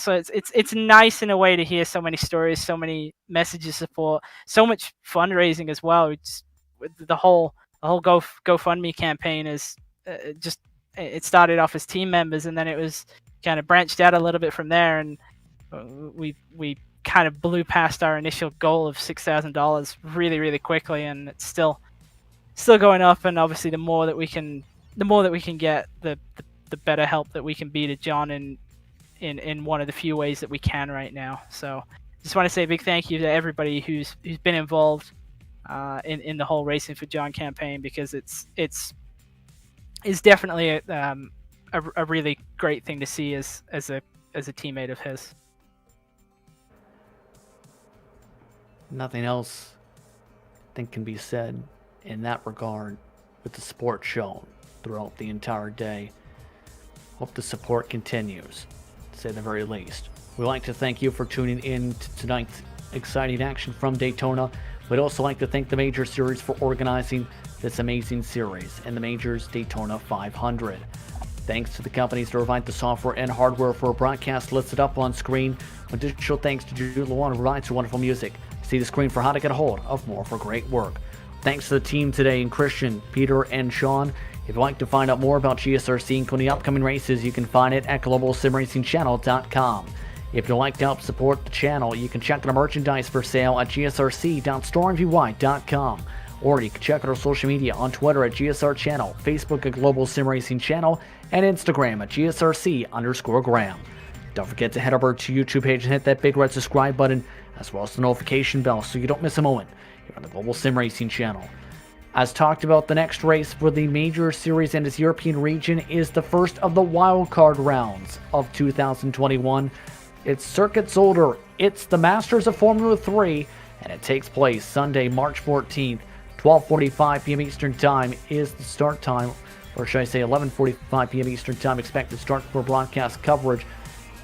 so it's nice in a way to hear so many stories, so many messages of support, so much fundraising as well. It's, the whole GoFundMe campaign is it started off as team members, and then it was kind of branched out a little bit from there, and we kind of blew past our initial goal of $6,000 really, really quickly, and it's still going up. And obviously, the more that we can get, the better help that we can be to John in one of the few ways that we can right now. So, just want to say a big thank you to everybody who's been involved in the whole Racing for John campaign, because it's definitely a really great thing to see as a teammate of his. Nothing else I think can be said in that regard with the support shown throughout the entire day. Hope the support continues, to say the very least. We'd like to thank you for tuning in to tonight's exciting action from Daytona. We'd also like to thank the Major Series for organizing this amazing series and the Majors Daytona 500. Thanks to the companies that provide the software and hardware for a broadcast listed up on screen. Additional thanks to Jude Luan, who provides your wonderful music. See the screen for how to get a hold of more for great work. Thanks to the team today, and Christian, Peter, and Sean. If you'd like to find out more about GSRC, including upcoming races, you can find it at globalsimracingchannel.com. If you'd like to help support the channel, you can check out our merchandise for sale at gsrc.stormvy.com. Or you can check out our social media on Twitter at GSR Channel, Facebook at Global Sim Racing Channel, and Instagram at GSRC_Graham. Don't forget to head over to YouTube page and hit that big red subscribe button, as well as the notification bell, so you don't miss a moment here on the Global Sim Racing Channel. As talked about, the next race for the Major Series and its European region is the first of the wildcard rounds of 2021. It's Circuit Zolder. It's the Masters of Formula 3, and it takes place Sunday, March 14th, 12:45 p.m. Eastern Time is the start time, or should I say 11:45 p.m. Eastern Time expected start for broadcast coverage.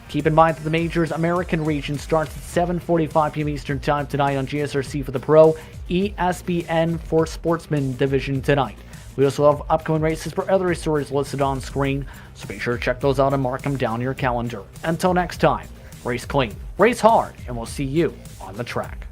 Keep in mind that the Majors American region starts at 7:45 p.m. Eastern Time tonight on GSRC for the Pro, ESPN for Sportsman division tonight. We also have upcoming races for other series listed on screen, so be sure to check those out and mark them down in your calendar. Until next time, race clean, race hard, and we'll see you on the track.